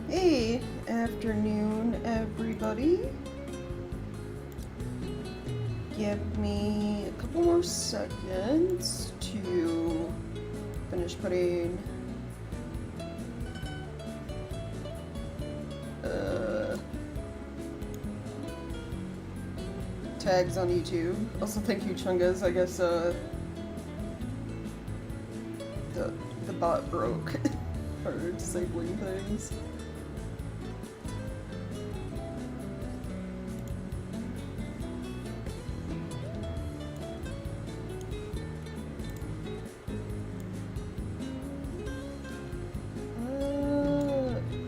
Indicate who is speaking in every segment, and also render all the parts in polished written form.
Speaker 1: Hey, afternoon, everybody. Give me a couple more seconds to finish putting tags on YouTube. Also, thank you, Chungas. I guess the bot broke for disabling things.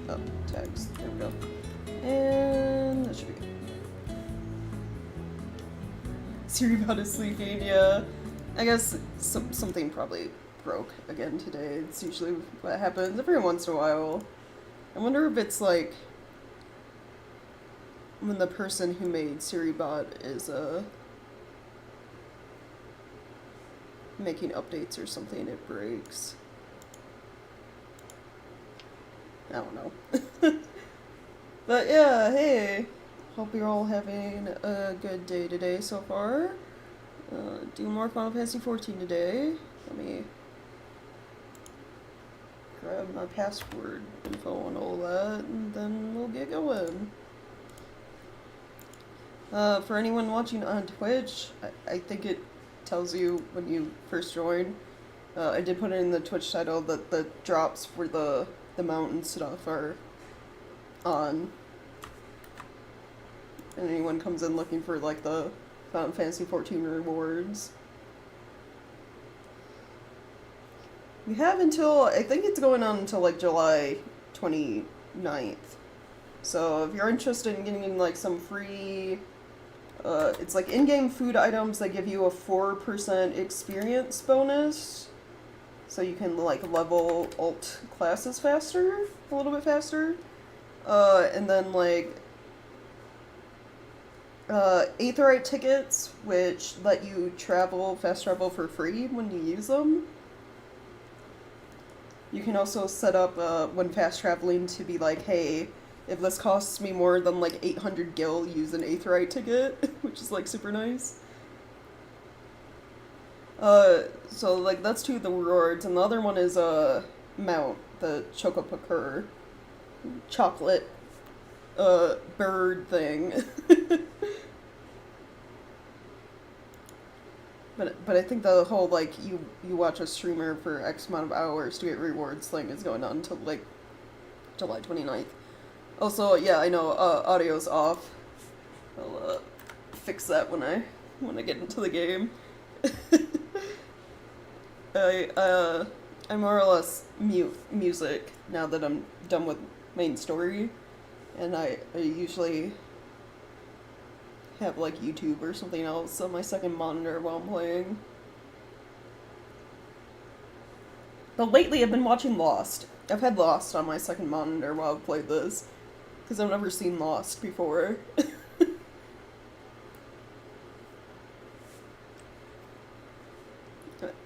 Speaker 1: Oh, tags. There we go. And that should be good. Siribot is sleeping, yeah. I guess something probably broke again today. It's usually what happens every once in a while. I wonder if it's like when the person who made Siribot is making updates or something, it breaks. I don't know. But yeah, hey. Hope you're all having a good day today so far. Doing more Final Fantasy XIV today. Let me grab my password info and all that, and then we'll get going. For anyone watching on Twitch, I think it tells you when you first join. I did put it in the Twitch title that the drops for the mountain stuff are on. And anyone comes in looking for like the Final Fantasy XIV rewards. We have until, I think it's going on until like July 29th. So if you're interested in getting like some free, it's like in-game food items that give you a 4% experience bonus. So you can like level alt classes faster, a little bit faster. And then like Aetheryte tickets, which let you fast travel for free when you use them. You can also set up when fast traveling to be like, hey, if this costs me more than like 800 gil, use an Aetheryte ticket, which is like super nice. So like that's two of the rewards, and the other one is Mount, the Chocopucker chocolate bird thing. But I think the whole like you watch a streamer for X amount of hours to get rewards thing is going on until like July 29th. Also, yeah, I know audio's off. I'll fix that when I get into the game. I more or less mute music now that I'm done with main story, and I usually have like YouTube or something else on my second monitor while I'm playing. But lately I've been watching Lost. I've had Lost on my second monitor while I've played this, because I've never seen Lost before.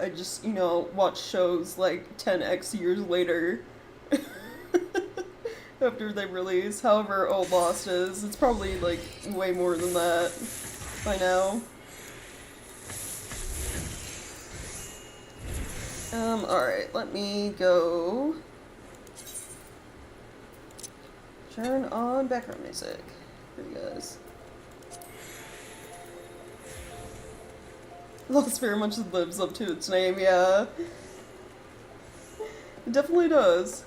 Speaker 1: I just, watch shows like 10x years later after they release. However old Lost is, it's probably like way more than that by now. Alright, let me go turn on background music for you guys. Lost very much lives up to its name, yeah. It definitely does.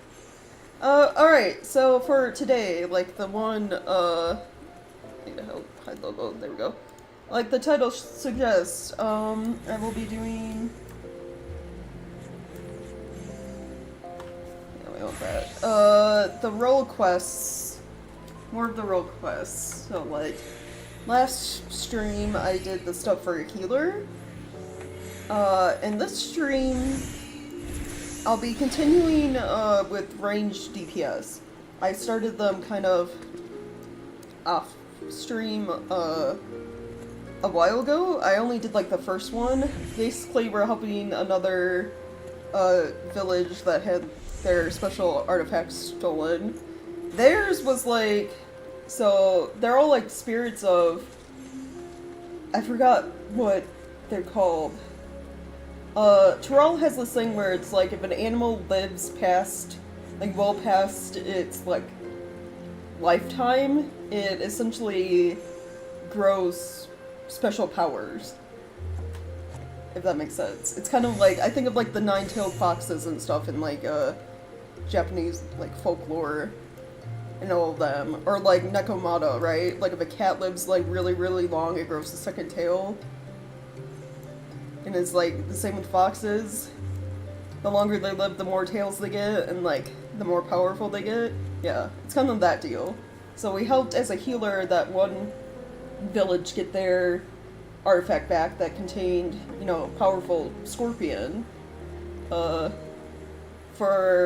Speaker 1: Alright, so for today, like the one, I need to hide logo, there we go. Like the title suggests, I will be doing... Yeah, we want that. The role quests. More of the role quests. So, like, last stream I did the stuff for a healer. And this stream, I'll be continuing with ranged DPS. I started them kind of off stream a while ago. I only did like the first one. Basically, we're helping another village that had their special artifacts stolen. Theirs was like, so they're all like spirits of, I forgot what they're called. Terrell has this thing where it's like if an animal lives past, like well past its like lifetime, it essentially grows special powers. If that makes sense. It's kind of like, I think of like the nine-tailed foxes and stuff in like Japanese like folklore and all of them. Or like Nekomata, right? Like if a cat lives like really, really long, it grows a second tail. And it's like the same with foxes. The longer they live, the more tails they get, and like the more powerful they get. Yeah, it's kind of that deal. So we helped as a healer that one village get their artifact back that contained, you know, powerful scorpion. For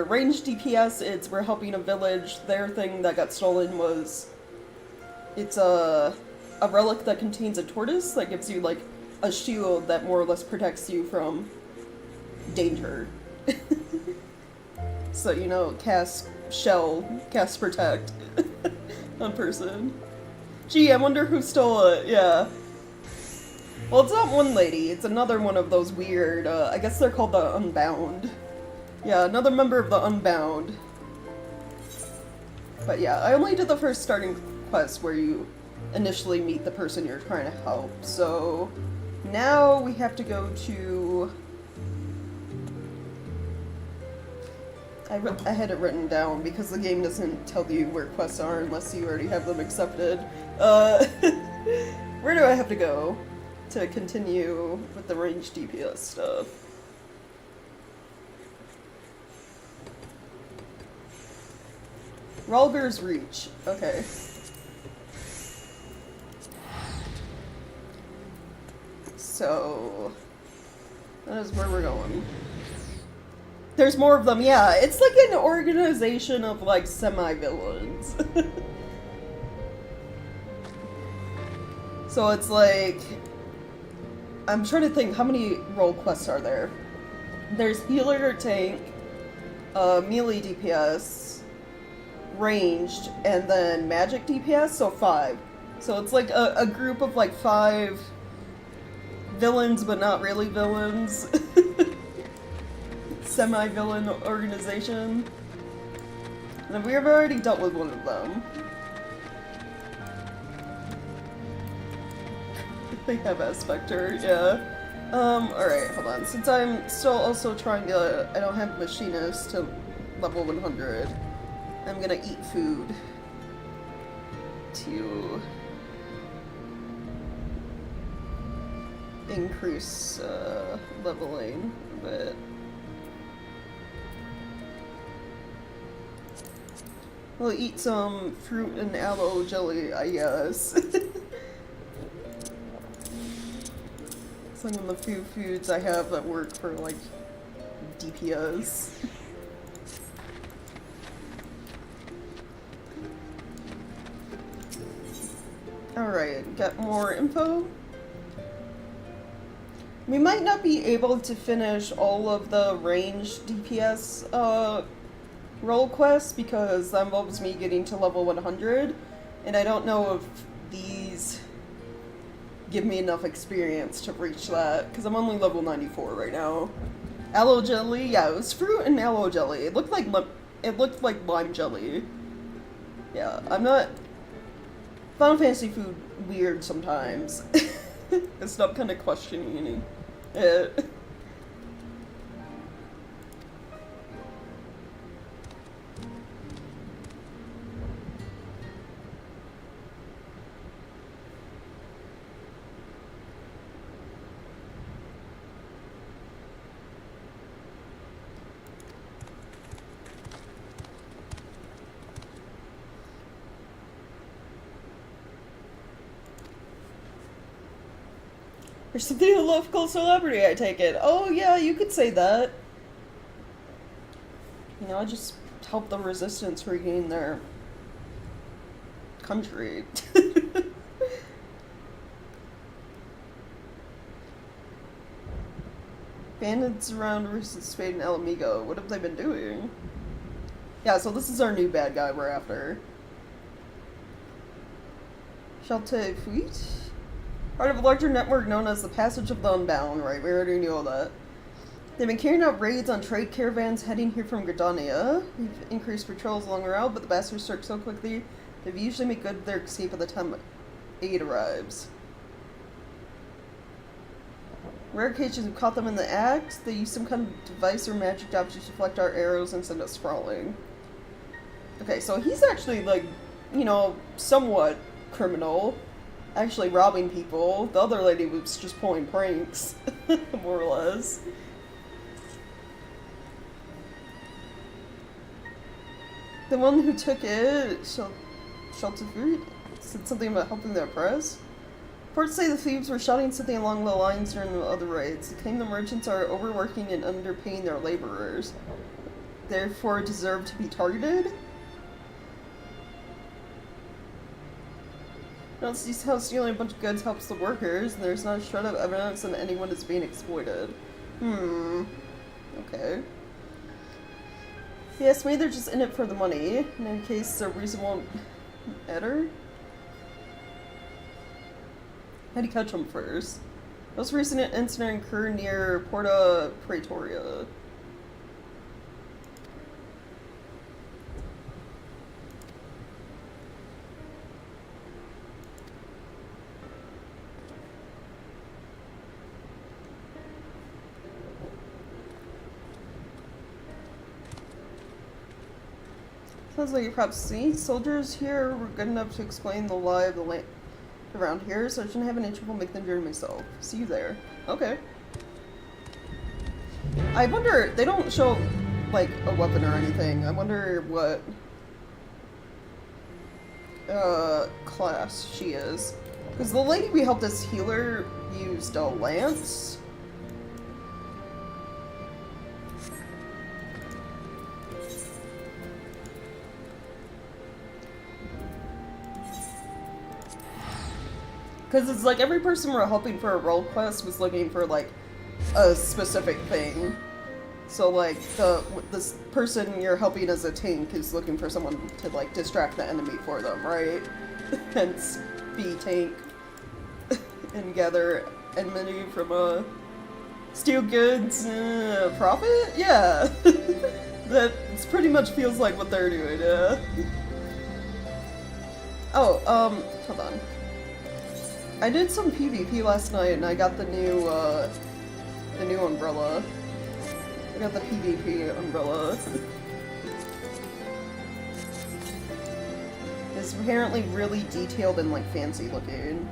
Speaker 1: ranged DPS, we're helping a village. Their thing that got stolen was, it's a relic that contains a tortoise that gives you like a shield that more or less protects you from danger. So, you know, cast protect on person. Gee, I wonder who stole it, yeah. Well, it's not one lady, it's another one of those weird, I guess they're called the Unbound. Yeah, another member of the Unbound. But yeah, I only did the first starting quest where you initially meet the person you're trying to help, so now we have to go to... I had it written down because the game doesn't tell you where quests are unless you already have them accepted. Where do I have to go to continue with the ranged DPS stuff? Ralger's Reach. Okay. So that is where we're going. There's more of them, yeah. It's like an organization of like semi-villains. So it's like, I'm trying to think, how many role quests are there? There's healer or tank, melee DPS, ranged, and then magic DPS, so 5. So it's like a group of like 5 villains, but not really villains. Semi-villain organization. And we have already dealt with one of them. They have Aspector, yeah. Alright, hold on. Since I'm still also trying to, I don't have Machinist to level 100, I'm gonna eat food to increase leveling a bit. We'll eat some fruit and aloe jelly, I guess. Some of the few foods I have that work for, like, DPS. Alright, got more info. We might not be able to finish all of the ranged DPS, role quests because that involves me getting to level 100, and I don't know if these give me enough experience to reach that, because I'm only level 94 right now. Aloe jelly, yeah, it was fruit and aloe jelly. It looked like lime jelly. Yeah, I'm not... Final Fantasy food weird sometimes. I stop kind of questioning it. There's something a local celebrity, I take it. Oh yeah, you could say that. You know, just help the resistance regain their country. Bandits around Roos's Spade and Alamigo. What have they been doing? Yeah, so this is our new bad guy we're after. FFXIV? Part of a larger network known as the Passage of the Unbound, right? We already knew all that. They've been carrying out raids on trade caravans heading here from Gridania. We've increased patrols along the route, but the bastards start so quickly, they've usually made good their escape by the time aid arrives. Rare occasions have caught them in the act. They use some kind of device or magic to deflect our arrows and send us sprawling. Okay, so he's actually, like, you know, somewhat criminal. Actually robbing people. The other lady was just pulling pranks, more or less. The one who took it, FFXIV, said something about helping the oppressed. Reports say the thieves were shouting something along the lines during the other raids. They claim the merchants are overworking and underpaying their laborers, therefore deserve to be targeted. I don't see how stealing a bunch of goods helps the workers, and there's not a shred of evidence that anyone is being exploited. Okay. Yes, maybe they're just in it for the money. In any case, the reason won't matter. How'd you catch them first? Most recent incident occurred near Porta Praetoria. Sounds like you perhaps see. Soldiers here were good enough to explain the lie of the land around here, so I shouldn't have any trouble making the journey myself. See you there. Okay. I wonder, they don't show, like, a weapon or anything. I wonder what class she is. Because the lady we helped as healer used a lance. Because it's like every person we're helping for a role quest was looking for, like, a specific thing. So, like, this person you're helping as a tank is looking for someone to, like, distract the enemy for them, right? Hence, be tank. And gather enmity from, steal goods, profit? Yeah. That pretty much feels like what they're doing, yeah. Oh, hold on. I did some PvP last night and I got the new umbrella. I got the PvP umbrella. It's apparently really detailed and, like, fancy looking.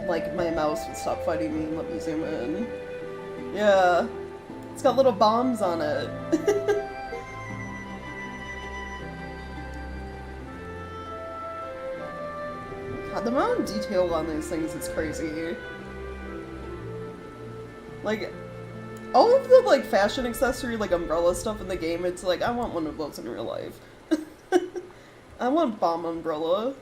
Speaker 1: Like, my mouse would stop fighting me and let me zoom in. Yeah. It's got little bombs on it. God, the amount of detail on these things is crazy. Like, all of the, like, fashion accessory, like, umbrella stuff in the game, it's like, I want one of those in real life. I want bomb umbrella.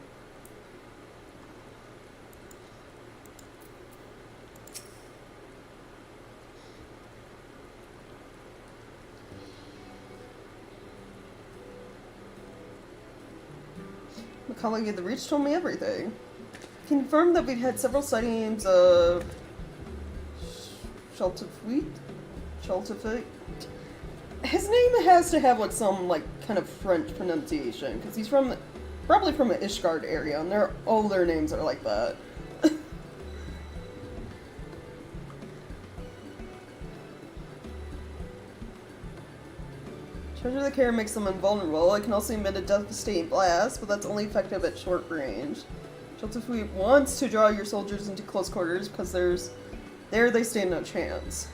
Speaker 1: My colleague at the Reach told me everything. Confirmed that we've had several sightings of FFXIV. His name has to have, like, some, like, kind of French pronunciation, because he's from, probably from the Ishgard area, and all their names are like that. Treasure the Care makes them invulnerable. It can also emit a devastating blast, but that's only effective at short range. FFXIV wants to draw your soldiers into close quarters, because there they stand no chance.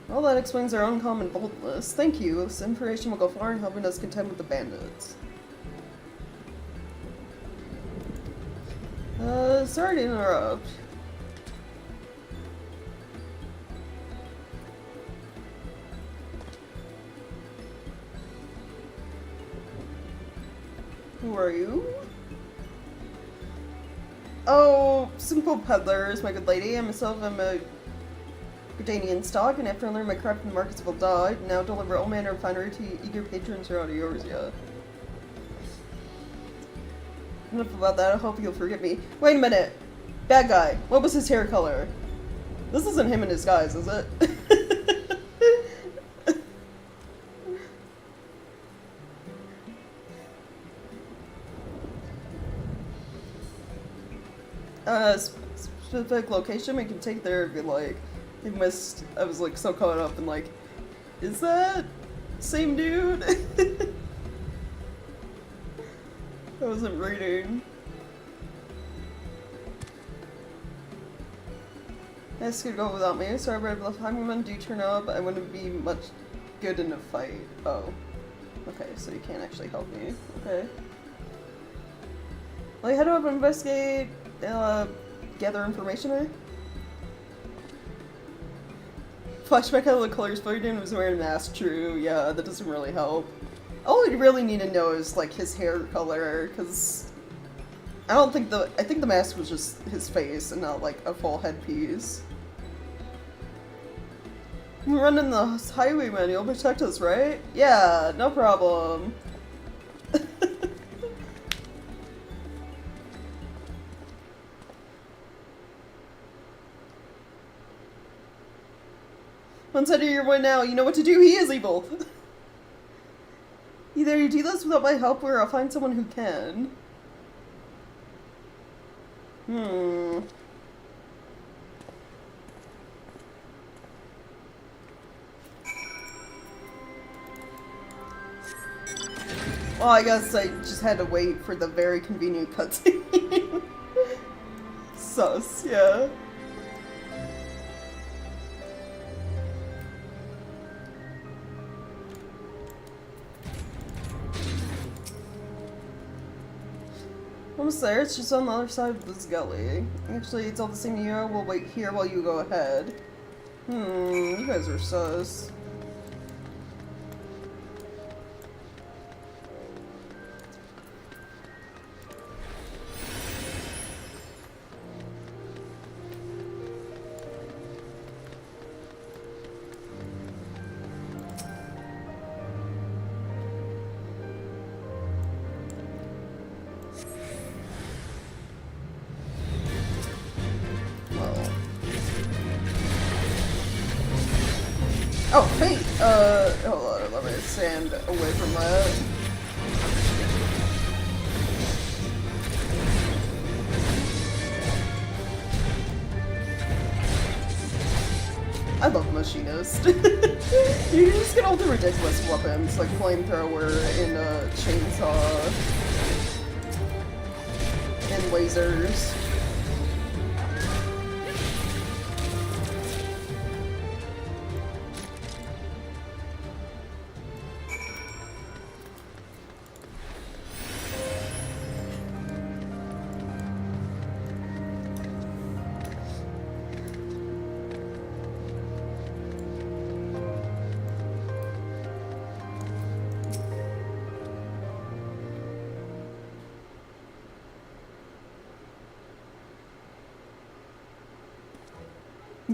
Speaker 1: Well, that explains our uncommon boldness. Thank you. This information will go far in helping us contend with the bandits. Sorry to interrupt. Who are you? Oh, simple peddlers, my good lady. I myself am a Britannian stock, and after I learned my crap from the markets of Alda, now deliver all manner of finery to eager patrons around Eorzea. Enough about that, I hope you'll forgive me. Wait a minute! Bad guy, what was his hair color? This isn't him in disguise, is it? Specific location we can take there if you like. I missed. I was like so caught up in like, is that same dude? I wasn't reading. This could go without me. Sorry, but if Hyman do turn up, I wouldn't be much good in a fight. Oh. Okay, so you can't actually help me. Okay. Well, head up and investigate, gather information, right? Flashback how the colors Foden was wearing a mask, true. Yeah, that doesn't really help. All you really need to know is, like, his hair color, because I think the mask was just his face and not, like, a full headpiece. We're running the highwayman, you'll protect us, right? Yeah, no problem. Once under your way now, you know what to do, he is evil! Either you do this without my help, or I'll find someone who can. Well, I guess I just had to wait for the very convenient cutscene. Sus, yeah. Almost there, it's just on the other side of this gully. Actually, it's all the same year, we'll wait here while you go ahead. You guys are sus. Oh, fate! Hold on, let me stand away from that. I love Machinist. You just get all the ridiculous weapons, like flamethrower and chainsaw and lasers.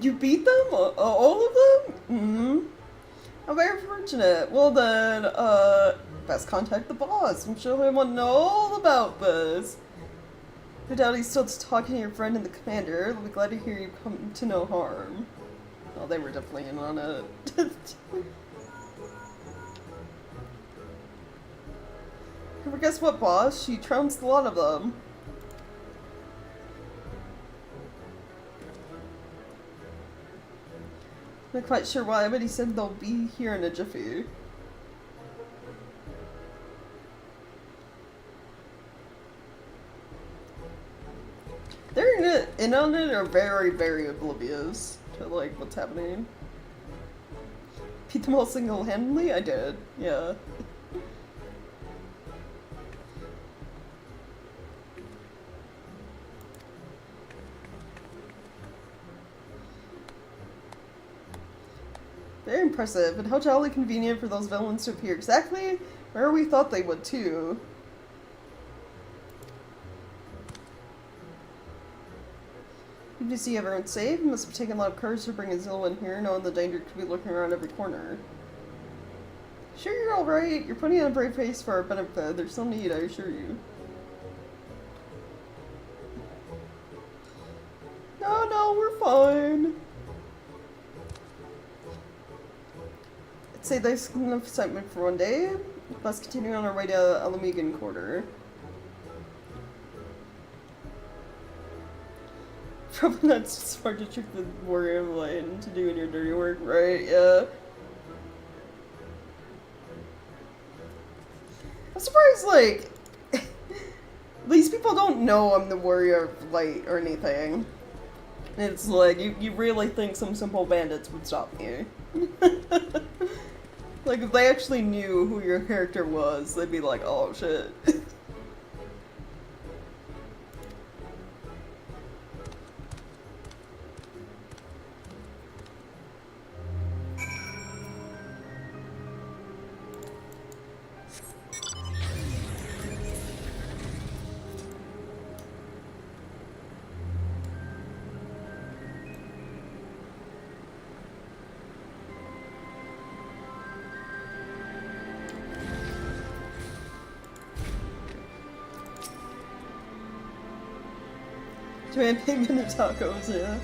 Speaker 1: You beat them? All of them? Mm-hmm. How very fortunate. Well then, best contact the boss. I'm sure I want to know all about this. I doubt he's still talking to your friend and the commander. I'll be glad to hear you come to no harm. Oh, they were definitely in on it. But guess what, boss? She trounced a lot of them. Not quite sure why, but he said they'll be here in a jiffy. They're in on it or very, very oblivious to like what's happening. Beat them all single-handedly? I did, yeah. Very impressive, and how jolly convenient for those villains to appear exactly where we thought they would, too. Did you see everyone safe? You must have taken a lot of courage to bring Azil in here, knowing the danger could be lurking around every corner. Sure, you're alright. You're putting on a brave face for our benefit. There's no need, I assure you. No, we're fine. I'd say that's enough excitement for one day. Let's continue on our way to Alamigan Quarter. Probably not smart to trick the warrior of light into doing your dirty work, right? Yeah. I'm surprised, like, these people don't know I'm the warrior of light or anything. It's like, you really think some simple bandits would stop me. Like, if they actually knew who your character was, they'd be like, oh shit. Pigment and tacos, yeah.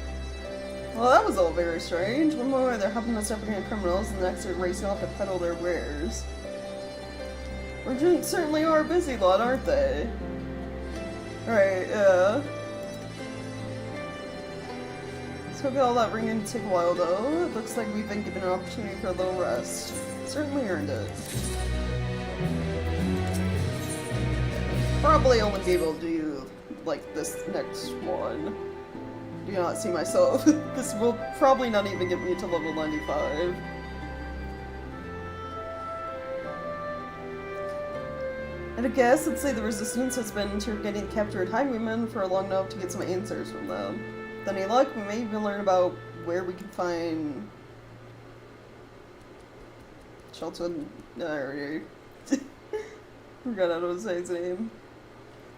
Speaker 1: Well, that was all very strange. One moment they're helping us apprehend criminals, and the next they're racing off to peddle their wares. Merchants certainly are a busy lot, aren't they? Right, yeah. So get all that ringing to take a while, though. It looks like we've been given an opportunity for a little rest. Certainly earned it. Probably only be able to do like this next one. Do not see myself. This will probably not even get me to level 95. And I guess, let's say the resistance has been interrogating captured highwaymen for long enough to get some answers from them. With any luck, we may even learn about where we can find Shelton. No, I already forgot how to say his name.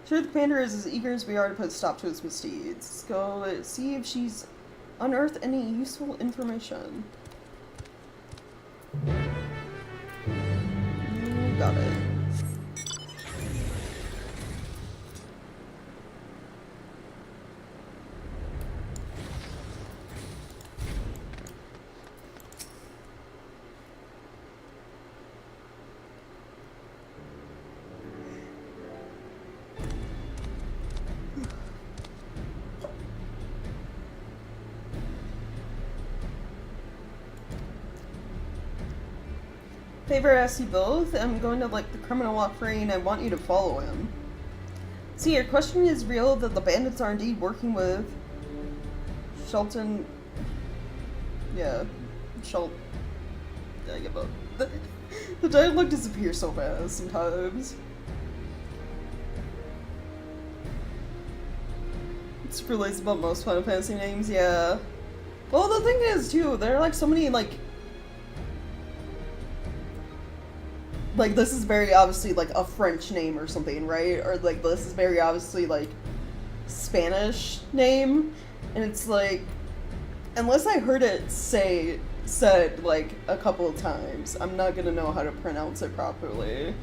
Speaker 1: Sure, the commander is as eager as we are to put a stop to his misdeeds. Let's go see if she's unearthed any useful information. Got it. Favor asks you both. I'm going to let the criminal walk free and I want you to follow him. See, your question is real that the bandits are indeed working with Shelton. Yeah. I give up. The dialogue disappears so fast sometimes. It's relates about most Final Fantasy names, yeah. Well, the thing is, too, there are like so many, like, this is very obviously, like, a French name or something, right? Or, like, this is very obviously, like, Spanish name. And it's, like, unless I heard it said, like, a couple of times, I'm not gonna know how to pronounce it properly.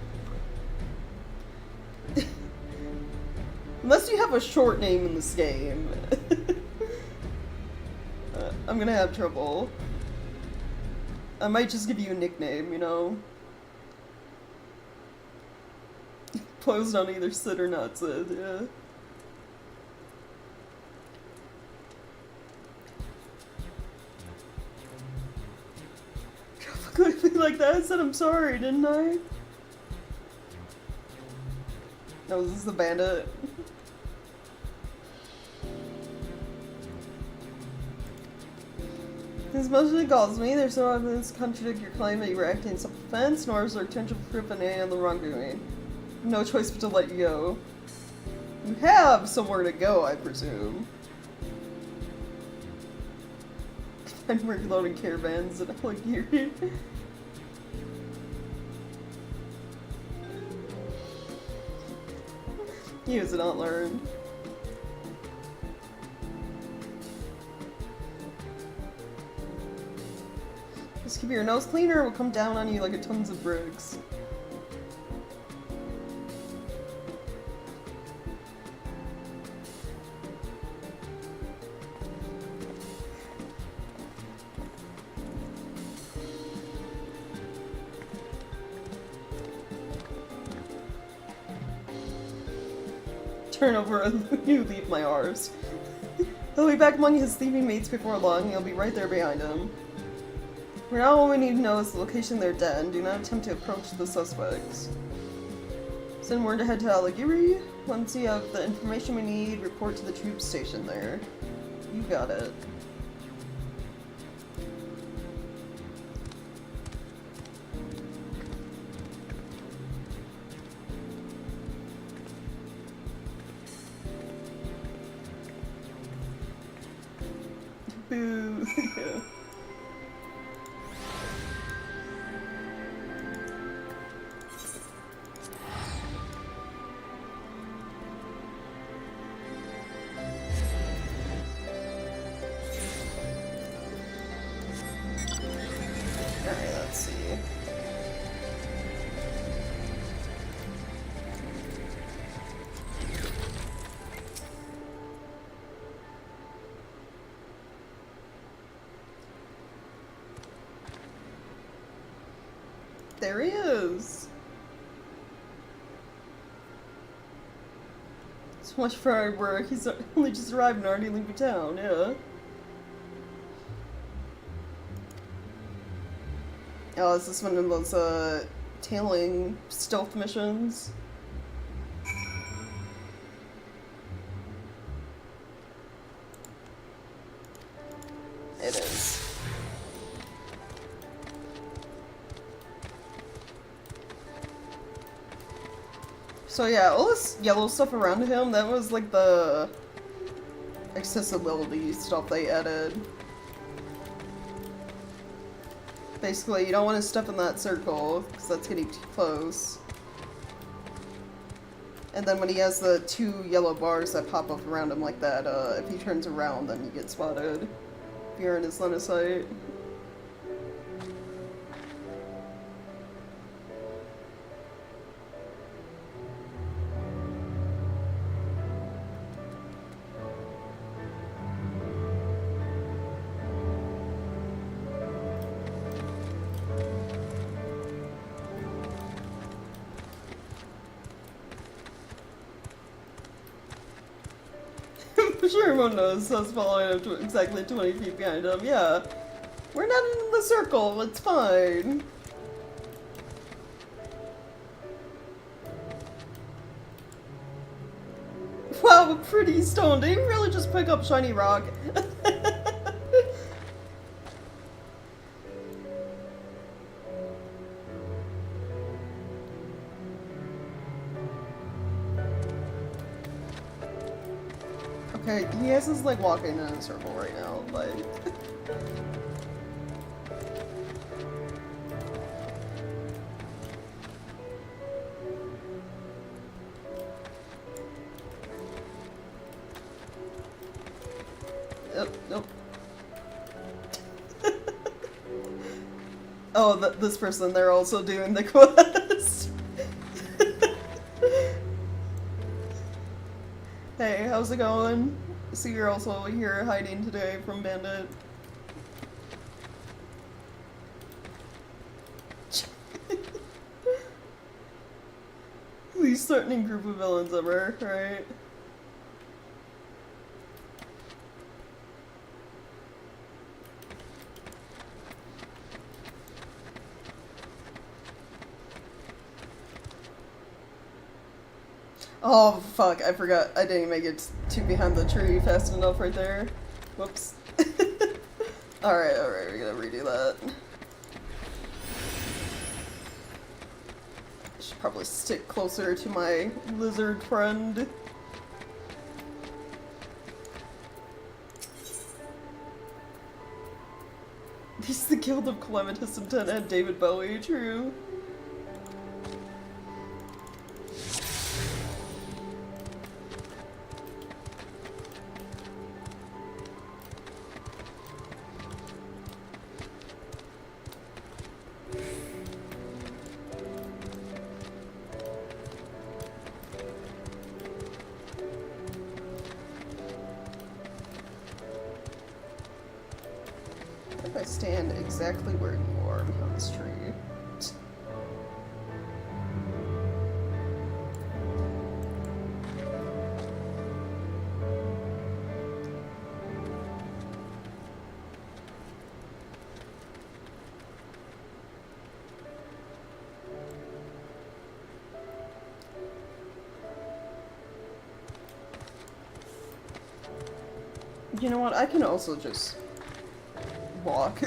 Speaker 1: Unless you have a short name in this game. I'm gonna have trouble. I might just give you a nickname, you know? Closed on either Sid or not Sid, yeah. Like that, I said I'm sorry, didn't I? No, is this the bandit? This mostly calls me. There's no evidence to contradict your claim that you were acting in self-defense, nor is there potential proof of any of the wrongdoing. No choice but to let you go. You have somewhere to go, I presume. I'm reloading caravans and Alligiri. Use it, not learn. Just keep your nose clean or it will come down on you like a tons of bricks. Turn over a new leaf my arse. He'll be back among his thieving mates before long, you'll be right there behind him. For now, all we need to know is the location of their den. Do not attempt to approach the suspects. Send word to head to Aligiri. Once you have the information we need, report to the troop station there. You got it. Boo. Alright, let's see. There he is! So much for our work, he's only just arrived and already leaving town, yeah. Oh, is this one of those, tailing stealth missions? It is. So yeah, all this yellow stuff around him, that was like the accessibility stuff they added. Basically, you don't want to step in that circle, because that's getting too close. And then when he has the two yellow bars that pop up around him like that, if he turns around, then you get spotted. If you're in his line of sight. I'm sure everyone knows us following him to exactly 20 feet behind him. Yeah. We're not in the circle, it's fine. Wow, pretty stone. Did you really just pick up shiny rock? Okay, he has his like walking in a circle right now, like. Nope. Oh, this person, they're also doing the quest. Hey, how's it going? See, you're also here hiding today from Bandit. Least threatening group of villains ever, right? Oh, fuck, I forgot. I didn't make it to behind the tree fast enough right there. Whoops. Alright, we gotta redo that. Should probably stick closer to my lizard friend. He's the guild of Clematis and Ten and David Bowie, true. I stand exactly where you are behind this tree. You know what? I can also just walk.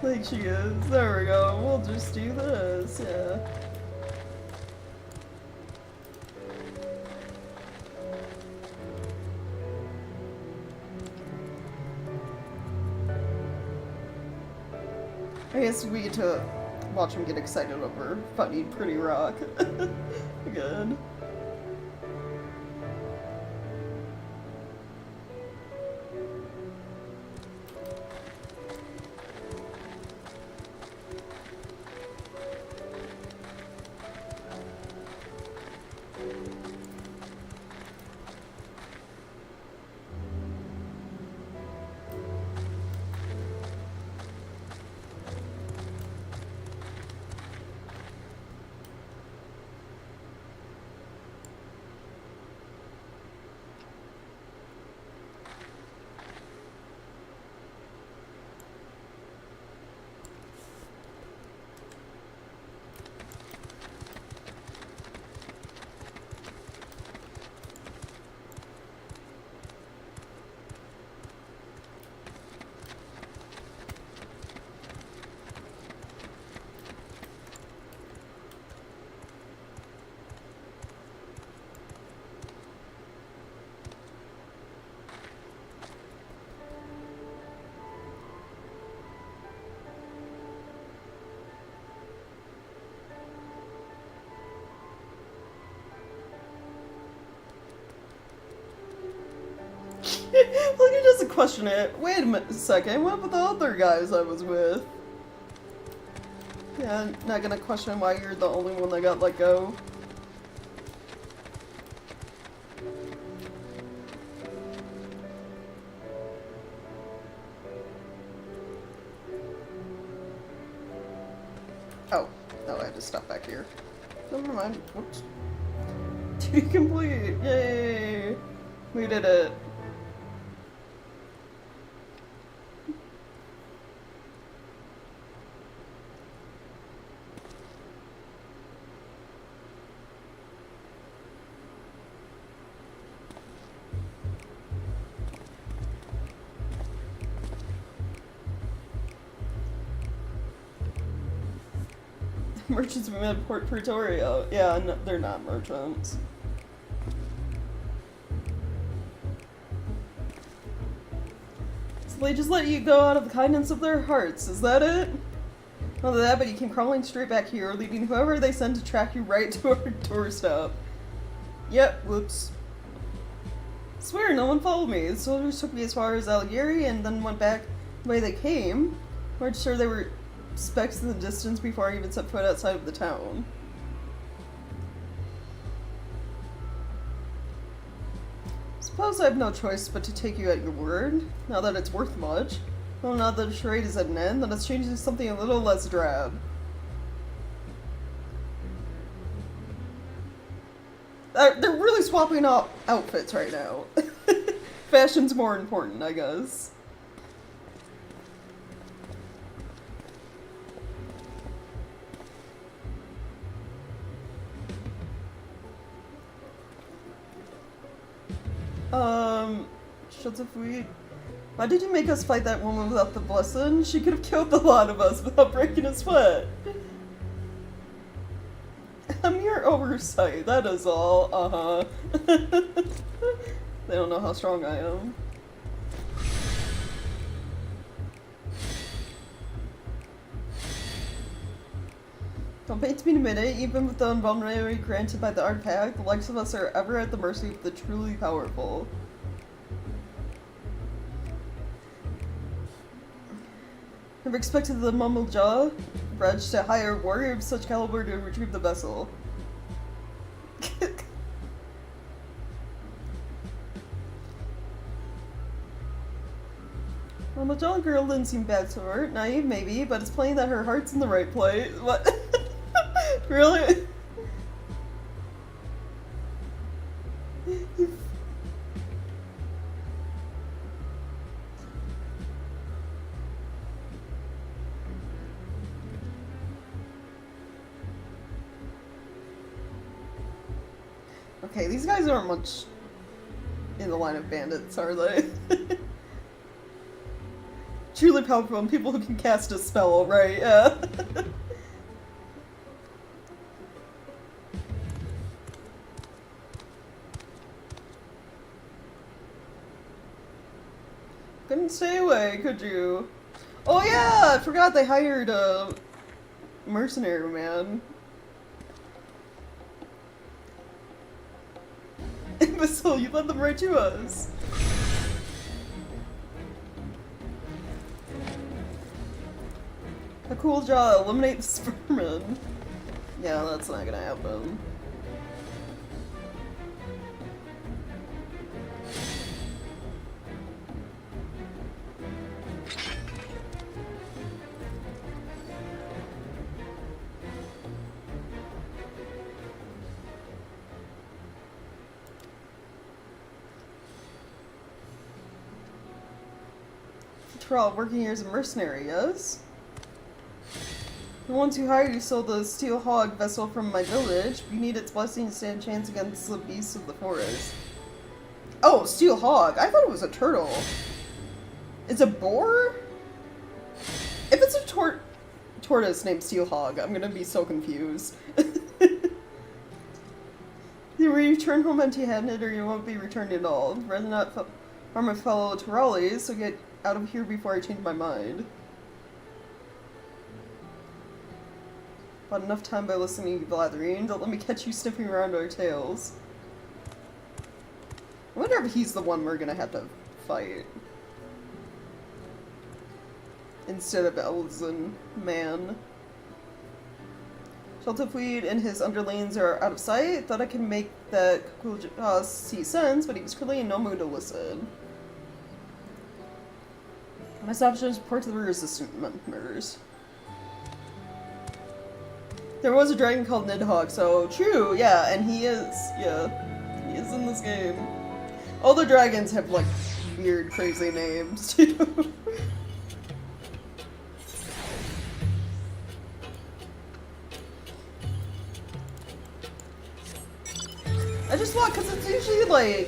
Speaker 1: Like she is. There we go. We'll just do this. Yeah. I guess we get to watch him get excited over funny pretty rock. Good. Look, he doesn't question it. Wait a second, what about the other guys I was with? Yeah, I'm not gonna question why you're the only one that got let go. Oh, no, I had to stop back here. Never mind. Whoops. Duty complete! Yay! We did it. Merchants we met at Port Pretoria. Yeah, no, they're not merchants. So they just let you go out of the kindness of their hearts, is that it? Not that, but you came crawling straight back here, leaving whoever they sent to track you right to our doorstep. Yep, whoops. I swear, no one followed me. The soldiers took me as far as Algieri and then went back the way they came. Weren't sure they were specks in the distance before I even set foot outside of the town. Suppose I have no choice but to take you at your word, now that it's worth much. Well, now that the charade is at an end, then let's change to something a little less drab. They're really swapping out outfits right now. Fashion's more important, I guess. Shazafui, why did you make us fight that woman without the blessing? She could have killed the lot of us without breaking a sweat. A mere oversight, that is all. Uh-huh. They don't know how strong I am. Don't pay to me in a minute, even with the invulnerability granted by the artifact, the likes of us are ever at the mercy of the truly powerful. Never expected the Mumblejaw Bridge to hire a warrior of such caliber to retrieve the vessel. Well, the jolly girl didn't seem bad to her. Naive, maybe, but it's plain that her heart's in the right place. What? Really? Okay, these guys aren't much in the line of bandits, are they? Truly powerful and people who can cast a spell, right? Yeah. Couldn't stay away, could you? Oh yeah, I forgot they hired a mercenary man. Imbecile, you led them right to us. A cool job, eliminate the spearman. Yeah, that's not gonna happen. Dawntrail, working here as a mercenary, yes? The ones who hired you sold the steel hog vessel from my village. You need its blessing to stand a chance against the beasts of the forest. Oh, steel hog. I thought it was a turtle. It's a boar? If it's a tortoise named Steel Hog, I'm gonna be so confused. You return home empty-handed or you won't be returned at all. Rather not harm a fellow Tiralis, so get out of here before I change my mind. Bought enough time by listening to blathering. Don't let me catch you sniffing around our tails. I wonder if he's the one we're gonna have to fight. Instead of Elzen Man. Shelterfleet and his underlings are out of sight. Thought I could make that see sense, but he was clearly in no mood to listen. My options report to the resistant members. There was a dragon called Nidhogg, so true, yeah, and he is in this game. All the dragons have like weird, crazy names too. I just want, because it's usually like,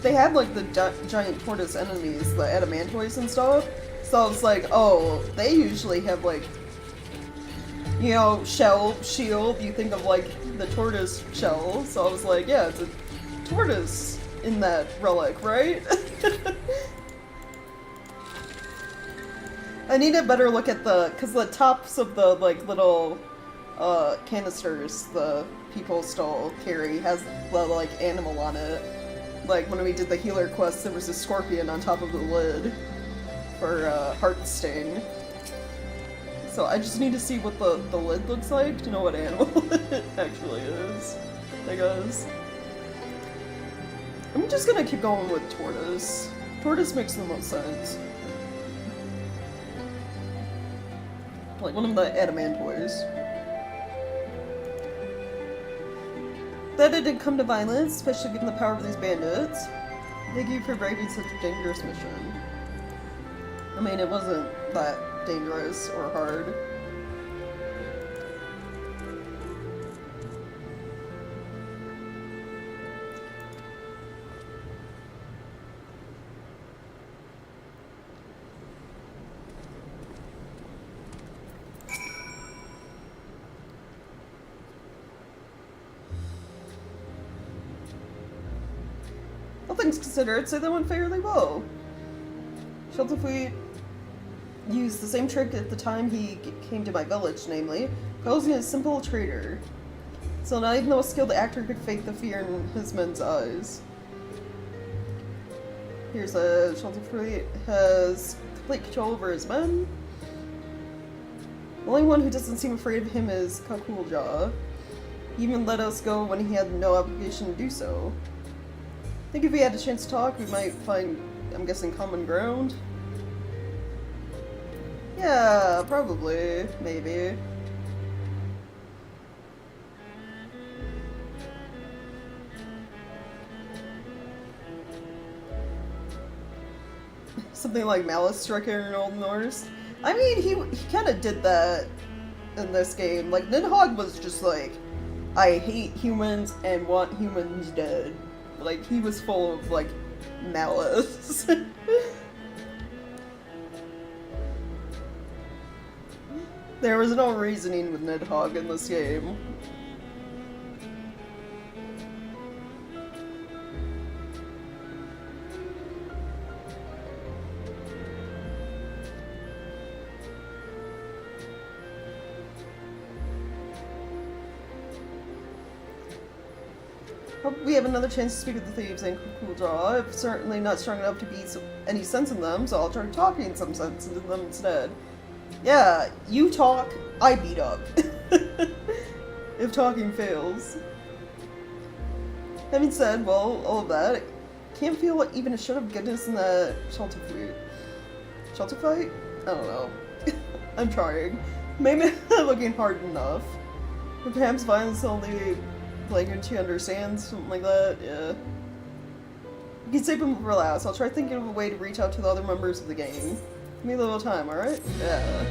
Speaker 1: they have like the giant tortoise enemies, the adamantoids and stuff. So it's like, oh, they usually have like, you know, shell, shield. You think of like the tortoise shell. So I was like, yeah, it's a tortoise in that relic, right? I need a better look at because the tops of the like little canisters the people still carry has the like animal on it. Like when we did the healer quest, there was a scorpion on top of the lid for Heartsting. So I just need to see what the lid looks like to know what animal it actually is, I guess. I'm just gonna keep going with tortoise. Tortoise makes the most sense. Like one of the adamantoids. That it didn't come to violence, especially given the power of these bandits. Thank you for braving such a dangerous mission. I mean, it wasn't that dangerous or hard. All things considered, say that went fairly well. Shelterfleet used the same trick at the time he came to my village, namely, posing as a simple traitor. So not even though a skilled actor could fake the fear in his men's eyes. Here's a Shelterfleet has complete control over his men. The only one who doesn't seem afraid of him is Kakulja. He even let us go when he had no obligation to do so. I think if we had a chance to talk, we might find, I'm guessing, common ground. Yeah, probably. Maybe. Something like Malice Striker in Old Norse. I mean, he kind of did that in this game. Like, Nidhogg was just like, I hate humans and want humans dead. Like, he was full of, like, malice. There was no reasoning with Nidhogg in this game. Hope we have another chance to speak with the thieves and cool draw. I'm certainly not strong enough to be any sense in them, so I'll try talking some sense into them instead. Yeah, you talk, I beat up. If talking fails. Having said, well, all of that, I can't feel even a shred of goodness in that shelter fight. Shelter fight? I don't know. I'm trying. Maybe I'm not looking hard enough. Or perhaps violence only language she understands, something like that, yeah. You can save and relax. I'll try thinking of a way to reach out to the other members of the gang. Give me a little time, alright? Yeah.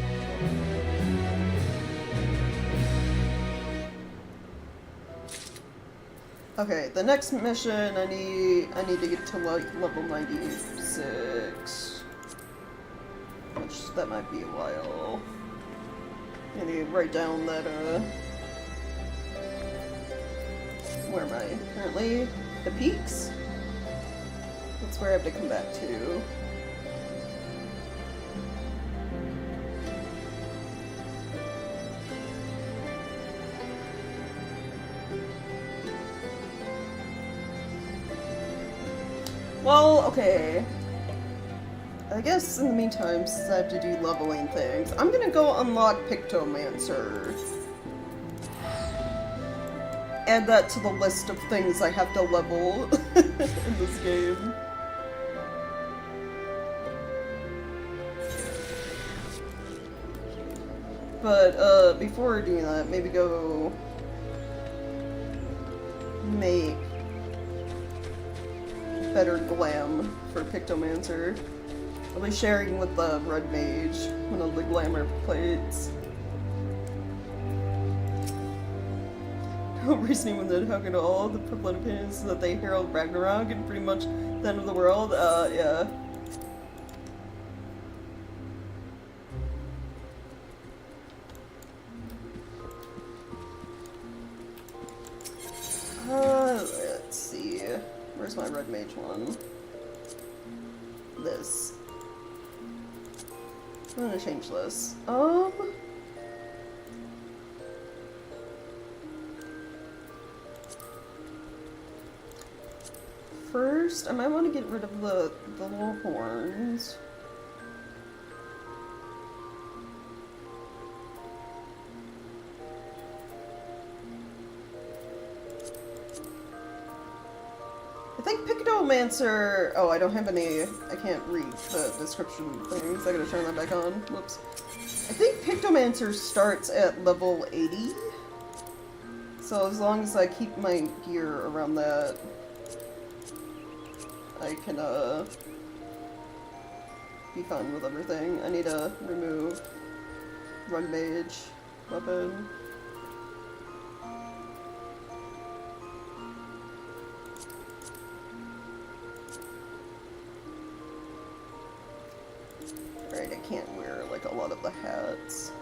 Speaker 1: Okay, the next mission I need to get to like level 96. Which that might be a while. I need to write down that where am I? Currently, the peaks? That's where I have to come back to. Well, okay. I guess in the meantime, since I have to do leveling things, I'm gonna go unlock Pictomancer. Add that to the list of things I have to level in this game. But, before doing that, maybe go make better glam for Pictomancer. I'll be sharing with the Red Mage one of the glamour plates. No reasoning with Nidhogg at all. The prevalent opinion is that they herald Ragnarok and pretty much the end of the world. Yeah. Let's see. Where's my Red Mage one? This. I'm gonna change this. First, I might want to get rid of the little horns. I think Pictomancer... Oh, I don't have any... I can't read the description things. I gotta turn that back on. Whoops. I think Pictomancer starts at level 80. So as long as I keep my gear around that, I can, be fine with everything. I need to remove Run Mage weapon. Alright, I can't wear, like, a lot of the hats.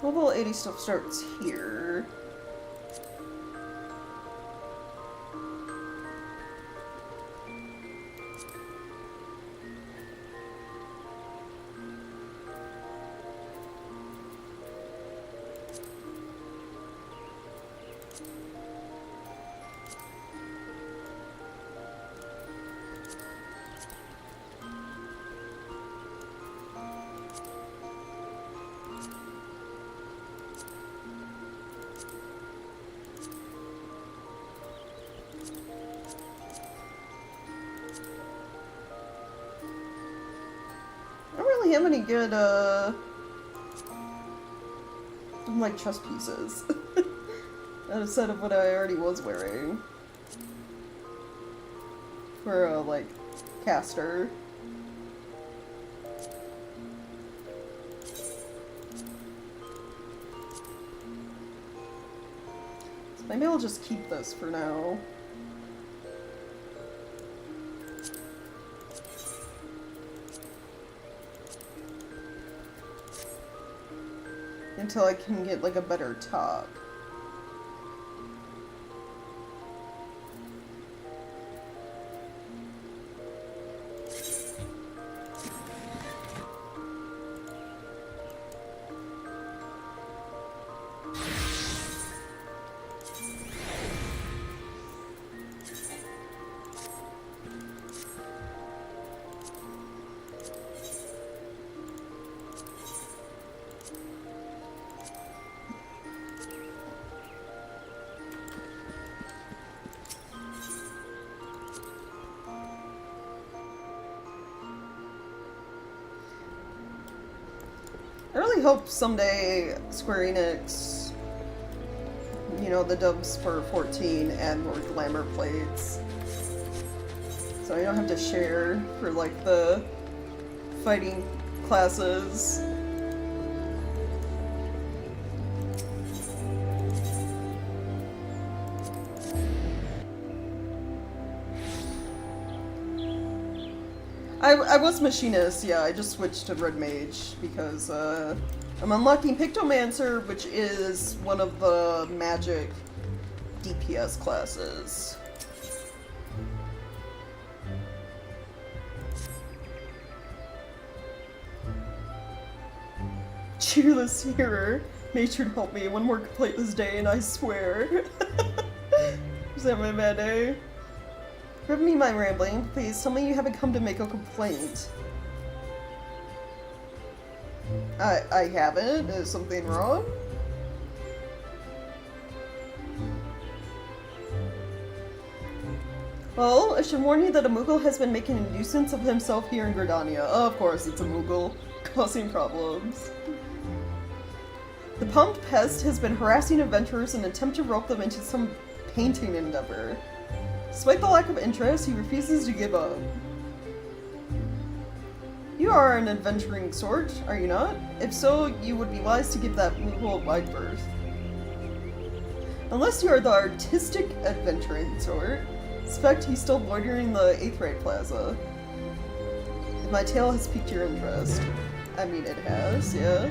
Speaker 1: Level 80 stuff starts here. I don't really have any good, like, chest pieces. Instead of what I already was wearing. For, like, caster. So maybe I'll just keep this for now. Until I can get, like, a better top. I really hope someday Square Enix, you know, the dubs for 14 add more glamour plates. So I don't have to share for, like, the fighting classes. I was Machinist, yeah, I just switched to Red Mage because I'm unlocking Pictomancer, which is one of the magic DPS classes. Cheerless hearer. Nature help me. One more plate this day and I swear. Is that my bad day? Forgive me my rambling. Please tell me you haven't come to make a complaint. I haven't. Is something wrong? Well, I should warn you that a Moogle has been making a nuisance of himself here in Gridania. Oh, of course, it's a Moogle, causing problems. The pumped pest has been harassing adventurers in an attempt to rope them into some painting endeavor. Despite the lack of interest, he refuses to give up. You are an adventuring sort, are you not? If so, you would be wise to give that Moogle a wide berth. Unless you are the artistic adventuring sort, suspect he's still loitering the 8th Rate Plaza. If my tale has piqued your interest. I mean, it has, yeah.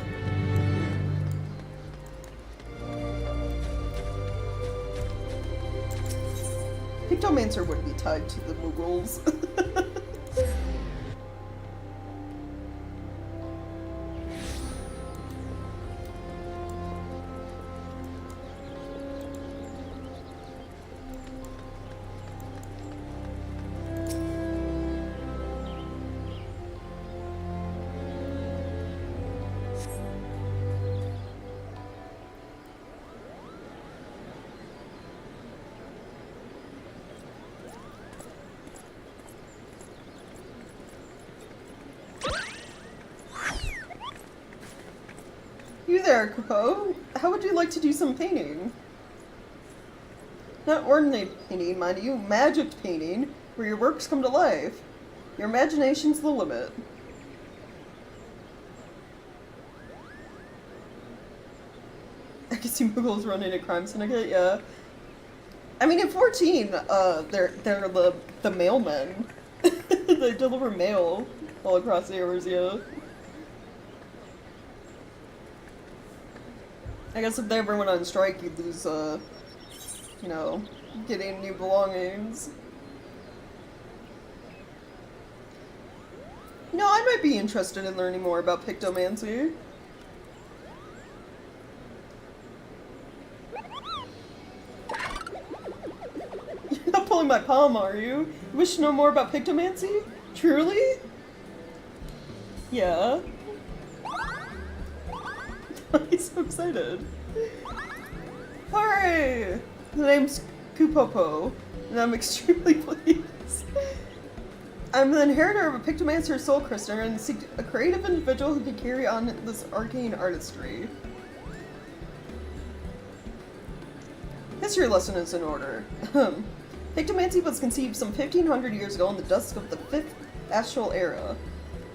Speaker 1: Pictomancer would be tied to the Moogles. You there, Kupo. How would you like to do some painting? Not ordinary painting, mind you, magic painting, where your works come to life. Your imagination's the limit. I can see Moogles running a crime syndicate, yeah. I mean, in 14, they're the mailmen. They deliver mail all across the areas, yeah. I guess if they ever went on strike, you'd lose, you know, getting new belongings. You know, I might be interested in learning more about Pictomancer. You're not pulling my palm, are you? You wish to know more about Pictomancy? Truly? Yeah. He's so excited. Hooray! The name's Kupopo, and I'm extremely pleased. I'm the inheritor of a Pictomancer soul crystal and seek a creative individual who can carry on this arcane artistry. History lesson is in order. Pictomancy was conceived some 1500 years ago in the dusk of the 5th Astral Era.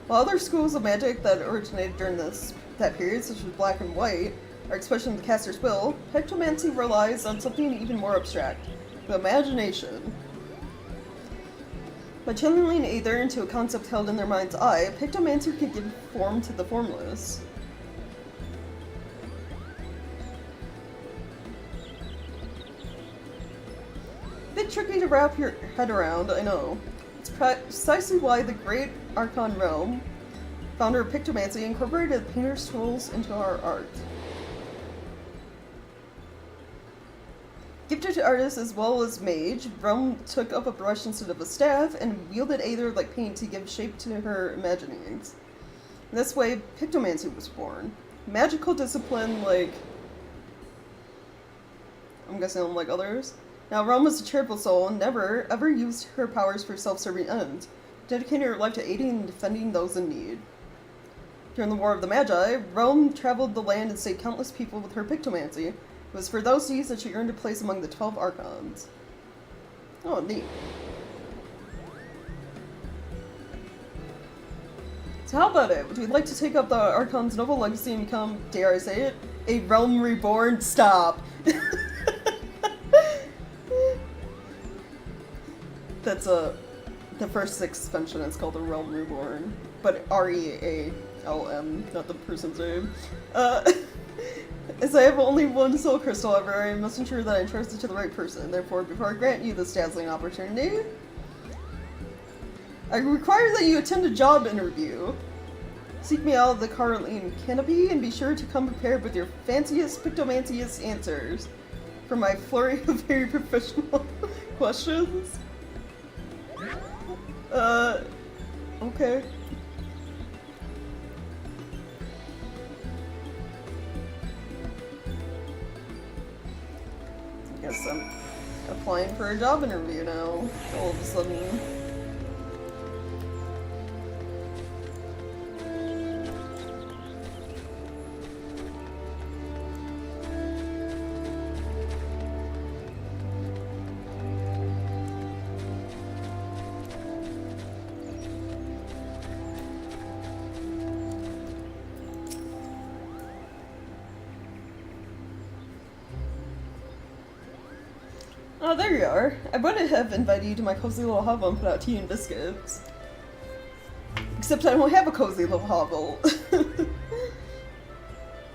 Speaker 1: While other schools of magic that originated during that period, such as Black and White, are expression of the caster's will, Pictomancy relies on something even more abstract, the imagination. By channeling Aether into a concept held in their mind's eye, Pictomancer can give form to the formless. A bit tricky to wrap your head around, I know. It's precisely why the Great Archon Realm, founder of Pictomancy, incorporated painter's tools into our art. Gifted to artists as well as mage, Realm took up a brush instead of a staff and wielded Aether like paint to give shape to her imaginings. In this way, Pictomancy was born. Magical discipline like... I'm guessing unlike others. Now, Realm was a charitable soul and never, ever used her powers for self-serving ends, dedicating her life to aiding and defending those in need. During the War of the Magi, Realm traveled the land and saved countless people with her Pictomancy. It was for those deeds that she earned a place among the 12 Archons. Oh, neat. So how about it? Would you like to take up the Archon's noble legacy and become, dare I say it, a Realm Reborn? Stop! That's the first expansion is called the Realm Reborn, but R-E-A-L-M, not the person's name. As I have only one soul crystal, however, I must ensure that I entrust it to the right person. Therefore, before I grant you this dazzling opportunity, I require that you attend a job interview. Seek me out of the Carline canopy and be sure to come prepared with your fanciest Pictomanciest answers for my flurry of very professional questions. Okay. I guess I'm applying for a job interview now, all of a sudden. Oh, there you are. I wouldn't have invited you to my cozy little hovel and put out tea and biscuits. Except I don't have a cozy little hovel.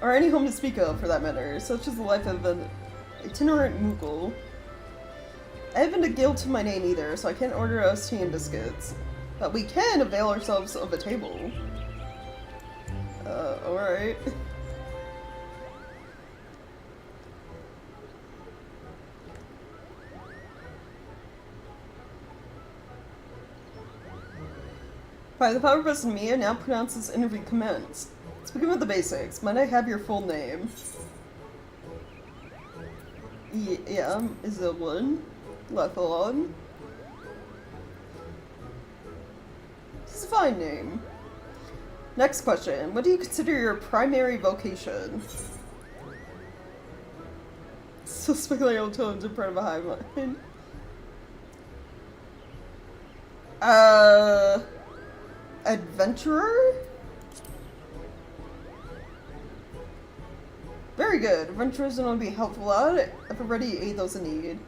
Speaker 1: Or any home to speak of, for that matter, such as the life of an itinerant Moogle. I haven't a guild to my name either, so I can't order us tea and biscuits. But we can avail ourselves of a table. Alright. By the power vested in me, I now pronounce this interview commence. Let's begin with the basics. Might I have your full name? Yeah, Isilin. Lethalon. This is a fine name. Next question. What do you consider your primary vocation? So speculative tones in front of a hive mind. Adventurer? Very good. Adventurers are going to be helpful out if we're ready to aid those in need.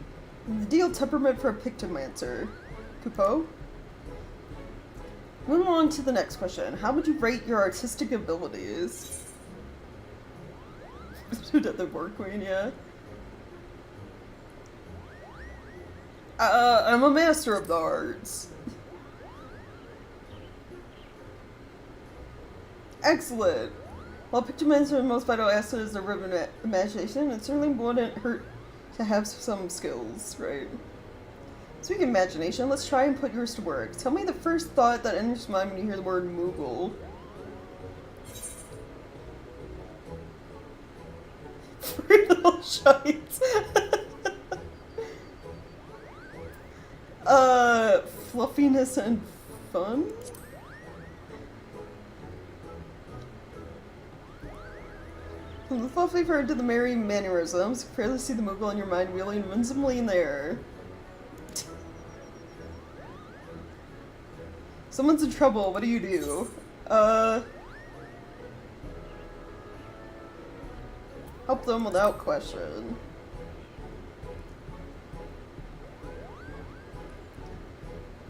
Speaker 1: The ideal temperament for a Pictomancer. Kupo? Moving on to the next question. How would you rate your artistic abilities? The Board Queen, yeah. I'm a master of the arts. Excellent. While Pictomancer's most vital asset is the river imagination, it certainly wouldn't hurt to have some skills, right? Speaking of imagination, let's try and put yours to work. Tell me the first thought that enters your mind when you hear the word Moogle. Free little shites. Fluffiness and fun? From the fluffy bird to the merry mannerisms, you clearly see the Moogle in your mind wheeling invincibly in the air. Someone's in trouble, what do you do? Help them without question.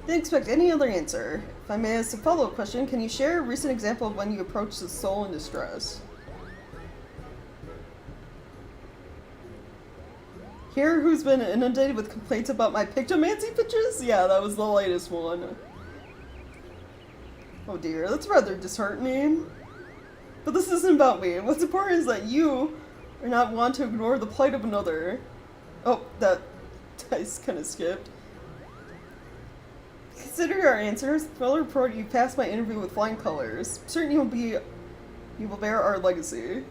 Speaker 1: Didn't expect any other answer. If I may ask a follow-up question, can you share a recent example of when you approached a soul in distress? Here, who's been inundated with complaints about my Pictomancy pictures? Yeah, that was the latest one. Oh dear, that's rather disheartening. But this isn't about me. What's important is that you are not one to ignore the plight of another. Oh, that dice kind of skipped. Consider your answers. I'll report you passed my interview with flying colors. I'm certain you will bear our legacy.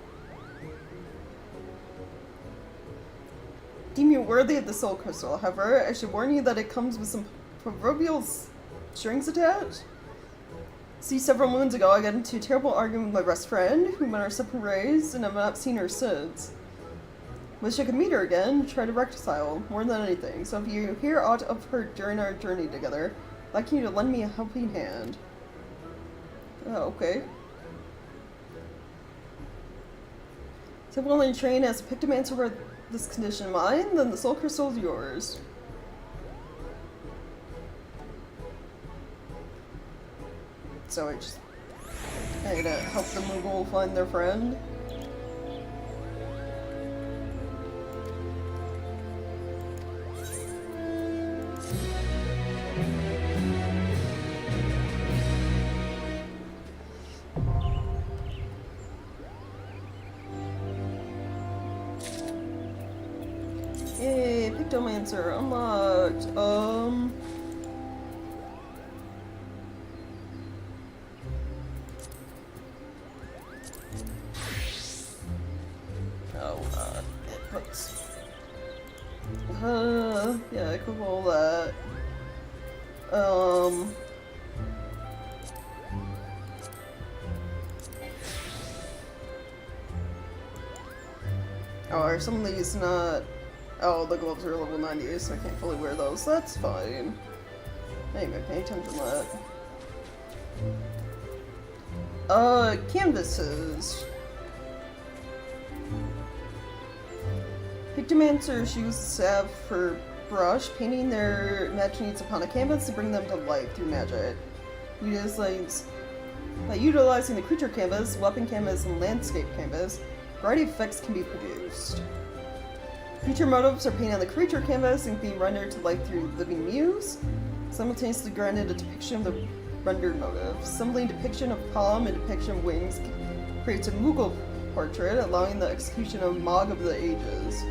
Speaker 1: Deem you worthy of the soul crystal. However, I should warn you that it comes with some proverbial strings attached. See, several moons ago, I got into a terrible argument with my best friend, who went our separate ways, and I've not seen her since. Wish I could meet her again, try to reconcile, more than anything. So if you hear aught of her during our journey together, I'd like you to lend me a helping hand. Oh, okay. So if I'm willing to train as a Pictomancer with this condition in mind, then the soul crystal is yours. So I gotta help the Moogle find their friend. Yay, Pictomancer unlocked. Yeah, I could roll that. Oh, are some of these not... Oh, the gloves are level 90, so I can't fully wear those. That's fine. Anyway, pay attention to that. Canvases. Pictomancers use salve for brush, painting their imaginations upon a canvas to bring them to life through magic. By utilizing the creature canvas, weapon canvas, and landscape canvas, a variety of effects can be produced. Creature motifs are painted on the creature canvas and can be rendered to life through living muse, simultaneously granted a depiction of the rendered motif. Assembling depiction of palm and depiction of wings creates a Moogle portrait, allowing the execution of Mog of the Ages.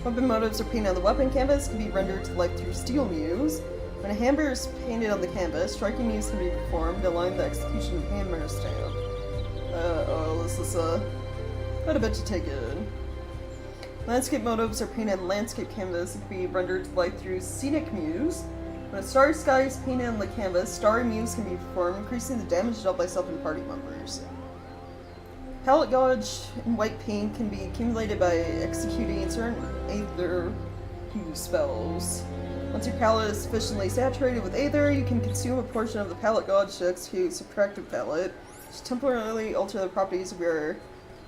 Speaker 1: Weapon motifs are painted on the weapon canvas, can be rendered to life through Steel Muse. When a hammer is painted on the canvas, striking muse can be performed, allowing the execution of Hammer Stamp. This is quite a bit to take in. Landscape motifs are painted on landscape canvas and can be rendered to life through Scenic Muse. When a starry sky is painted on the canvas, Starry Muse can be performed, increasing the damage dealt by self and party members. Palette gouge and white paint can be accumulated by executing certain Aether Hue spells. Once your palette is sufficiently saturated with Aether, you can consume a portion of the palette gouge to execute Subtractive Palette, which temporarily alter the properties of your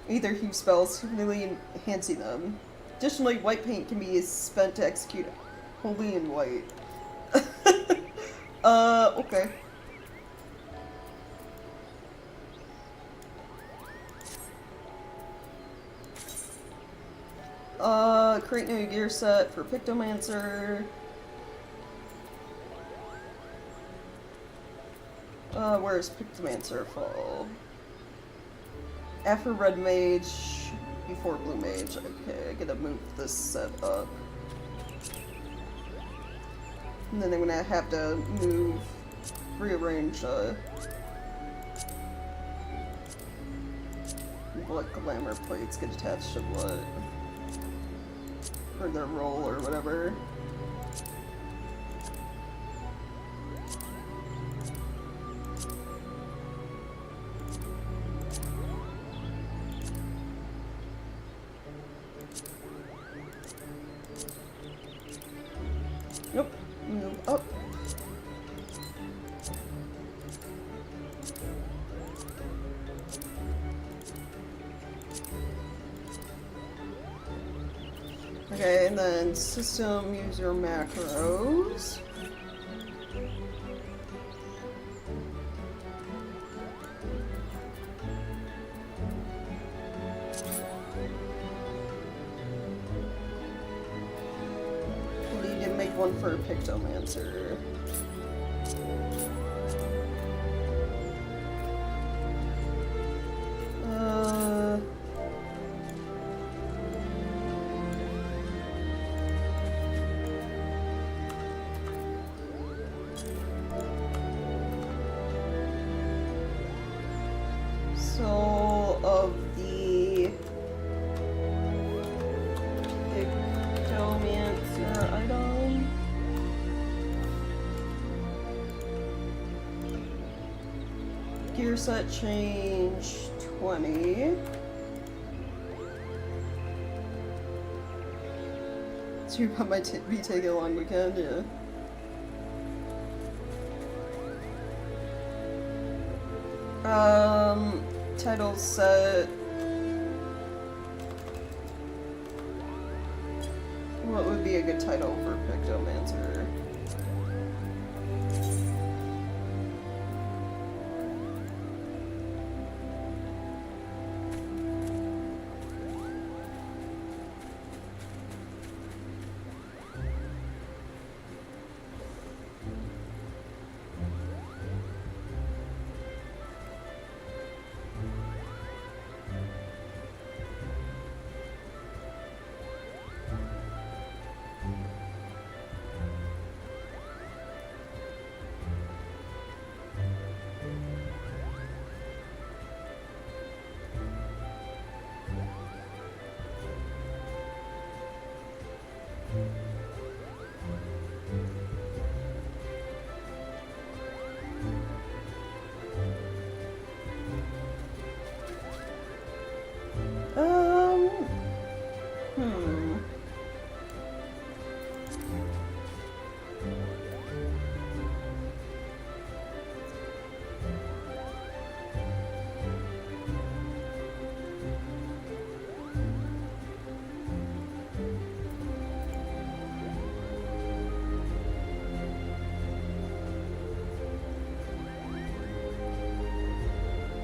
Speaker 1: Aether Hue spells, significantly enhancing them. Additionally, white paint can be spent to execute Holy in White. Okay. Create new gear set for Pictomancer. Where's Pictomancer fall? After Red Mage, before Blue Mage. Okay, I gotta move this set up. And then I'm gonna have to rearrange, what glamour plates get attached to what. Or their role or whatever. Nope. Move up. Okay, and then system user macros. We need to make one for Pictomancer. So, of the Pictomancer item, gear set change 20. So you might be taking a long weekend, yeah. Title set. What would be a good title for Pictomancer?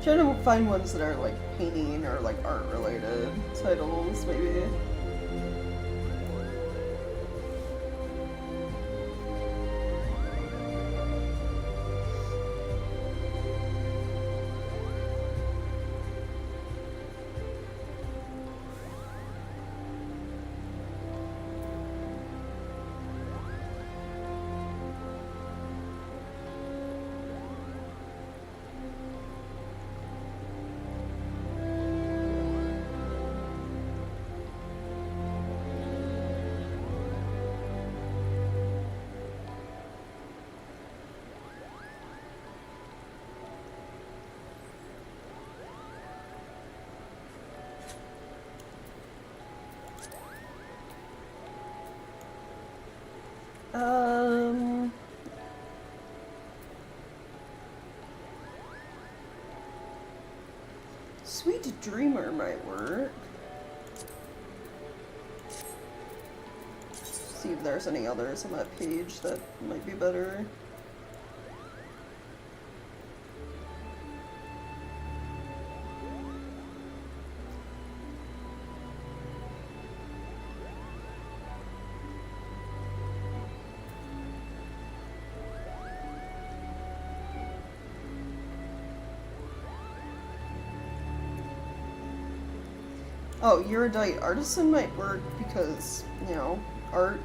Speaker 1: Trying to find ones that are like painting or like art related titles, maybe. Sweet Dreamer might work. See if there's any others on that page that might be better. Oh, erudite artisan might work because, you know, art.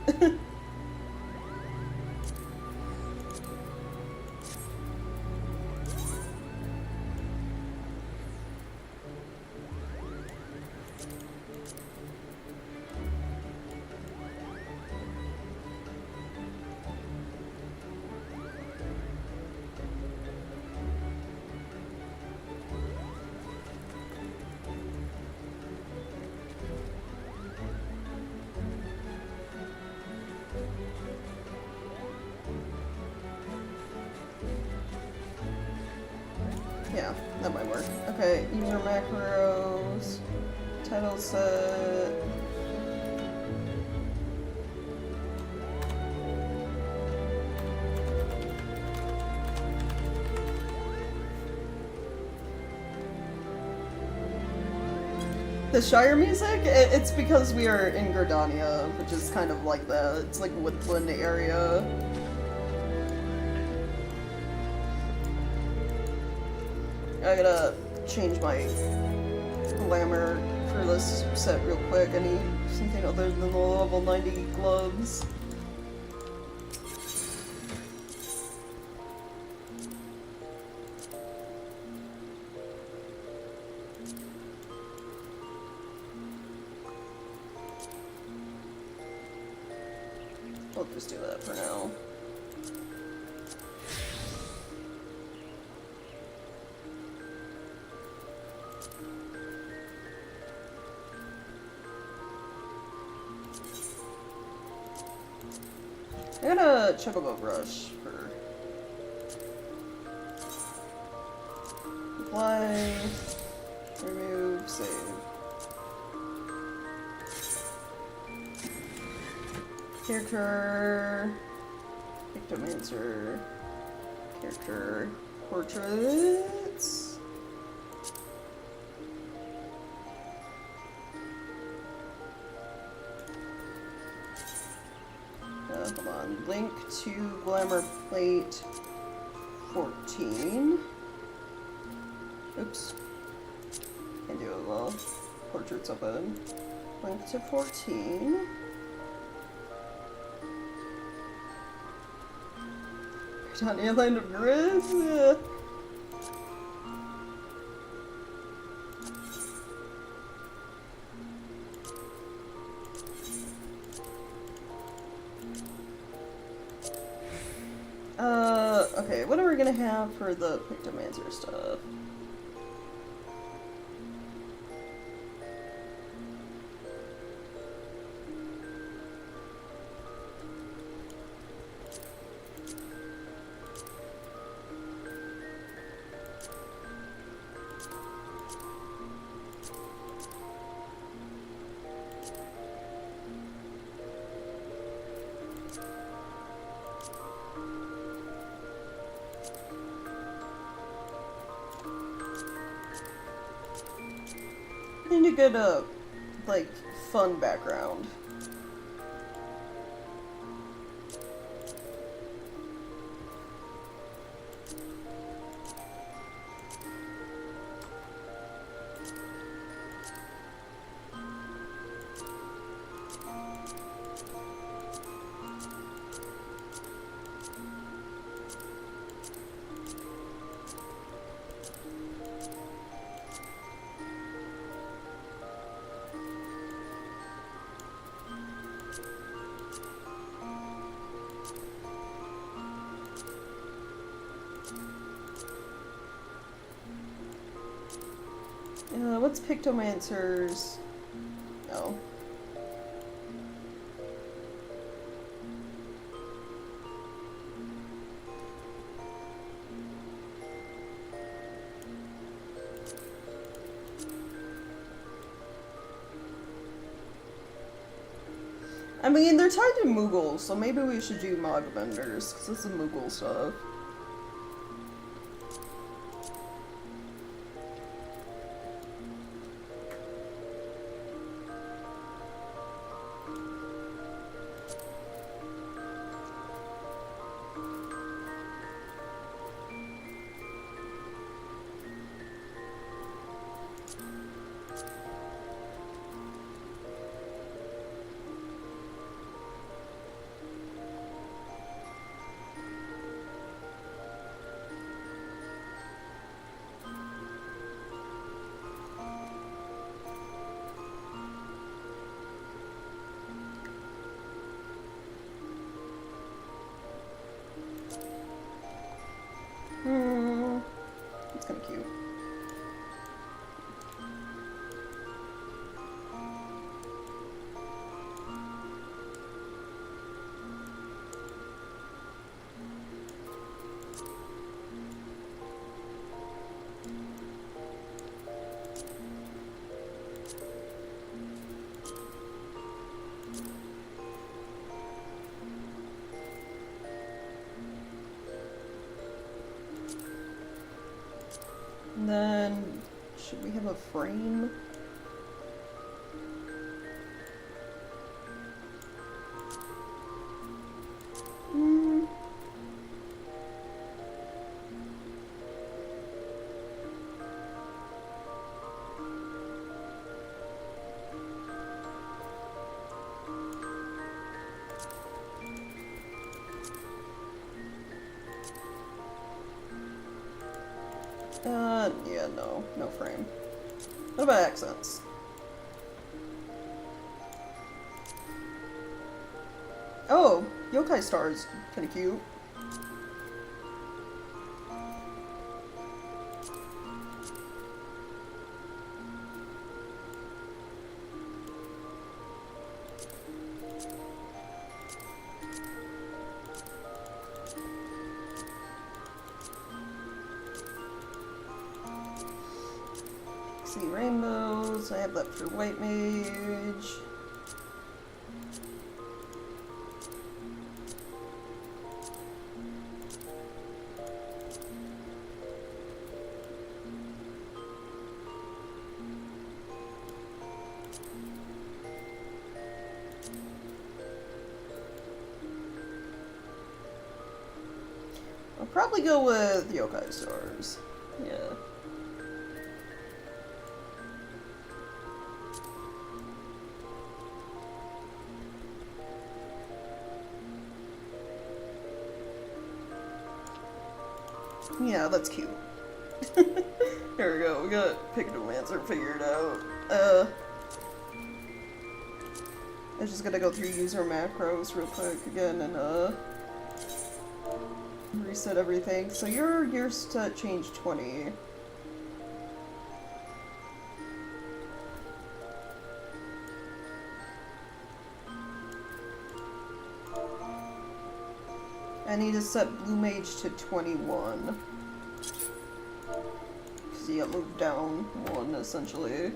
Speaker 1: Yeah, that might work. Okay, user macros, title set. The Shire music? It's because we are in Gridania, which is kind of like that. It's like a woodland area. I gotta change my glamour for this set real quick. I need something other than the level 90 gloves. I'll just do that for now. I got a Chocobo brush for apply, remove, save. Character, Pictomancer, character, portraits. Come on, link to Glamour Plate 14. Oops. Can't do it well. Portraits open. Link to 14. Britannia Land of Riz. Okay, what are we gonna have for the Pictomancer stuff? I need a good, like, fun background. What's Pictomancer's? No. I mean, they're tied to Moogle, so maybe we should do Mogbenders, because this is Moogle stuff. Should we have a frame? Yeah, no frame. What about accents? Oh, yokai star is kinda cute. See rainbows, I have that for white mage. I'll probably go with yokai stars. Yeah. Yeah, that's cute. There we go, we got Pictomancer figured out. I just gotta go through user macros real quick again and reset everything. So your stat changed 20. I need to set Blue Mage to 21. Because he got moved down 1, essentially.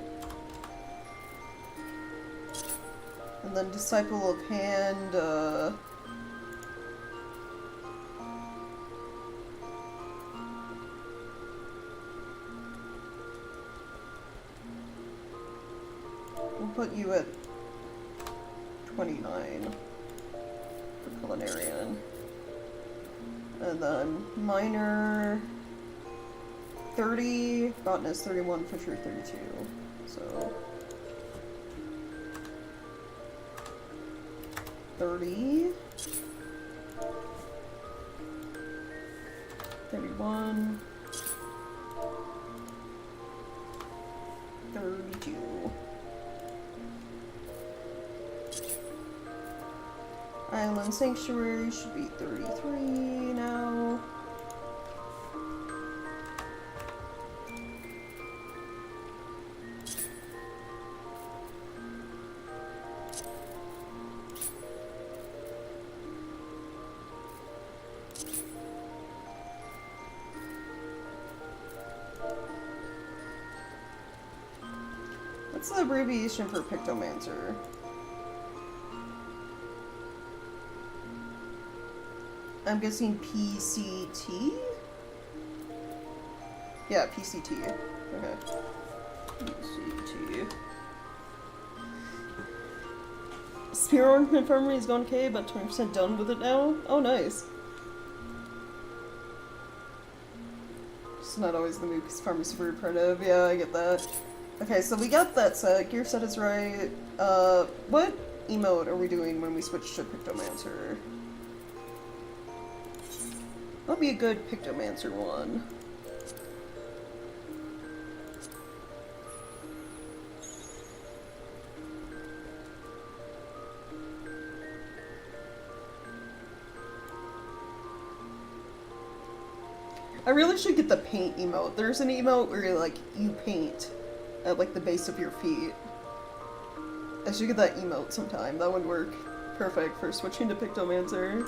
Speaker 1: And then Disciple of Hand, we'll put you at 29 for Culinarian. And then Minor 30, Botanist 31, Fisher 32. So 30, 31, 32. Island Sanctuary should be 33 now. What's the abbreviation for Pictomancer? I'm guessing PCT? Yeah, PCT. Okay. PCT. Spearhorn Infirmary is gone okay, about 20% done with it now. Oh, nice. It's not always the move because farming is super repetitive. Yeah, I get that. Okay, so we got that set. Gear set is right. What emote are we doing when we switch to Pictomancer? That'll be a good Pictomancer one. I really should get the paint emote. There's an emote where you're like, you paint at like the base of your feet. I should get that emote sometime. That would work perfect for switching to Pictomancer.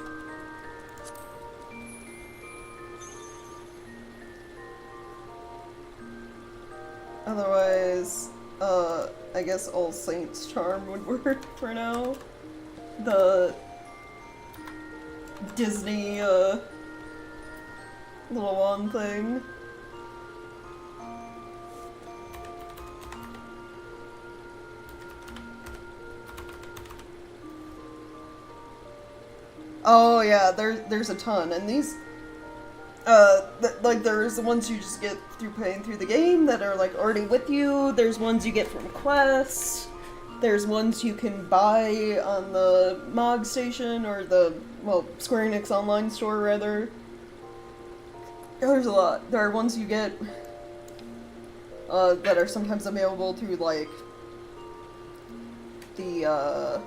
Speaker 1: Otherwise, I guess All Saints Charm would work for now. The Disney, little wand thing. Oh yeah, there's a ton, and these, like there's the ones you just get through playing through the game that are like already with you. There's ones you get from quests. There's ones you can buy on the Mog Station or the, well, Square Enix online store rather. There's a lot. There are ones you get that are sometimes available through like the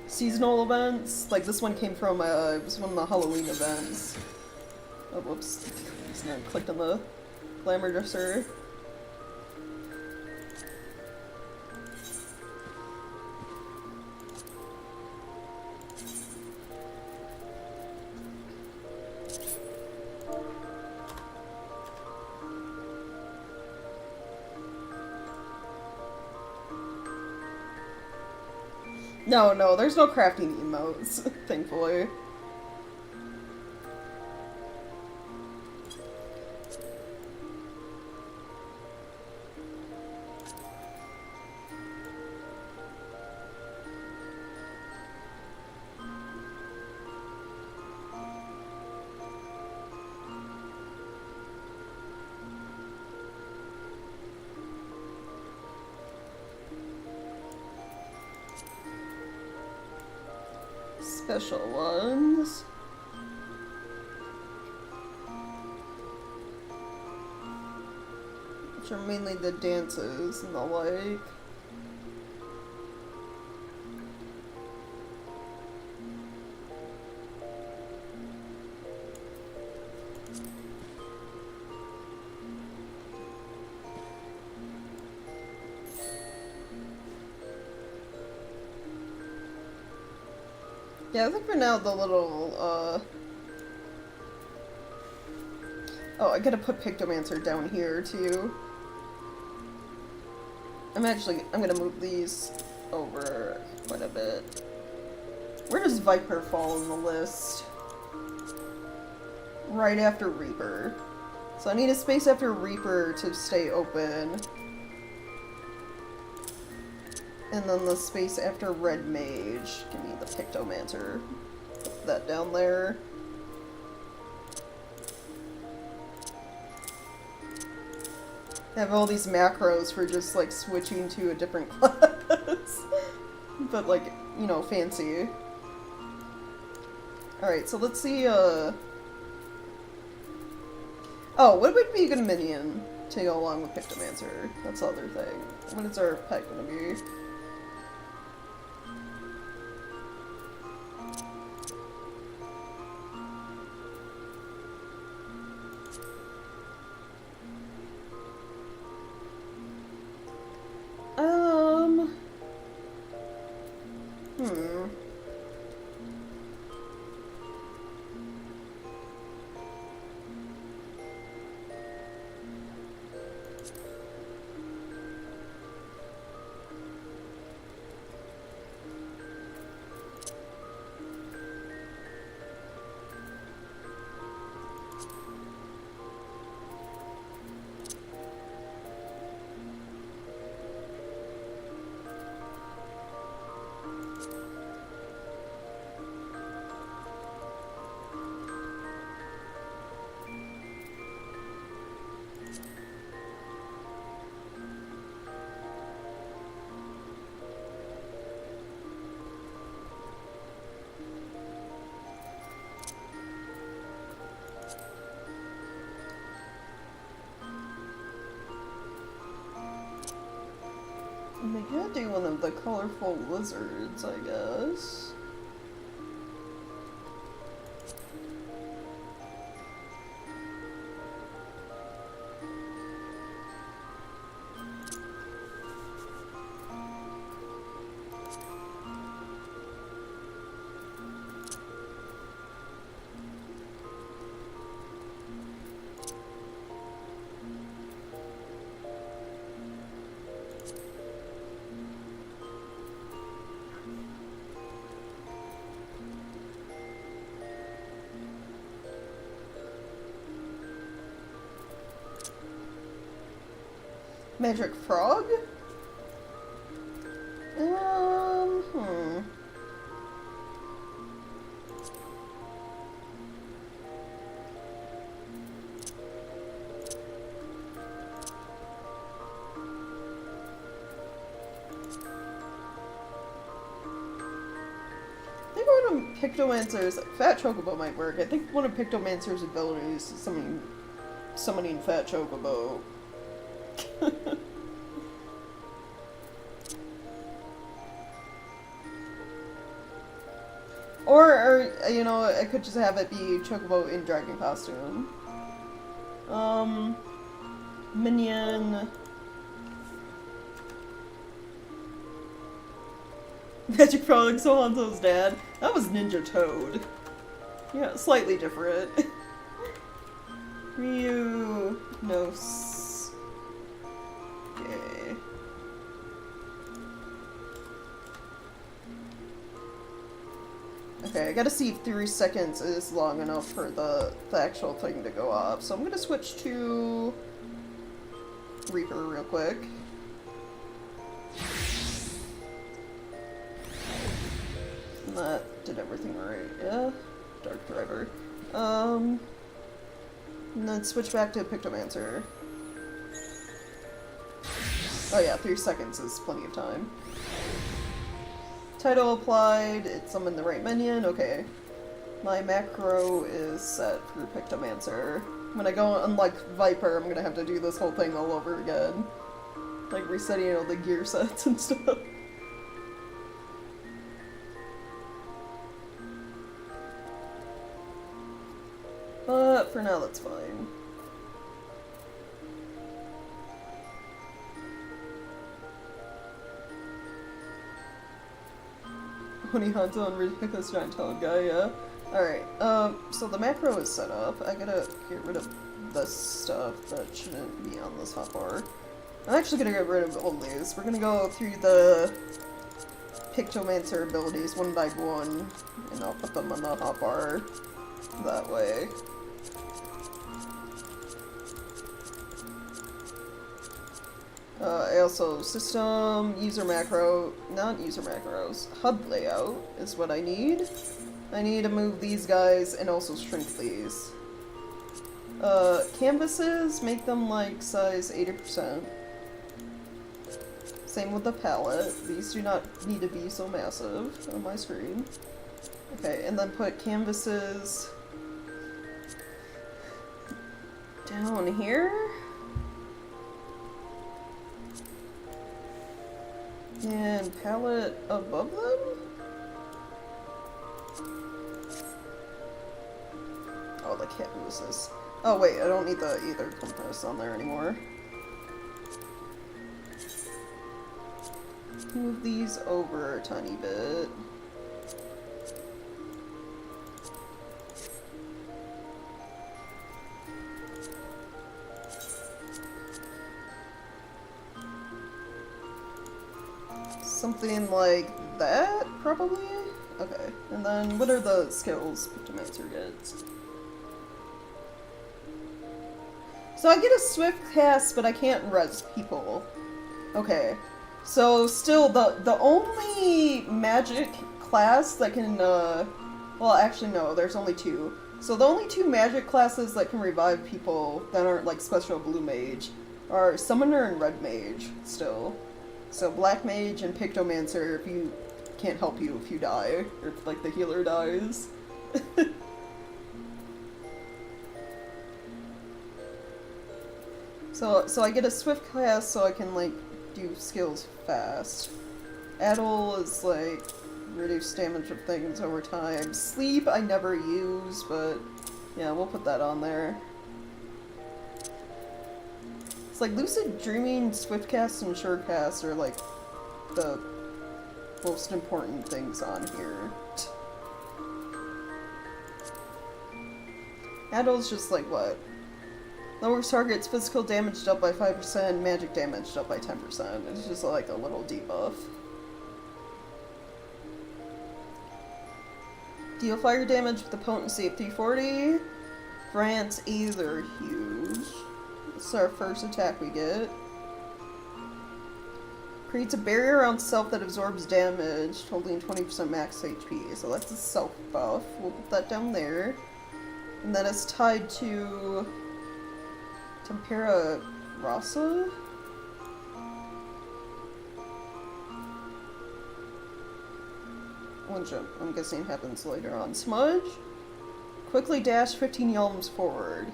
Speaker 1: seasonal events. Like this one came from it was one of the Halloween events. Oh whoops! Just now clicked on the glamour dresser. No, there's no crafting emotes, thankfully. Special ones. Which are mainly the dances and the like. Yeah, I think for now the little, oh, I gotta put Pictomancer down here, too. I'm gonna move these over quite a bit. Where does Viper fall in the list? Right after Reaper. So I need a space after Reaper to stay open. And then the space after Red Mage. Give me the Pictomancer. Put that down there. I have all these macros for just, like, switching to a different class. But, like, you know, fancy. Alright, so let's see, oh, what would be a good minion to go along with Pictomancer? That's the other thing. What is our pet gonna be? I could do one of the colorful lizards, I guess. Magic Frog? one of Pictomancer's Fat Chocobo might work. I think one of Pictomancer's abilities is summoning Fat Chocobo. or, you know, I could just have it be Chocobo in dragon costume. Minion. Magic Frolic, so Hanzo's dad. That was Ninja Toad. Yeah, slightly different. Ryu. Nos. Okay. Okay, I gotta see if 3 seconds is long enough for the actual thing to go off. So I'm gonna switch to Reaper real quick. And that did everything right, yeah? Dark Driver. And then switch back to Pictomancer. Oh yeah, 3 seconds is plenty of time. Title applied, it's summoned the right minion, okay. My macro is set for Pictomancer. When I go unlike Viper, I'm gonna have to do this whole thing all over again. Like resetting all the gear sets and stuff. But for now, that's fine. Honey Hanzo and ridiculous giant toad guy, yeah. Alright, so the macro is set up. I gotta get rid of this stuff that shouldn't be on this hotbar. I'm actually gonna get rid of all these. We're gonna go through the Pictomancer abilities one by one, and I'll put them on the hotbar that way. I also, system, user macro, not user macros, HUD layout is what I need. I need to move these guys and also shrink these. Canvases, make them like size 80%. Same with the palette. These do not need to be so massive on my screen. Okay, and then put canvases down here. And palette above them? Oh, the canvases. Oh wait, I don't need the either compass on there anymore. Move these over a tiny bit. Something like that, probably? Okay, and then what are the skills Pictomancer gets? So I get a swift cast, but I can't res people. Okay, so still the only magic class that can, well actually no, there's only 2. So the only 2 magic classes that can revive people that aren't like special blue mage are Summoner and Red Mage, still. So Black Mage and Pictomancer if you can't help you if you die, or if like the healer dies. So I get a swift cast so I can like do skills fast. Addle is like reduce damage of things over time. Sleep I never use, but yeah, we'll put that on there. It's like Lucid Dreaming, Swift Cast, and Sure Cast are like the most important things on here. Addle's just like what? Lowers target's physical damage up by 5%, magic damage up by 10%. It's just like a little debuff. Deal fire damage with a potency of 340. Grants either huge. This is our first attack we get. Creates a barrier around self that absorbs damage, holding 20% max HP. So that's a self buff. We'll put that down there. And then it's tied to Tempera Rasa? which I'm guessing happens later on. Smudge. Quickly dash 15 yalms forward.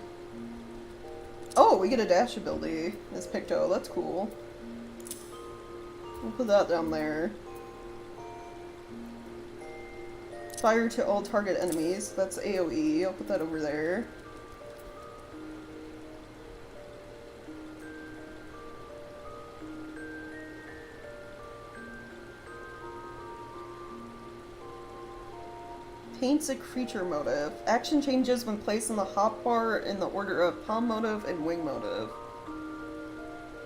Speaker 1: Oh, we get a dash ability as Picto. That's cool. We'll put that down there. Fire to all target enemies. That's AoE. I'll put that over there. Paints a creature motive. Action changes when placed in the hotbar in the order of palm motive and wing motive.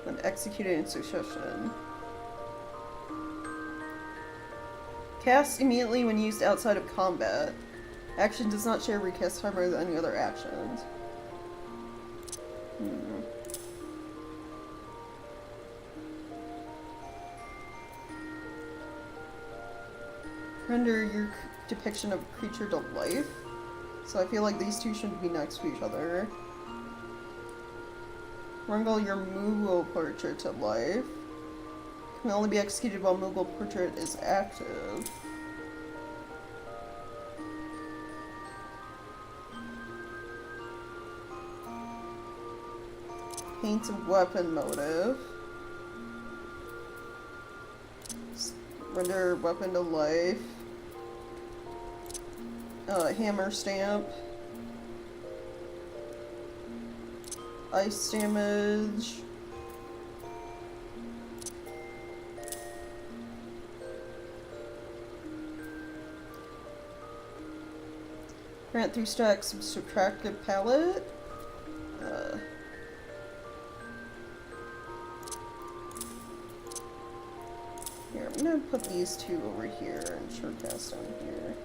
Speaker 1: When executed in succession. Cast immediately when used outside of combat. Action does not share recast timer with any other actions. Render your depiction of a creature to life. So I feel like these two should be next to each other. Wrangle your Moogle portrait to life. Can only be executed while Moogle portrait is active. Paints a weapon motive. Render weapon to life. Hammer stamp. Ice damage. Grant 3 stacks of subtractive palette. Here, I'm gonna put these two over here and shortcast down here.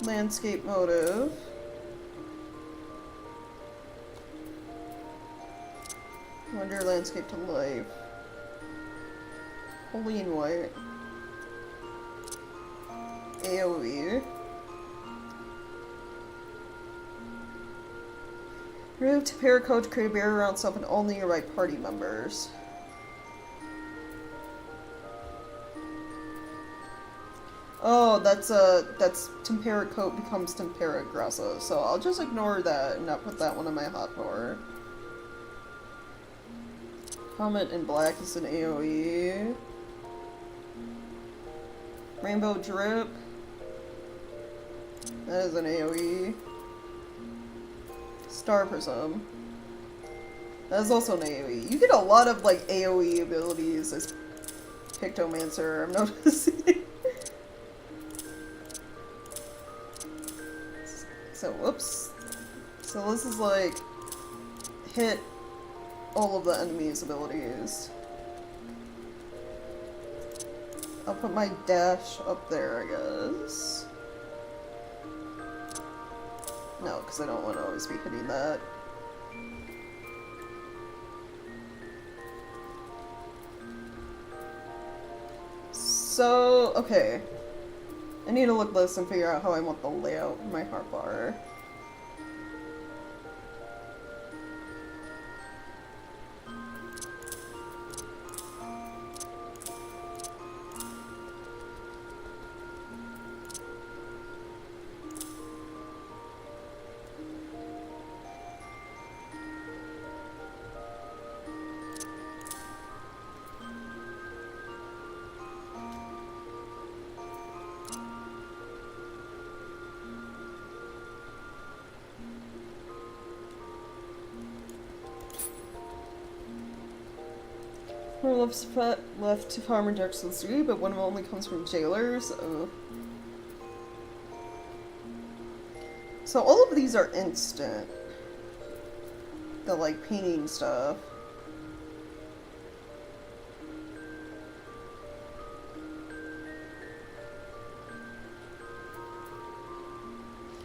Speaker 1: Landscape motive. Render landscape to life. Holy and white. AoE. Remove to paracode to create a barrier around itself and all nearby party members. Oh, that's Tempera Coat becomes Tempera Grassa, so I'll just ignore that and not put that one on my hotbar. Comet in black is an AoE. Rainbow Drip. That is an AoE. Star Prism. That is also an AoE. You get a lot of, like, AoE abilities as Pictomancer, I'm noticing. So, whoops. So this is like, hit all of the enemy's abilities. I'll put my dash up there, I guess. No, because I don't want to always be hitting that. So, okay. I need to look at this and figure out how I want the layout of my hotbar. Four left to farm in Dark Souls 3, but one of them only comes from jailers. Oh. So all of these are instant. The, like, painting stuff.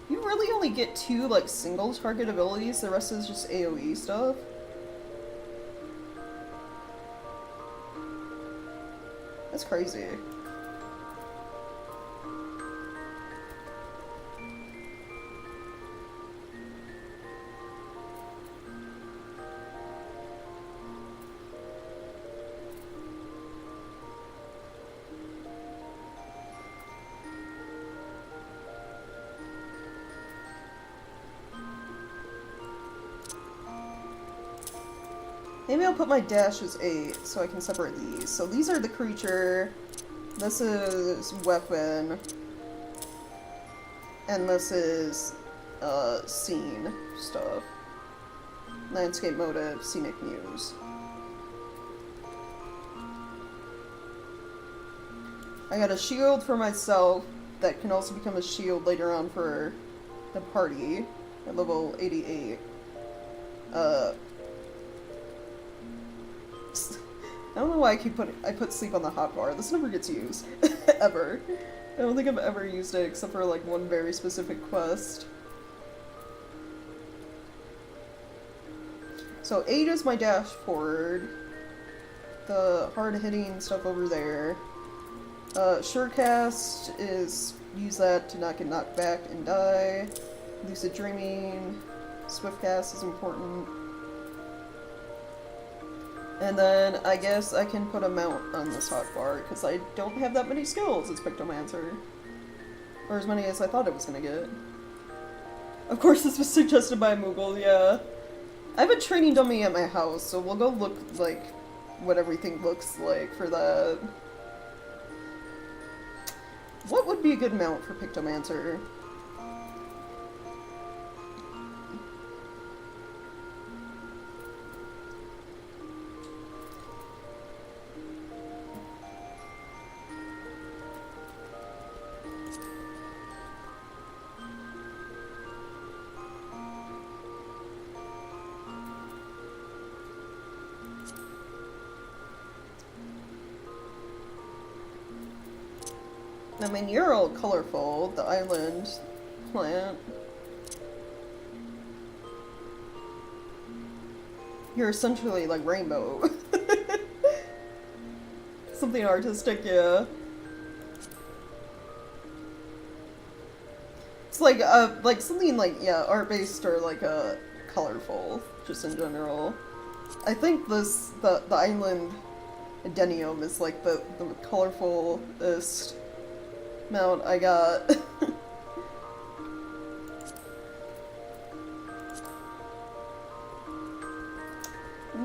Speaker 1: You really only get 2, like, single target abilities, the rest is just AoE stuff. That's crazy. Maybe I'll put my dash as 8 so I can separate these. So these are the creature, this is weapon, and this is scene stuff. Landscape motive, scenic muse. I got a shield for myself that can also become a shield later on for the party at level 88. I don't know why I put sleep on the hotbar. This never gets used. Ever. I don't think I've ever used it except for like one very specific quest. So 8 is my dash forward. The hard-hitting stuff over there. Surecast is use that to not get knocked back and die. Lucid dreaming. Swiftcast is important. And then I guess I can put a mount on this hotbar because I don't have that many skills as Pictomancer. Or as many as I thought I was gonna get. Of course this was suggested by Moogle, yeah. I have a training dummy at my house, so we'll go look like what everything looks like for that. What would be a good mount for Pictomancer? I mean, you're all colorful, the island plant. You're essentially like rainbow. Something artistic, yeah. It's like something like, yeah, art-based or like colorful, just in general. I think the island Adenium is like the colorfulest mount I got.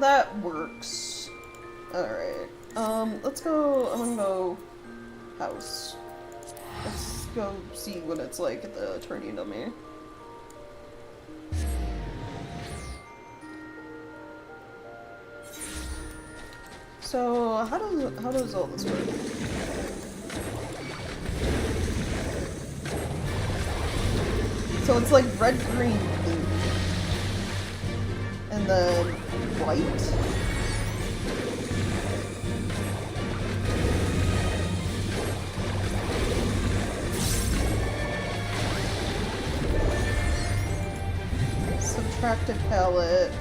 Speaker 1: That works. Alright. Let's go, I'm gonna go house. Let's go see what it's like at the training dummy. So, how does all this work? So it's like red, green, blue, and then white. Subtractive palette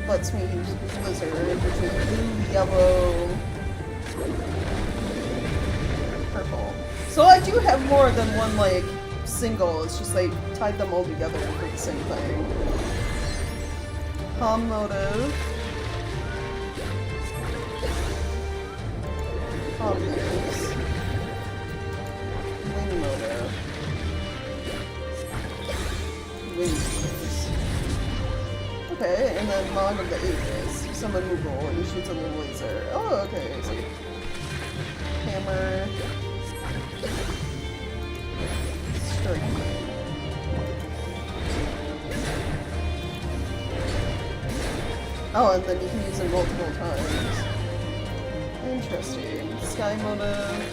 Speaker 1: lets me use Blizzard, which is blue, yellow, purple. So I do have more than one, like, single, it's just they tied them all together for the same thing. Palm motive. Palm motives. Wing motive. Wing motives. Okay, and then Log of the Ages. Summon Moogle, and he shoots a little laser. Oh, okay, I see. Hammer. Oh, and then you can use it multiple times. Interesting. Sky motive.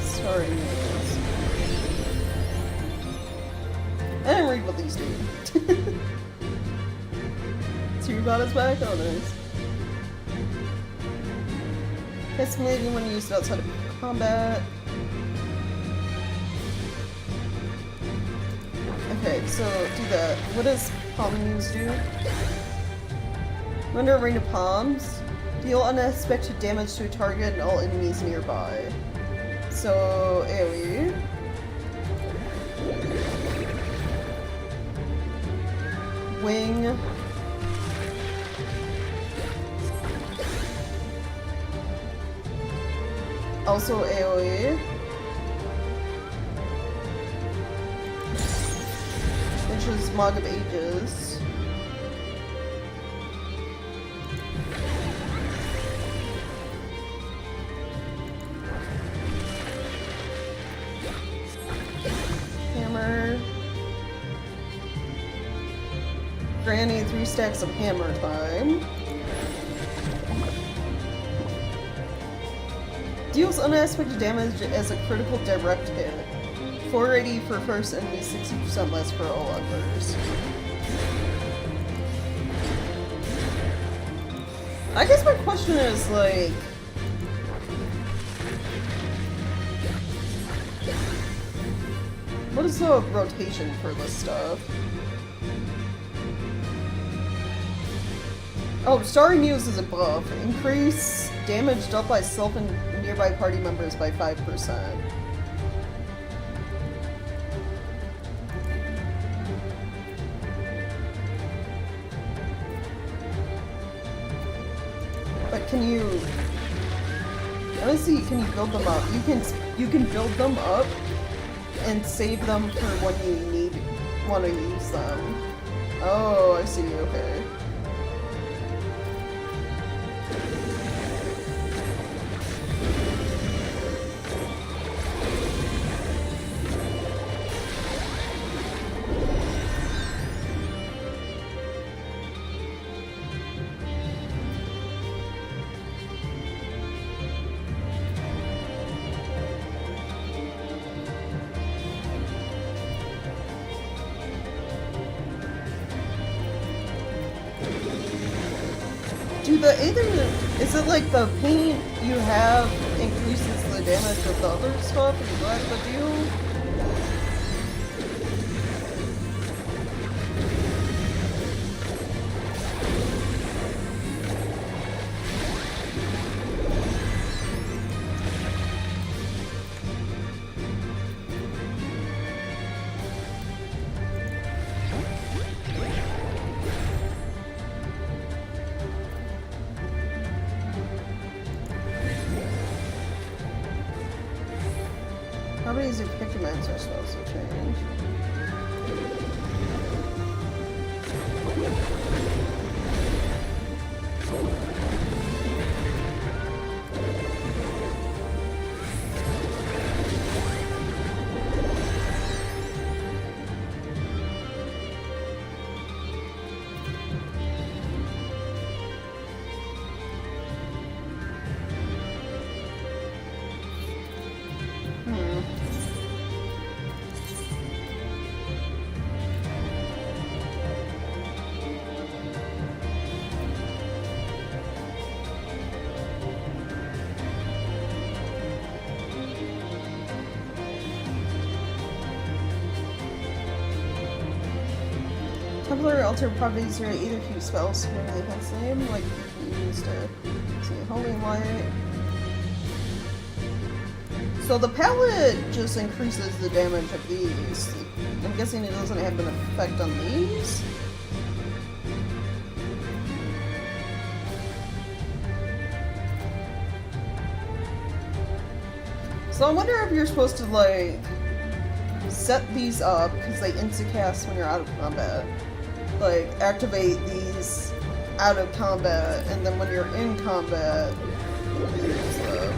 Speaker 1: Starry motives. I didn't read what these do. So you got us back? Oh, nice. Estimating when used outside of combat. Okay, so do that. What does Palm Muse do? Render a ring of palms. Deal unexpected damage to a target and all enemies nearby. So, AoE. Wing. Also AoE. Ages, Mog of Ages. Hammer. Granny, 3 stacks of hammer time. Deals unaspected damage as a critical direct hit. 480 for first enemy, 60% less for all others. I guess my question is, like... what is the rotation for this stuff? Oh, Starry Muse is a buff. Increase damage dealt by self and nearby party members by 5%. But can you... let me see, can you build them up? You can build them up and save them for when you want to use them. Oh, I see, okay. Is it like the paint you have increases the damage of the other stuff? Is that the deal? How many is your Pictomancer supposed to change? Temporary alter properties are either few spells really has the name, like you can use to see Holy Light. So the palette just increases the damage of these. I'm guessing it doesn't have an effect on these? So I wonder if you're supposed to like set these up because they instacast when you're out of combat. Like activate these out of combat, and then when you're in combat, use them.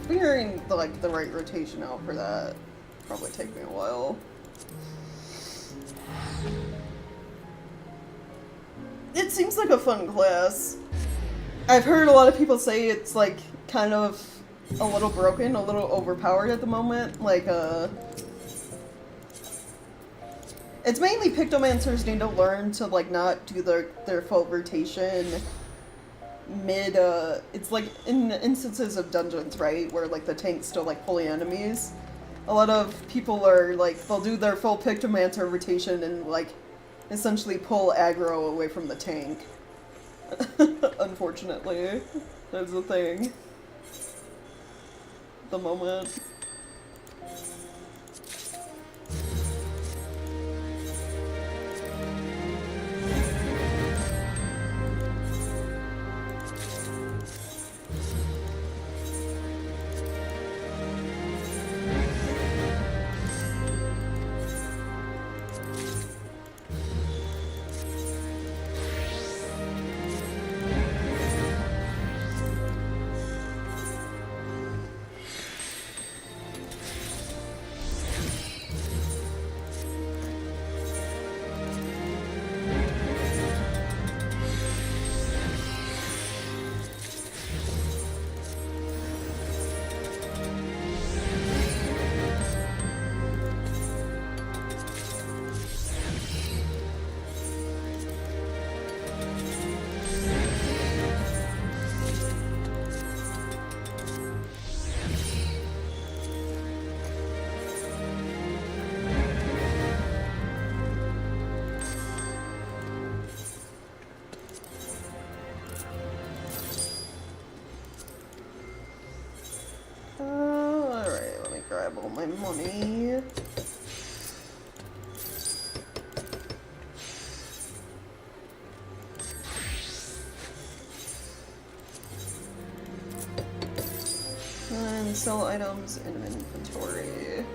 Speaker 1: figuring like the right rotation out for that probably take me a while. It seems like a fun class. I've heard a lot of people say it's like kind of a little broken, a little overpowered at the moment. Like it's mainly Pictomancers need to learn to like not do their full rotation mid it's like in instances of dungeons, right, where like the tank's still like fully enemies. A lot of people are like, they'll do their full Pictomancer rotation and like essentially pull aggro away from the tank. Unfortunately, that's the thing. At the moment. Alright, let me grab all my money. And sell items in inventory.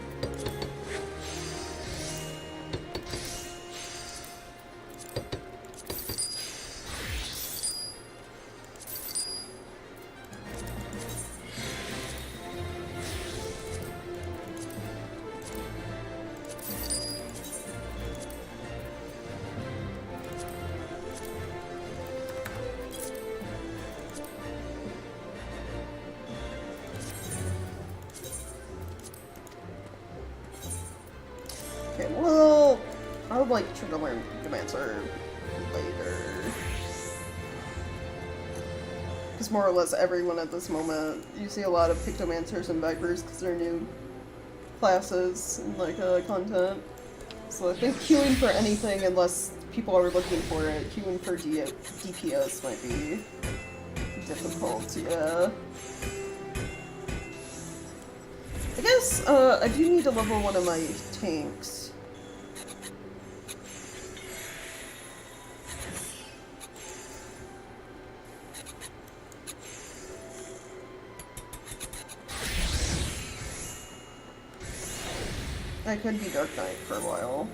Speaker 1: Okay, well, I would like to learn Pictomancer later. Because more or less everyone at this moment, you see a lot of Pictomancers and Vipers because they're new classes and like content. So I think queuing for anything, unless people are looking for it, queuing for DPS might be difficult, yeah. I guess I do need to level one of my tanks. I could be Dark Knight for a while.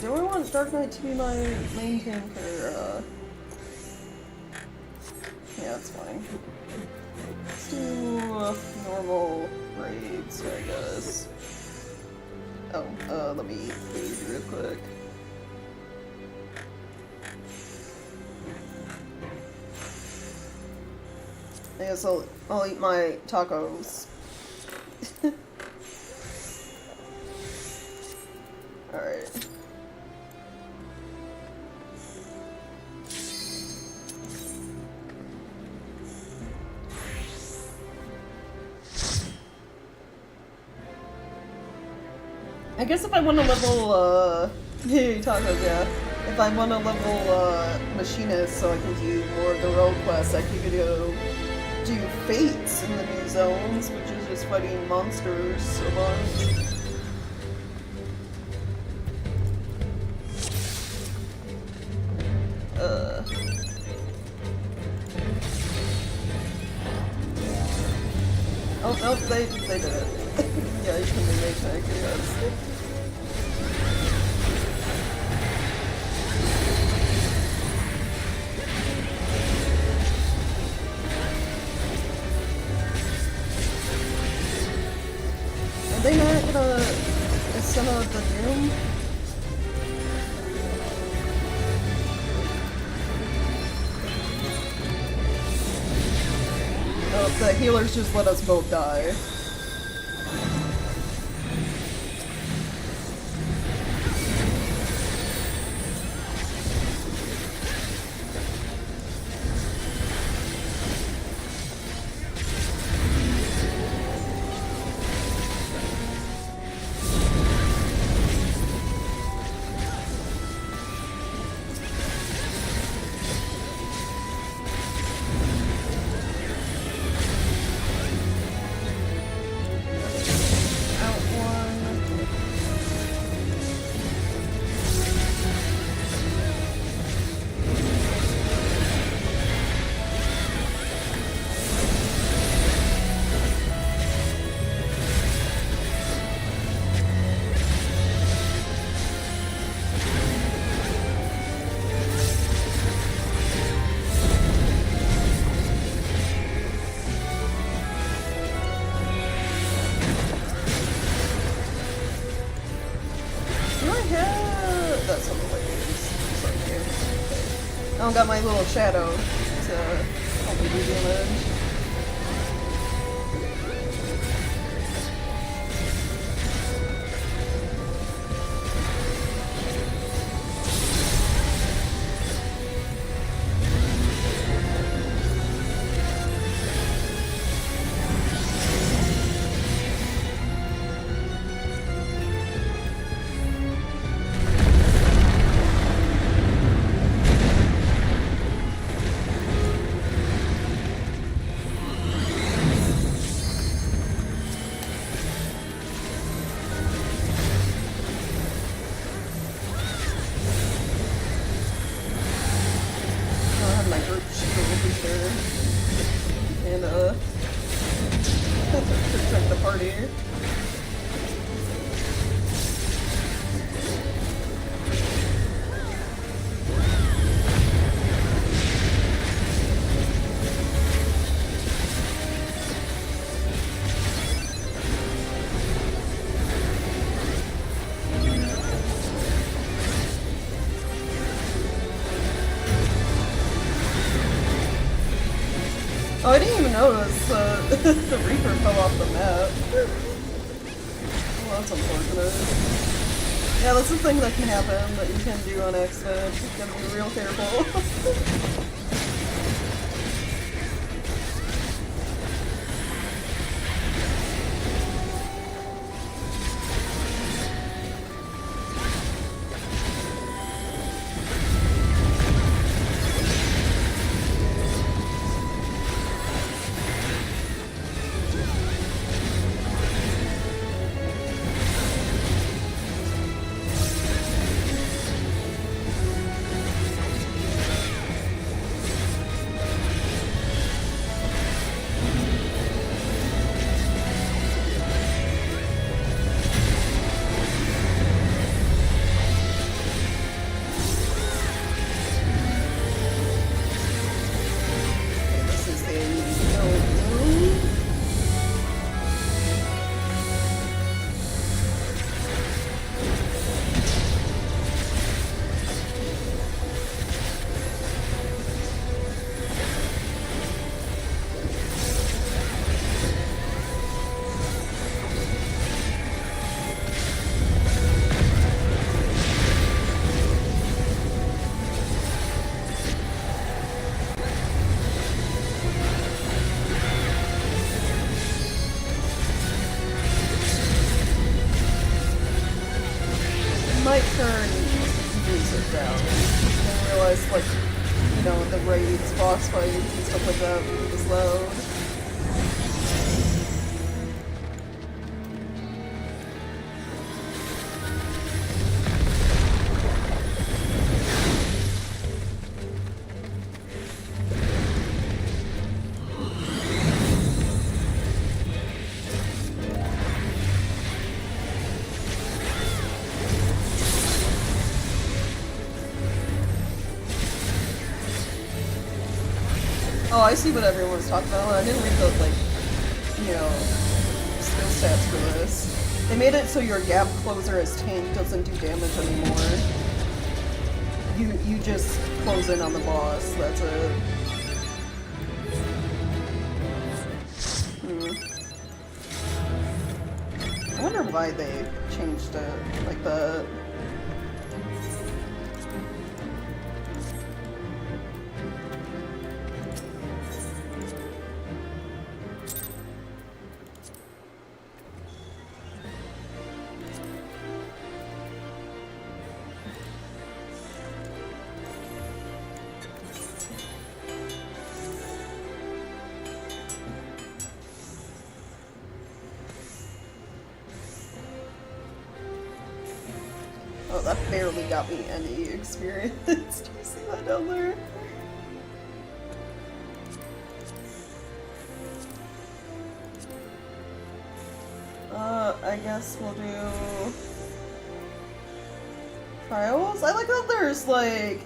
Speaker 1: Do I want Dark Knight to be my main tank or, yeah, that's fine. Let's do normal raids, I guess. Oh, let me eat food real quick. I guess I'll eat my tacos. Alright. I guess if I want to level, tacos, yeah. if I want to level machinist so I can do more of the role quests, I could go do fates in the new zones, which is just fighting monsters a bunch. Oh, no, they did it. Yeah, you can be mage tank, yes. Are they not gonna send out the doom? Oh, the healers just let us both die. I don't got my little shadow to help me do damage. Protect the party. Oh, I didn't even notice the Reaper fell off the map. Well, that's unfortunate. Yeah, that's the thing that can happen that you can do on accident. You gotta be real careful. boss fights and stuff like that when it was loud. Oh, I see what everyone's talking about. I didn't read the, like, you know, skill stats for this. They made it so your gap closer as tank doesn't do damage anymore. You just close in on the boss, that's it. I wonder why they changed it, like the... Oh, that barely got me any experience. Do you see that down there? I guess we'll do trials. I like how there's like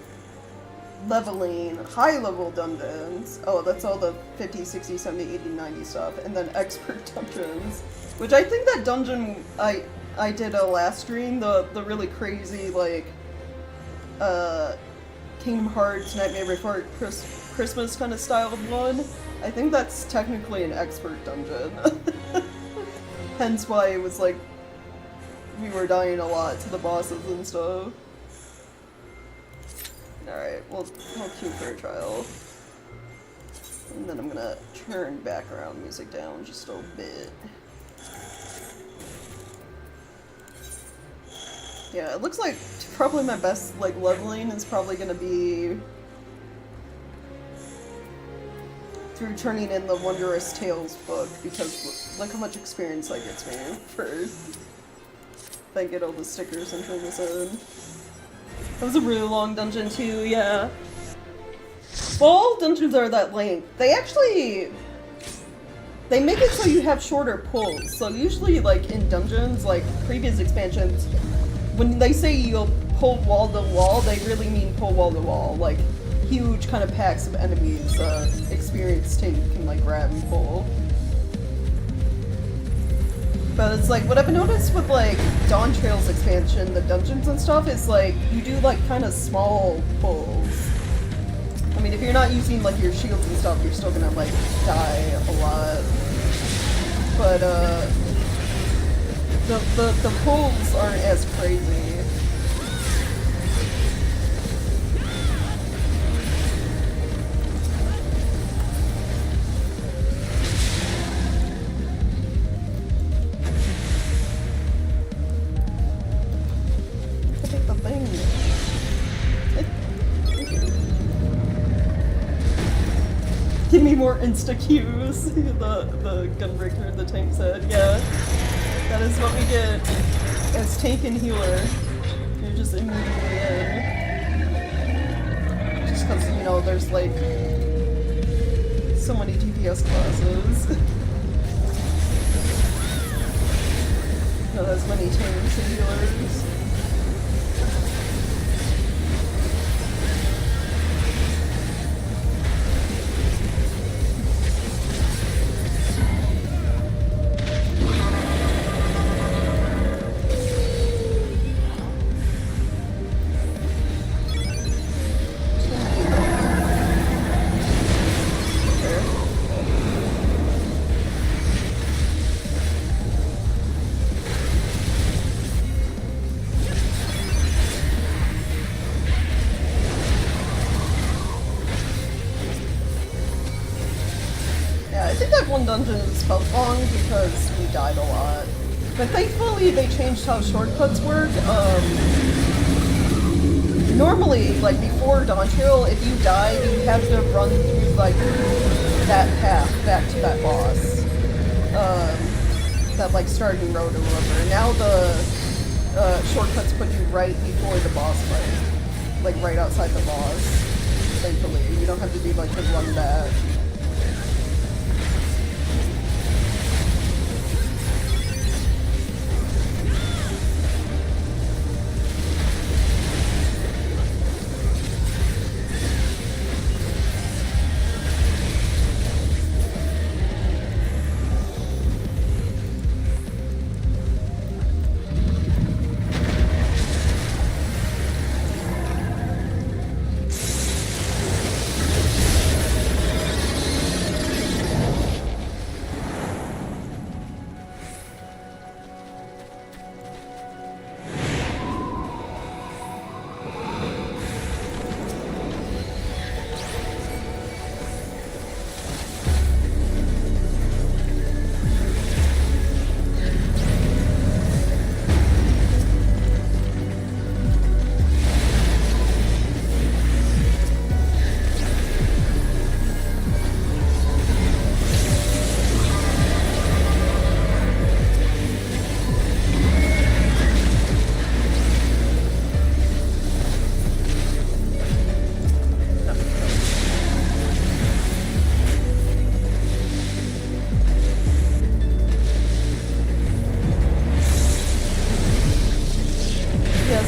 Speaker 1: leveling, high level dungeons. Oh, that's all the 50, 60, 70, 80, 90 stuff. And then expert dungeons, which I think that dungeon I did a last stream, the really crazy, like, Kingdom Hearts, Nightmare Before Christmas kind of styled one. I think that's technically an expert dungeon. Hence why it was like, we were dying a lot to the bosses and stuff. Alright, we'll queue for a trial. And then I'm gonna turn background music down just a bit. Yeah, it looks like probably my best, like, leveling is probably gonna be through turning in the Wondrous Tales book, because look how much experience that gets me for if I get all the stickers and turn this in. That was a really long dungeon too, yeah. Well, all dungeons are that length. They make it so you have shorter pulls. So usually, like, in dungeons, like previous expansions, when they say you'll pull wall to wall, they really mean pull wall to wall. Like, huge kind of packs of enemies, experienced team can, like, grab and pull. But it's like, what I've noticed with, like, Dawntrail's expansion, the dungeons and stuff, is like, you do, like, kind of small pulls. I mean, if you're not using, like, your shields and stuff, you're still gonna, like, die a lot. But, the pulls aren't as crazy. Take the thing. Give me more insta-Qs, the gunbreaker, the tank said, yeah. That is what we get as tank and healer. You're just immediately in. Just because, you know, there's like so many DPS classes. Not as many tanks and healers. Dungeon felt long because we died a lot. But thankfully they changed how shortcuts work. normally, like, before Dawntrail, if you died, you have to run through, like, that path back to that boss. That, like, starting road or whatever. Now the shortcuts put you right before the boss fight. Like, right outside the boss. Thankfully. You don't have to do, like, the run back.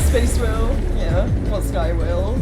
Speaker 1: Space whale, yeah. Well, sky whale.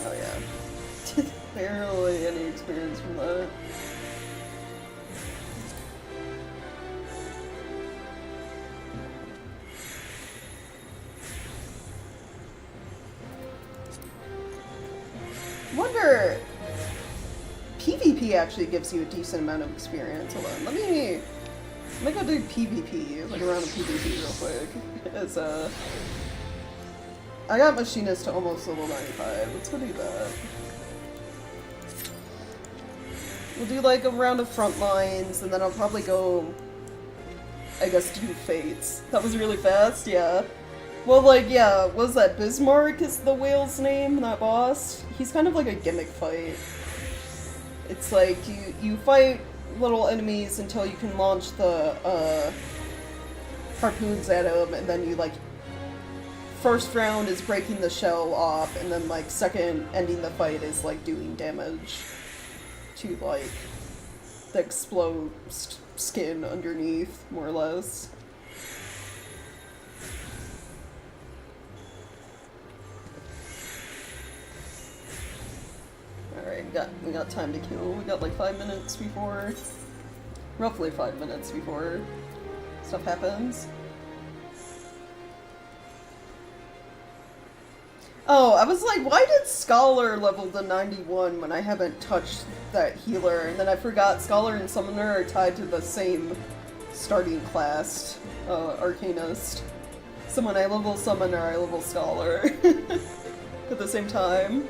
Speaker 1: Oh yeah. Barely any experience from that. Wonder, PvP actually gives you a decent amount of experience. Hold on, let me go do PvP, like a round of PvP real quick. As I got Machinist to almost level 95. Let's go do that. We'll do like a round of front lines, and then I'll probably go, I guess, do Fates. That was really fast, yeah. Well, like, yeah, what was that? Bismarck is the whale's name, that boss? He's kind of like a gimmick fight. It's like, you fight little enemies until you can launch the, harpoons at them, and then you, like, first round is breaking the shell off, and then, like, second ending the fight is, like, doing damage to, like, the exposed skin underneath, more or less. Alright, we got time to kill. We got, like, 5 minutes before... roughly 5 minutes before stuff happens. Oh, I was like, why did Scholar level to 91 when I haven't touched that healer? And then I forgot Scholar and Summoner are tied to the same starting class, Arcanist. So when I level Summoner, I level Scholar. At the same time.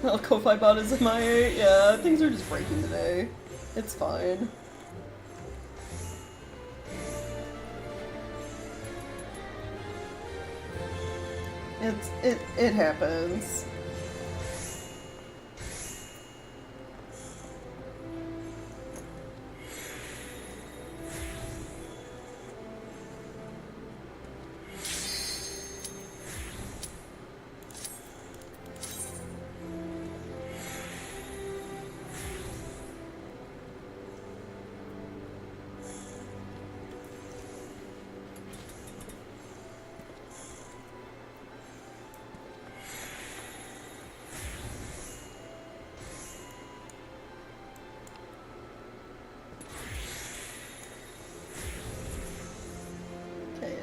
Speaker 1: Ko-Fi bot is MIA. Yeah, things are just breaking today. It's fine. It happens.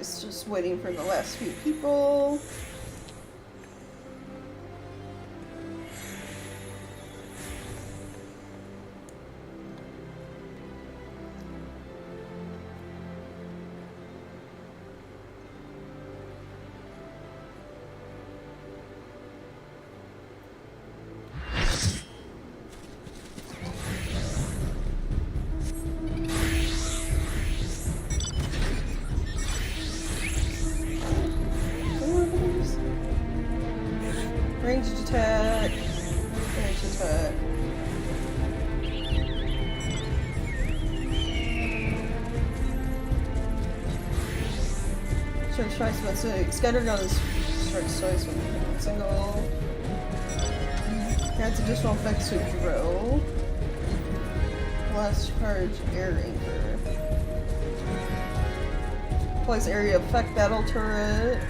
Speaker 1: Nice, just waiting for the last few people. Ranged attack. Ranged attack. Strikes twice with six. Scattergun is strikes twice with single. Adds additional effects to drill. Blast charge air anchor. Applies area effect battle turret.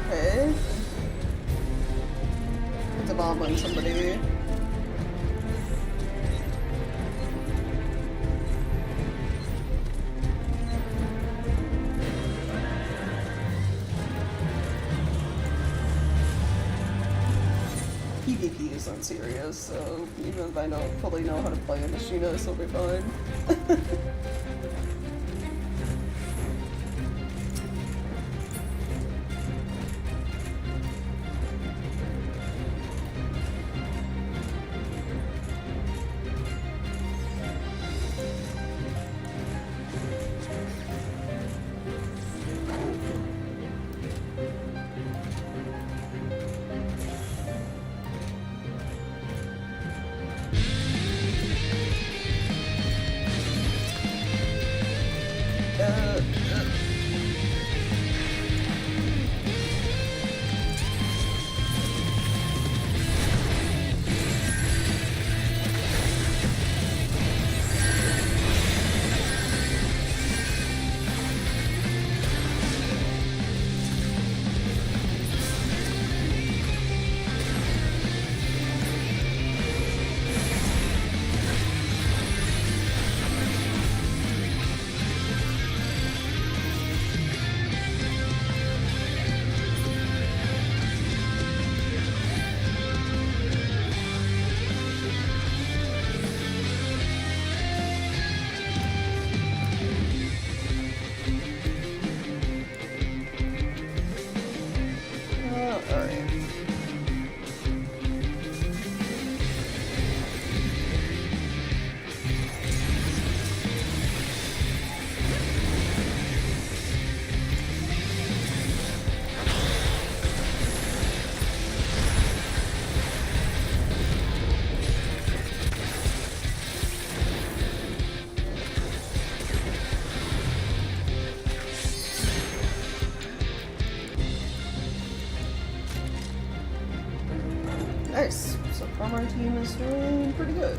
Speaker 1: Okay. It's a bomb on somebody. PvP isn't serious, so even if I don't fully know how to play a machinist, it'll be fine. Nice. So from our team is doing pretty good.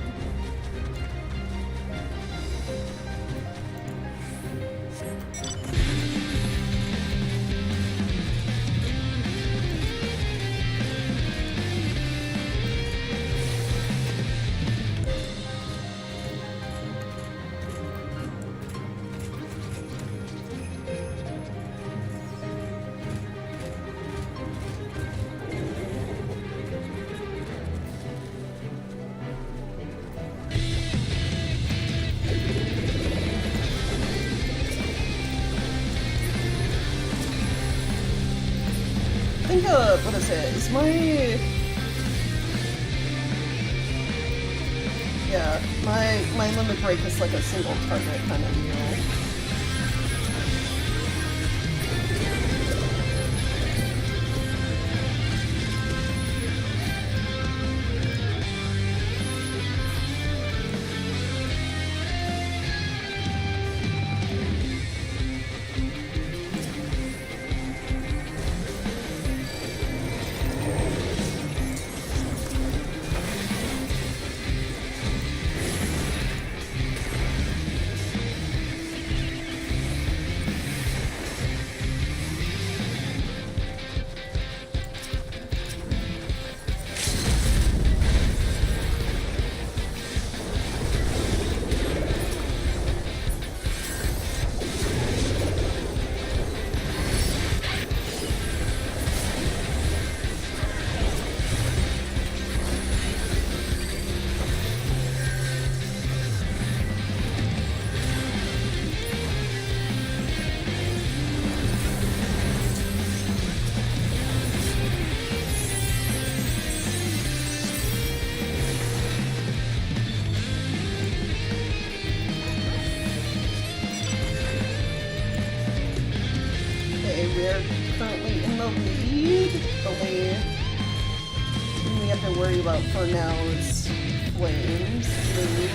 Speaker 1: I think, what is it? Is my... Yeah, my limit break is like a single target kind of deal. Okay, we're currently in the lead. The only thing we have to worry about for now is flames. Blue.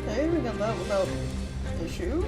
Speaker 1: Okay, we got that without issue.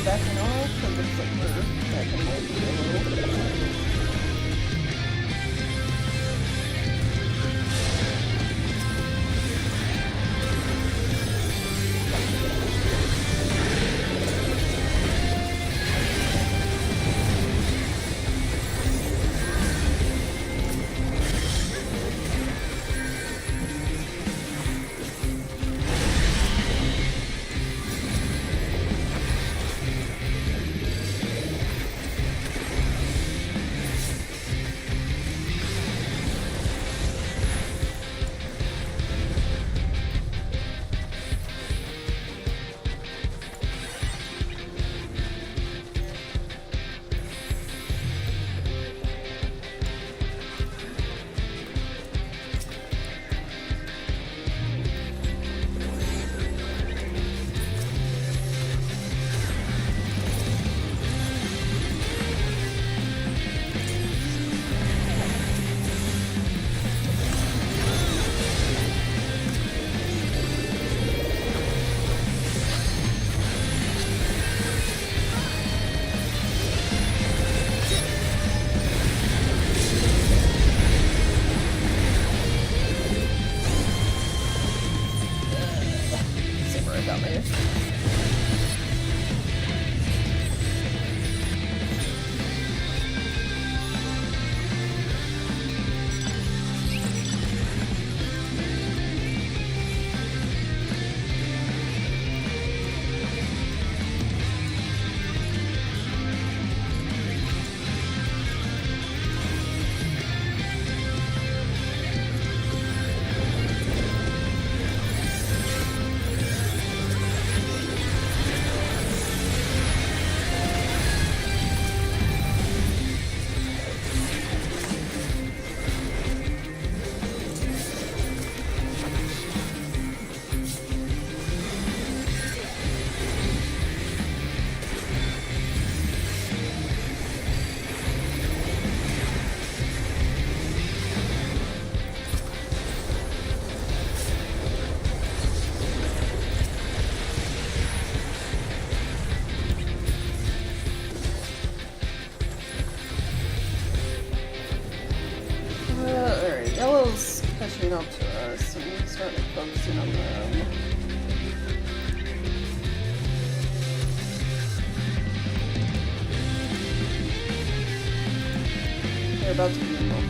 Speaker 1: Backing off, and looks like we're backing away a little. Got me. catching up to us, and we started focusing on them. They're about to be in the lead.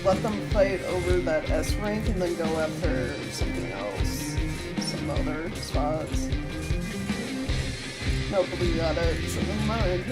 Speaker 1: Let them fight over that S rank and then go after something else. Some other spots. Nobody got it, so never mind.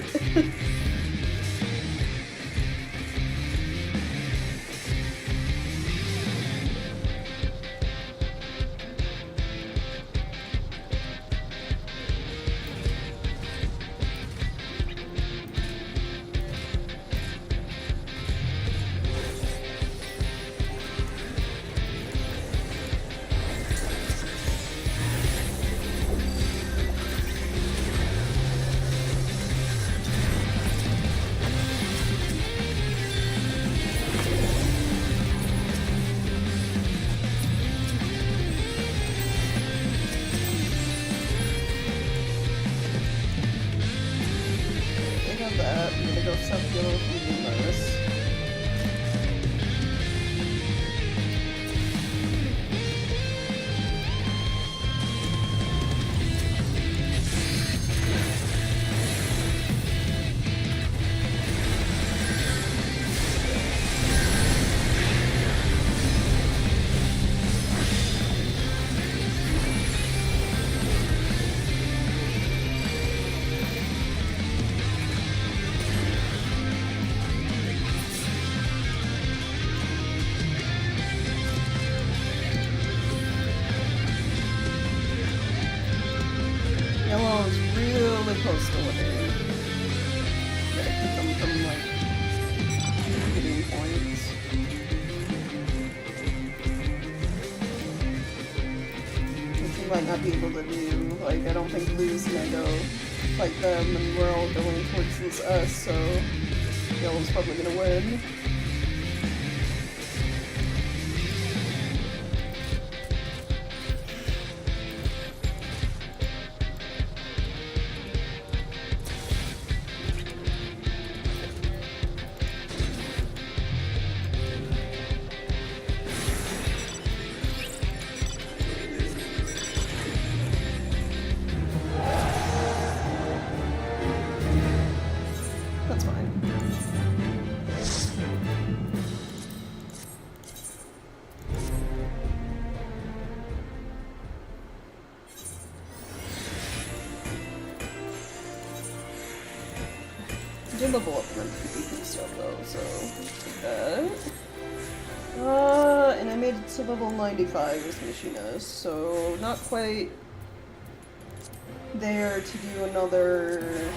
Speaker 1: Close to winning. Gotta keep them from, like, getting points. Which we might not be able to do. Like, I don't think Blue's gonna go fight them, and we're all going towards this us, so Yellow's probably gonna win. Did level up my PvP stuff though, so take that. And I made it to level 95 as Machinist, so not quite there to do another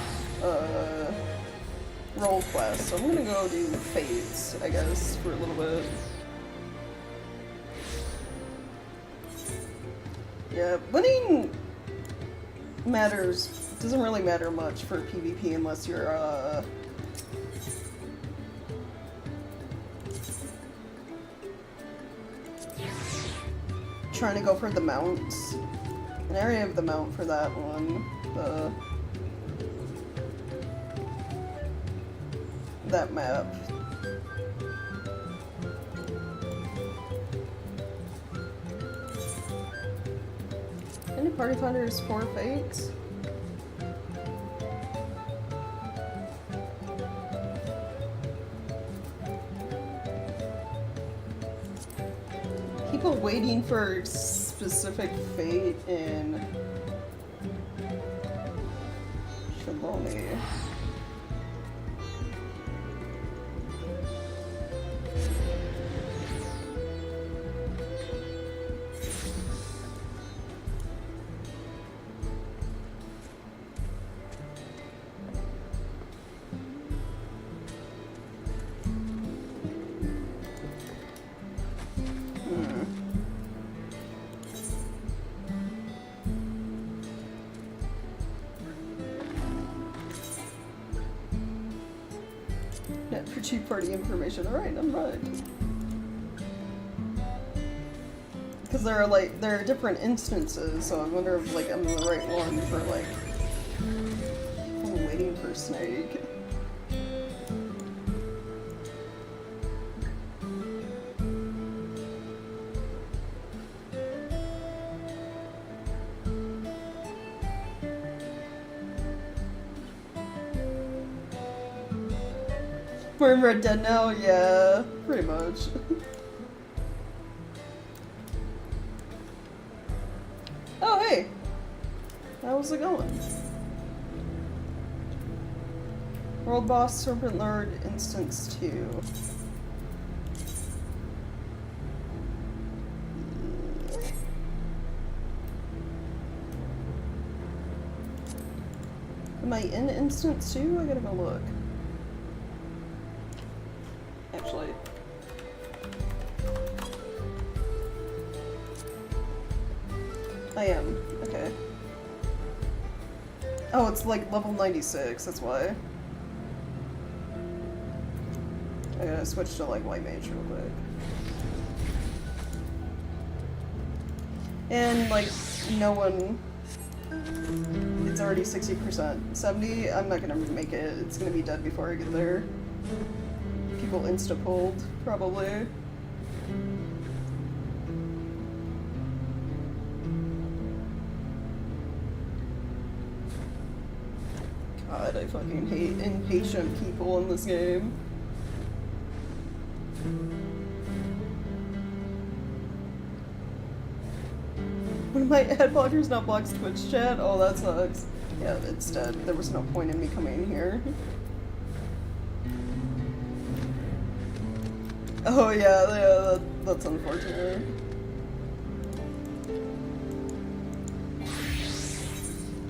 Speaker 1: role quest. So I'm gonna go do Fates, I guess, for a little bit. Yeah, winning doesn't really matter much for PvP unless you're trying to go for the mounts. And I already have the mount for that one. That map. Any party finders for Fates? People waiting for specific fate in Shaloni. cheap party information. Alright, I'm right. Because there are different instances, so I wonder if like I'm the right one for like waiting for Snake. We're in Red Dead now? Yeah, pretty much. Oh, hey! How's it going? World Boss, Serpent Lord, Instance 2. Am I in Instance 2? I gotta go look. Actually. I am. Okay. Oh, it's like level 96, that's why. I gotta switch to like White Mage real quick. And like, no one... It's already 60%. 70, I'm not gonna make it. It's gonna be dead before I get there. People insta-pulled, probably. God, I fucking hate impatient people in this game. One of my ad blockers now blocks Twitch chat? Oh, that sucks. Yeah, it's dead. There was no point in me coming here. Oh yeah, that's unfortunate.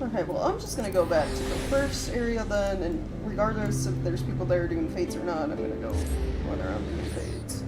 Speaker 1: Okay, well I'm just gonna go back to the first area then, and regardless if there's people there doing fates or not, I'm gonna go run around doing fates.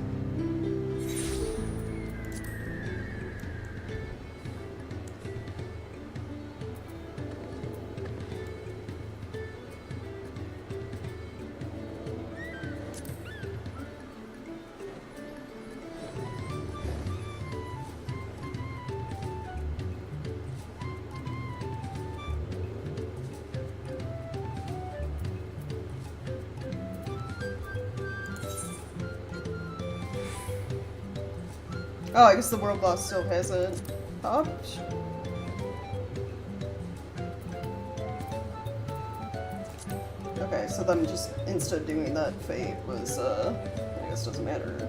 Speaker 1: Oh, I guess the world boss still hasn't popped. Okay, so them just insta doing that fate was, I guess doesn't matter.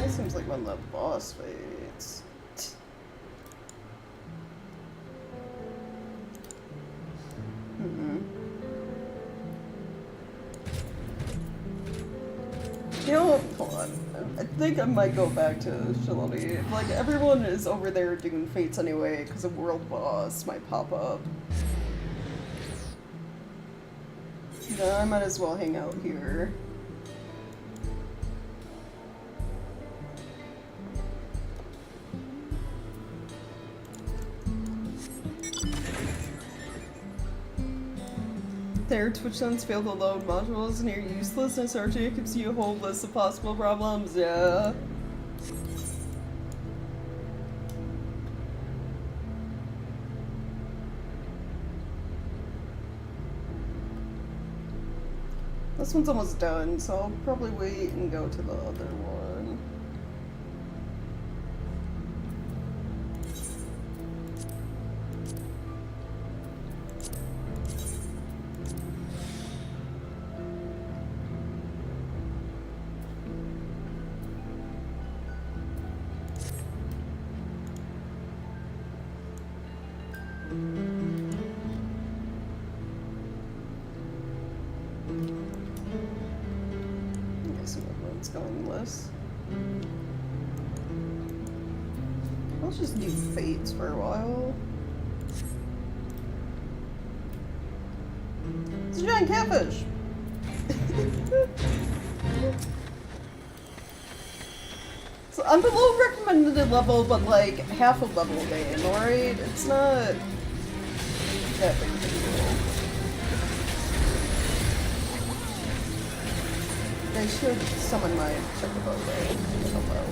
Speaker 1: Seems like one of the boss fates. You know, hold on. I think I might go back to Shillelagh. Like, everyone is over there doing fates anyway, because a world boss might pop up. Yeah, I might as well hang out here. Their Twitch sounds fail to load modules and you're useless, and SRJ gives you a whole list of possible problems, yeah. This one's almost done, so I'll probably wait and go to the other one. let's go on this. Let's just do fates for a while. It's a giant catfish! So I'm below recommended level, but like half a level game, alright? It's not that big of a deal. I should summon my Chocobo though. Hello.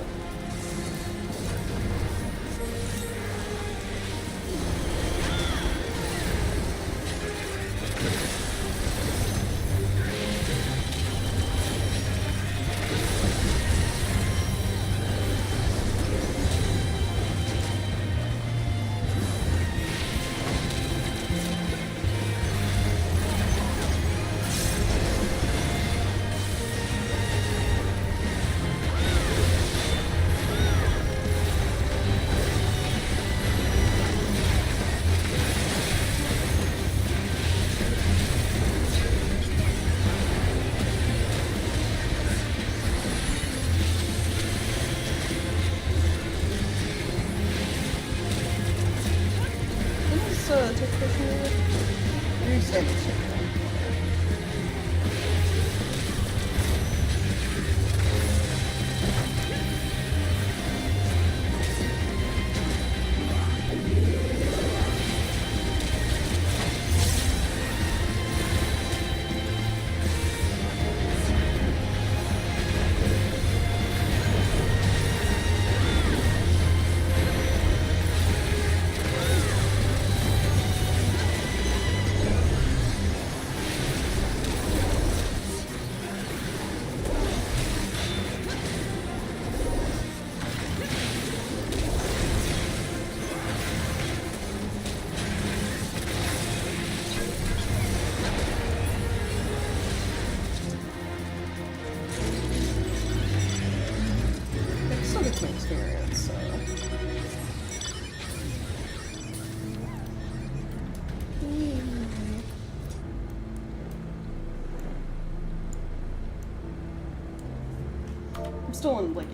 Speaker 1: Still in like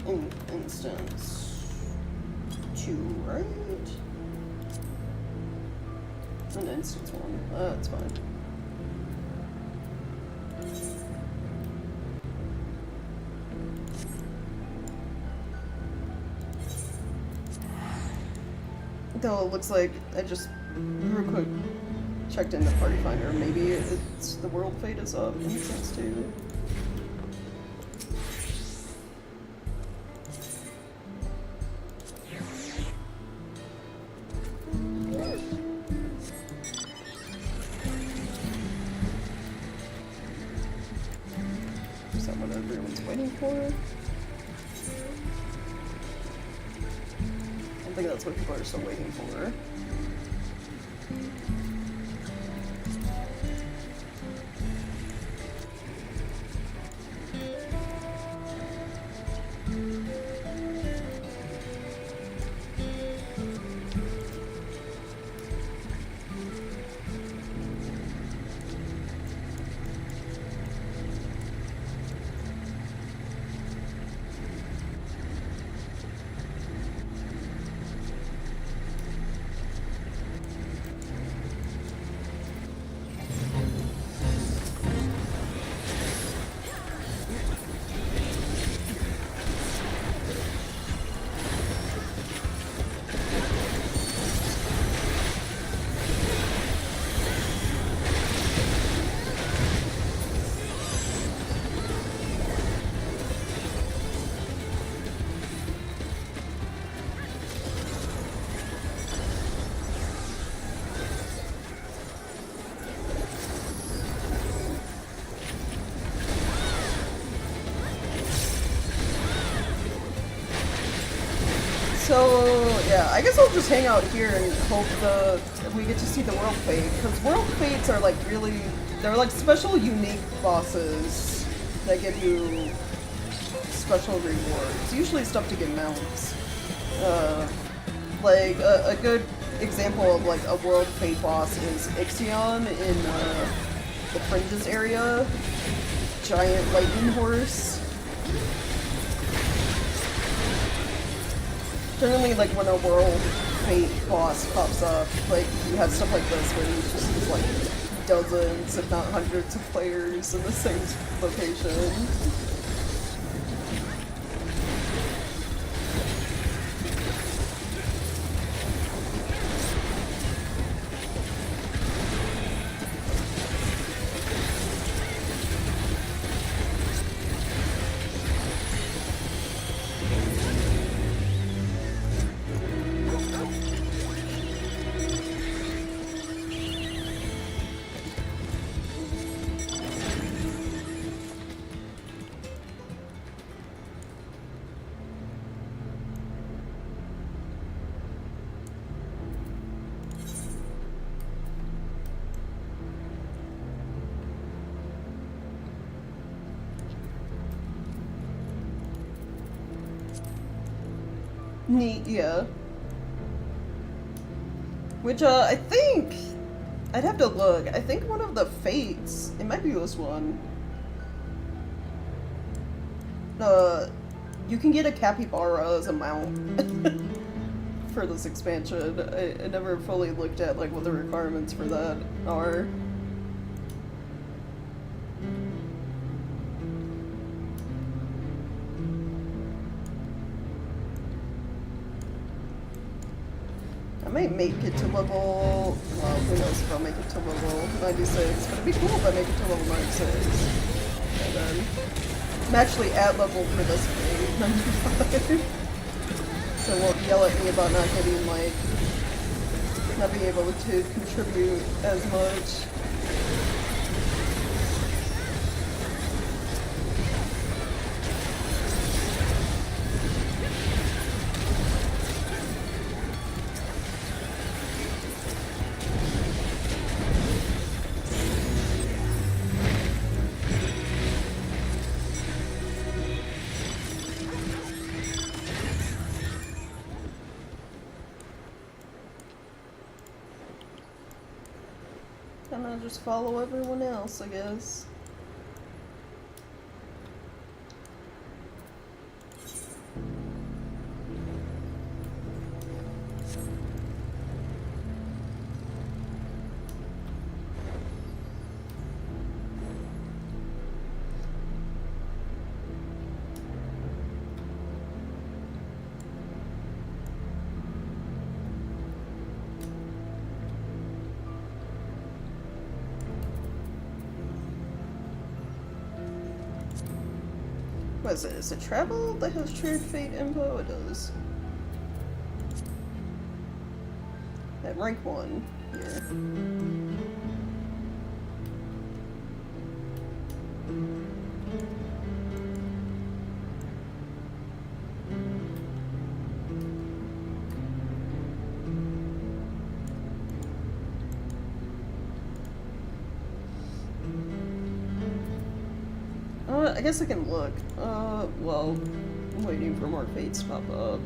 Speaker 1: instance 2, right? And instance 1. That's fine. Though it looks like I just real quick checked in the party finder. Maybe it's the world fate is up instance 2. That's what people are still waiting for. So, yeah, I guess I'll just hang out here and hope we get to see the World Fate, because World Fates are like really, they're like special unique bosses that give you special rewards, usually stuff to get mounts. Like, a good example of like a World Fate boss is Ixion in the Fringes area, giant lightning horse. Generally, like, when a World Fate boss pops up, like, you have stuff like this where you just use, like, dozens, if not hundreds of players in the same location. Neat, yeah. Which, I think... I'd have to look. I think one of the fates... It might be this one. You can get a capybara as a mount for this expansion. I never fully looked at, like, what the requirements for that are. I might make it to level, well, who knows if I'll make it to level 96, but it'd be cool if I make it to level 96. And then, I'm actually at level for this game, 95. So won't yell at me about not getting, like, not being able to contribute as much. And I'll just follow everyone else, I guess. What is it? Is it travel that has shared fate info? It does. At rank 1 here. I guess I can look. Well, I'm waiting for more fates to pop up.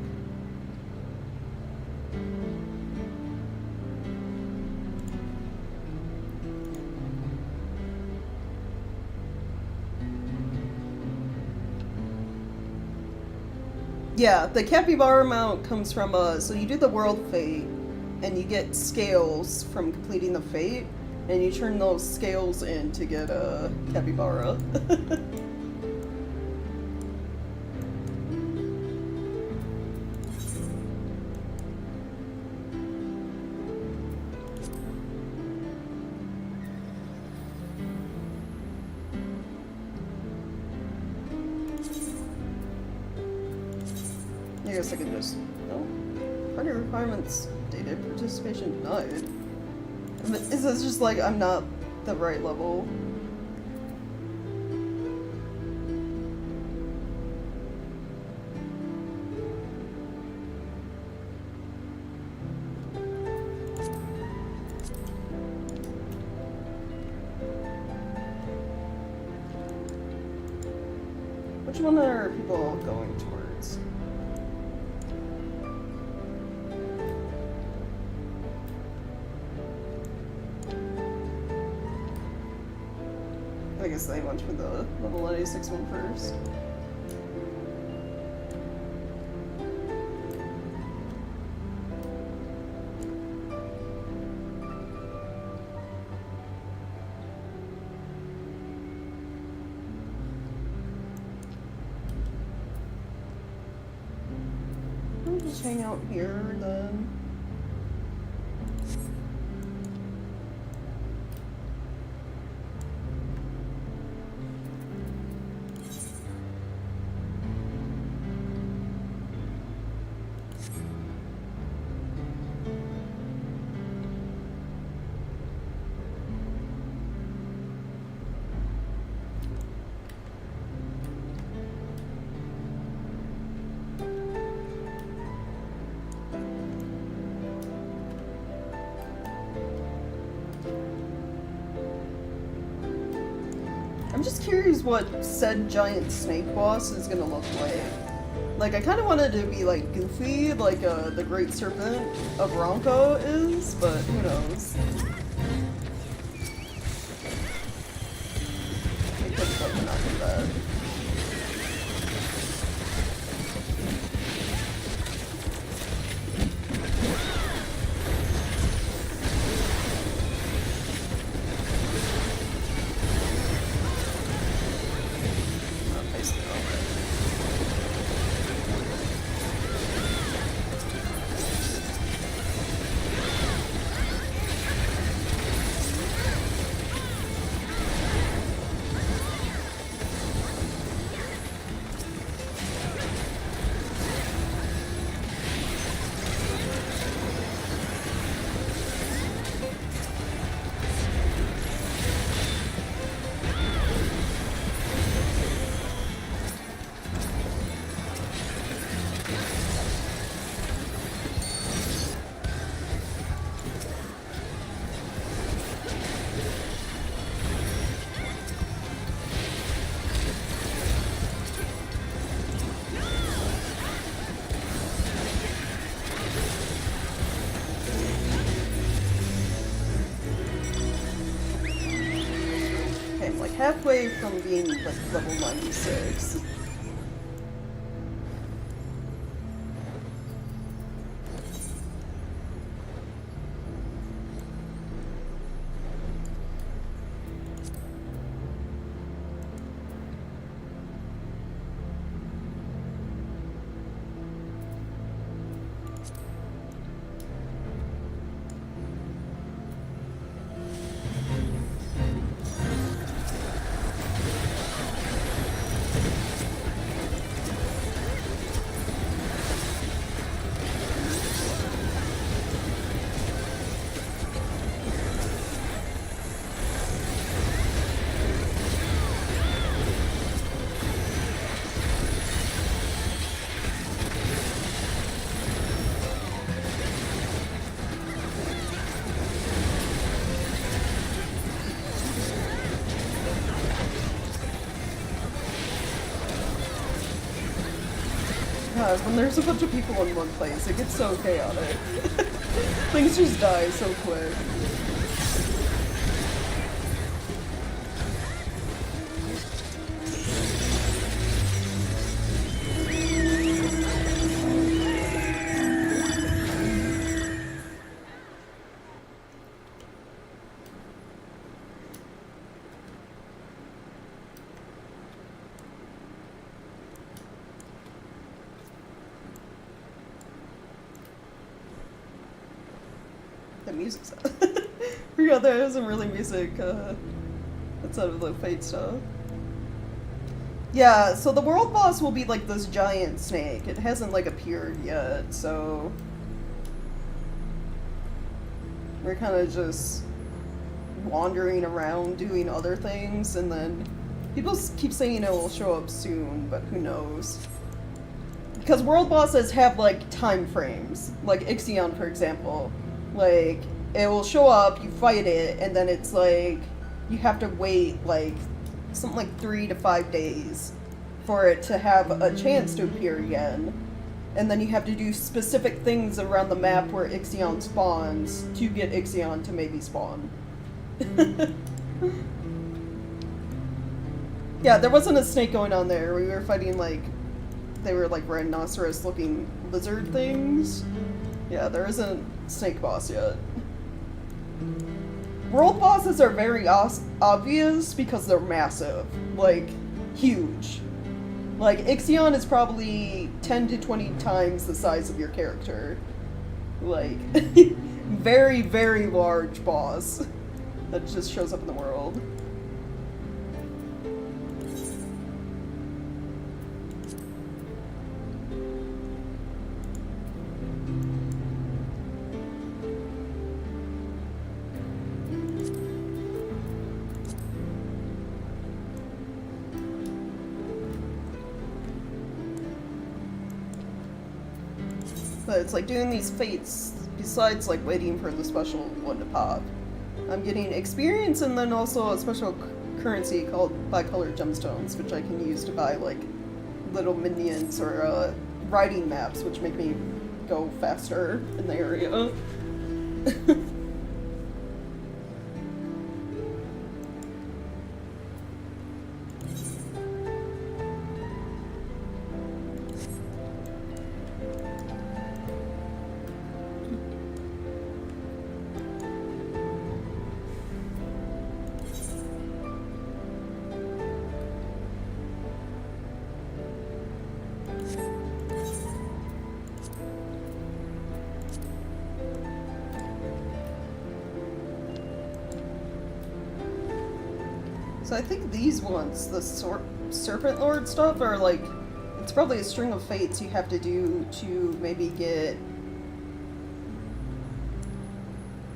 Speaker 1: Yeah, the capybara mount comes from, so you do the world fate, and you get scales from completing the fate, and you turn those scales in to get a capybara. I guess I can just... No. Party requirements dated. Participation denied. I mean, is this just like I'm not the right level? Which one are people going towards? I guess they went for the level 96 one first. I'll just hang out here then. I'm just curious what said giant snake boss is gonna look like. Like, I kind of wanted it to be like goofy, like the Great Serpent of Ronco is, but who knows? It could fucking not do that. Halfway from being like level 96. God, when there's a bunch of people in one place, it gets so chaotic. Things just die so quick. Music's forgot there isn't really music outside of the Fate stuff. Yeah, so the world boss will be like this giant snake. It hasn't like appeared yet, so we're kind of just wandering around doing other things, and then people keep saying it will show up soon, but who knows? Because world bosses have like time frames, like Ixion for example. Like, it will show up, you fight it, and then it's like, you have to wait, like, something like 3 to 5 days for it to have a chance to appear again. And then you have to do specific things around the map where Ixion spawns to get Ixion to maybe spawn. Yeah, there wasn't a snake going on there. We were fighting, like, they were, like, rhinoceros-looking lizard things. Yeah, there isn't snake boss yet. World bosses are very obvious because they're massive. Like, huge. Like, Ixion is probably 10 to 20 times the size of your character. Like, very, very large boss that just shows up in the world. But it's like doing these fates, besides like waiting for the special one to pop, I'm getting experience and then also a special currency called bicolored gemstones, which I can use to buy like little minions or riding maps, which make me go faster in the area. So I think these ones, the Serpent Lord stuff, are like, it's probably a string of fates you have to do to maybe get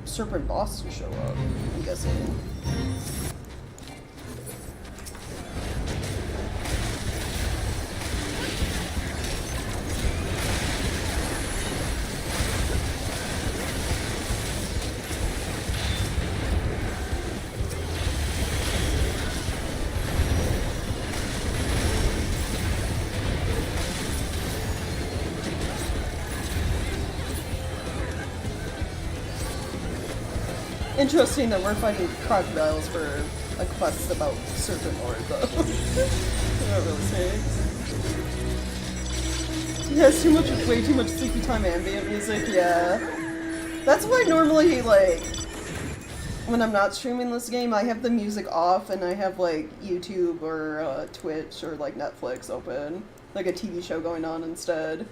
Speaker 1: Serpent Boss to show up, I'm guessing. Interesting that we're fighting crocodiles for a quest about Serpent Lord, though. Not really saying. He has way too much sleepy time ambient music, yeah. That's why normally, like, when I'm not streaming this game, I have the music off and I have, like, YouTube or Twitch or, like, Netflix open. Like a TV show going on instead.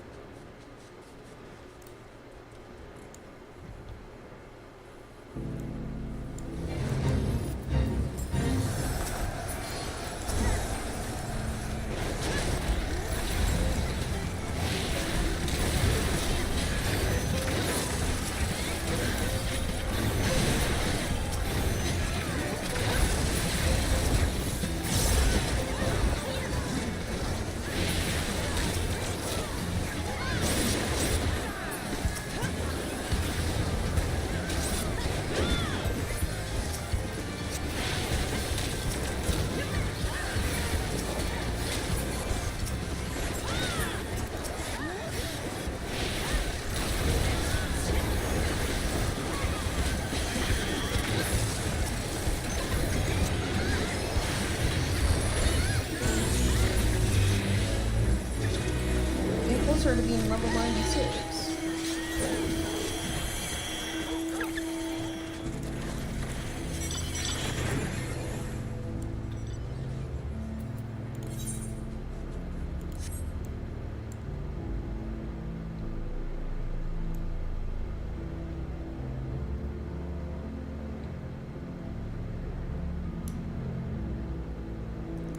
Speaker 1: To being level 96.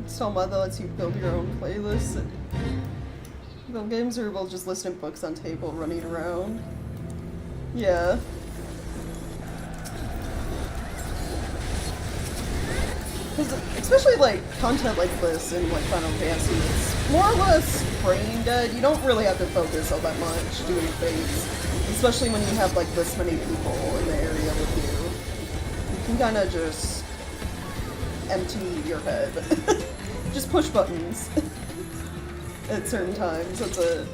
Speaker 1: Still mod that lets you build your own playlists. Build games, or we'll just listen to books on table running around. Yeah. Because especially like content like this in like Final Fantasy, it's more or less brain dead. You don't really have to focus all that much doing things, especially when you have like this many people in the area with you. You can kind of just empty your head. Just push buttons. At certain times, that's it.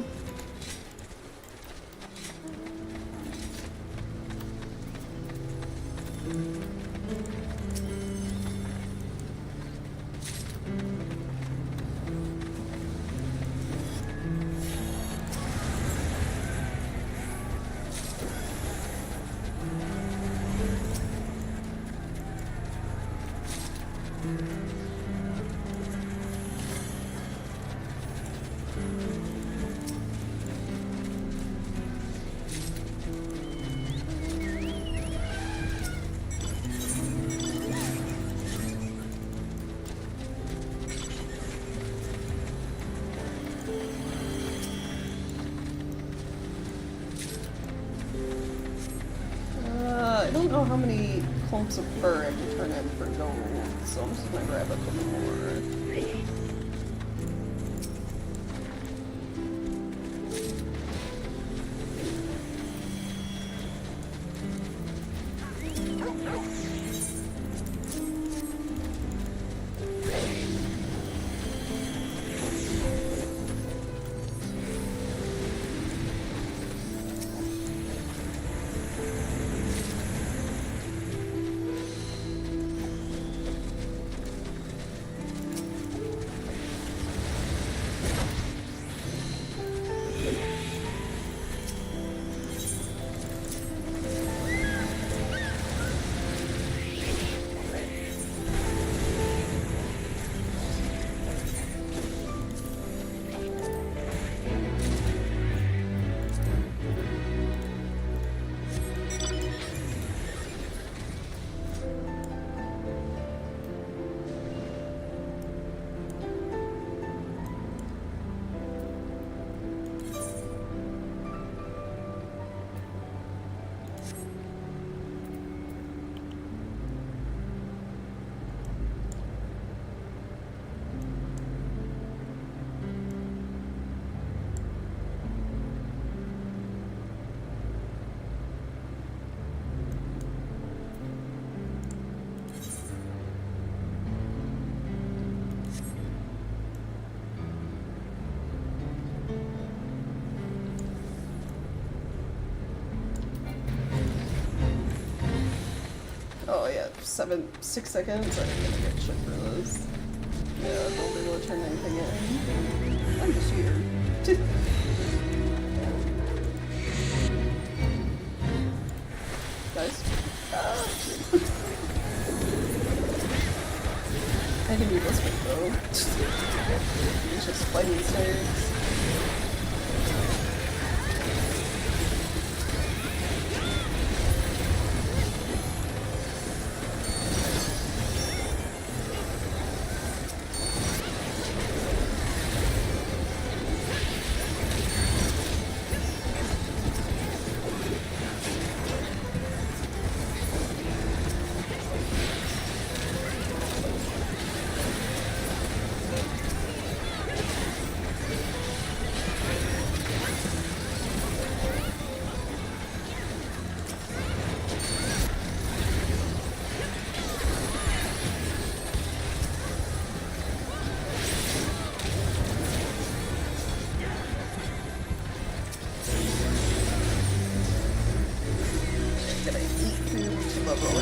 Speaker 1: how many clumps of fur I have to turn in for gold, so I'm just gonna grab a couple more. Oh yeah, 6 seconds. I'm gonna get shit for this. Yeah, don't be able to turn anything in. I'm just here. Guys. I can do this one though. It's just fighting stairs.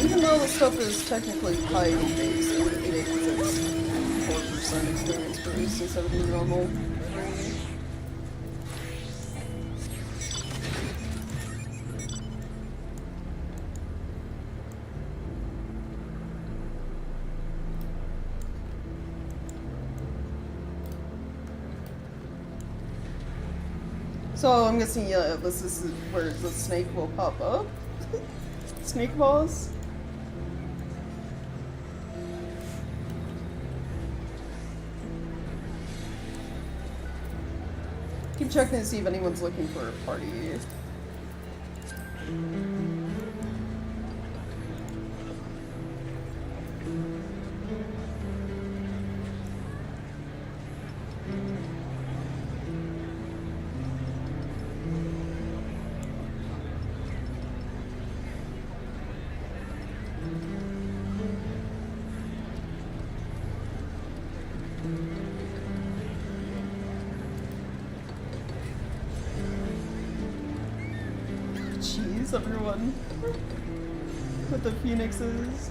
Speaker 1: Even though the stuff is technically high base, it is 4% experience boost instead of the normal. So I'm guessing, yeah, this is where the snake will pop up. Snake balls. Keep checking to see if anyone's looking for a party. Jeez, everyone. With the phoenixes.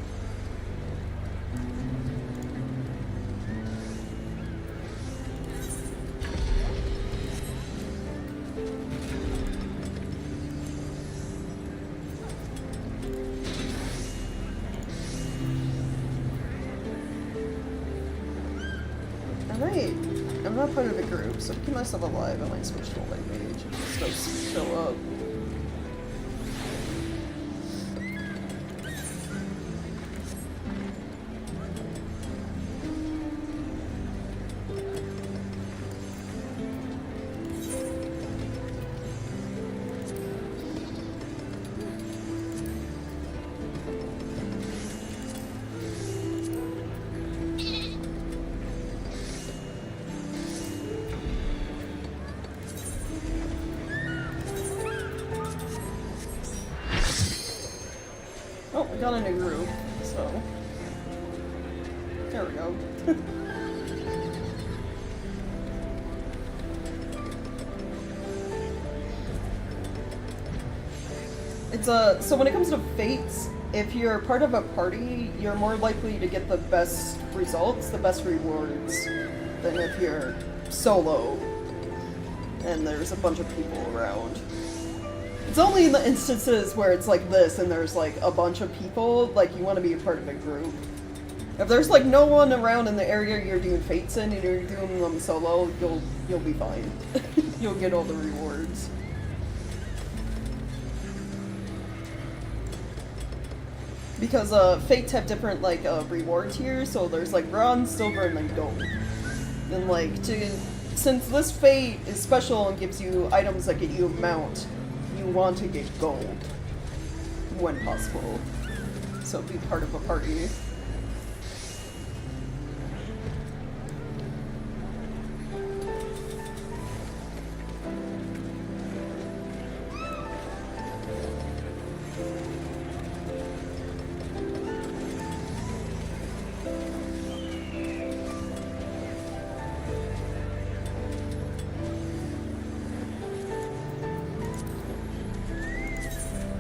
Speaker 1: I'm not part of the group, so to keep myself alive, I might switch to a light mage if this does show up. I got a new group, so there we go. It's so when it comes to fates, if you're part of a party, you're more likely to get the best results, the best rewards, than if you're solo and there's a bunch of people around. It's only in the instances where it's like this and there's like a bunch of people, like you want to be a part of a group. If there's like no one around in the area you're doing fates in and you're doing them solo, you'll be fine. You'll get all the rewards. Because fates have different like reward tiers, so there's like bronze, silver, and then gold. And like since this fate is special and gives you items that get you a mount, you want to get gold when possible. So be part of a party.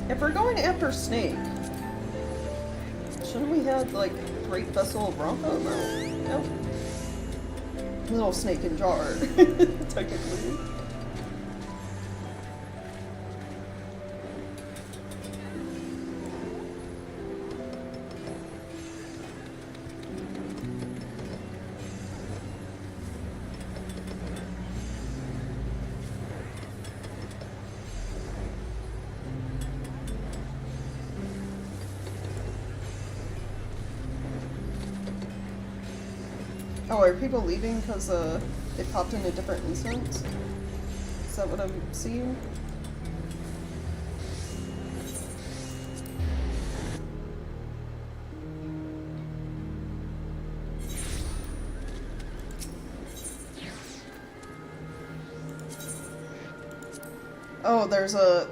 Speaker 1: If we're going after Snake, shouldn't we have, like, Great Vessel of Bronco? No. Little Snake in Jar, technically. Oh, are people leaving because it popped in a different instance? Is that what I'm seeing? Oh, there's a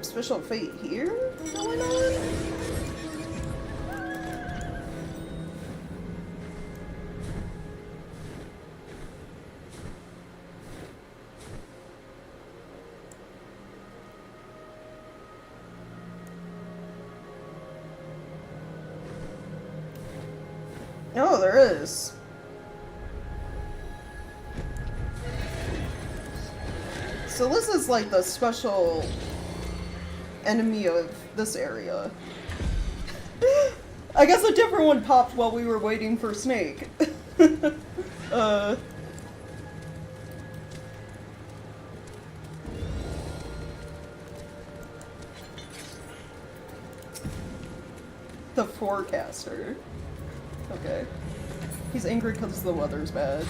Speaker 1: special fate here going on? Oh, there is. So this is like the special enemy of this area. I guess a different one popped while we were waiting for Snake. The forecaster. Okay. He's angry because the weather's bad.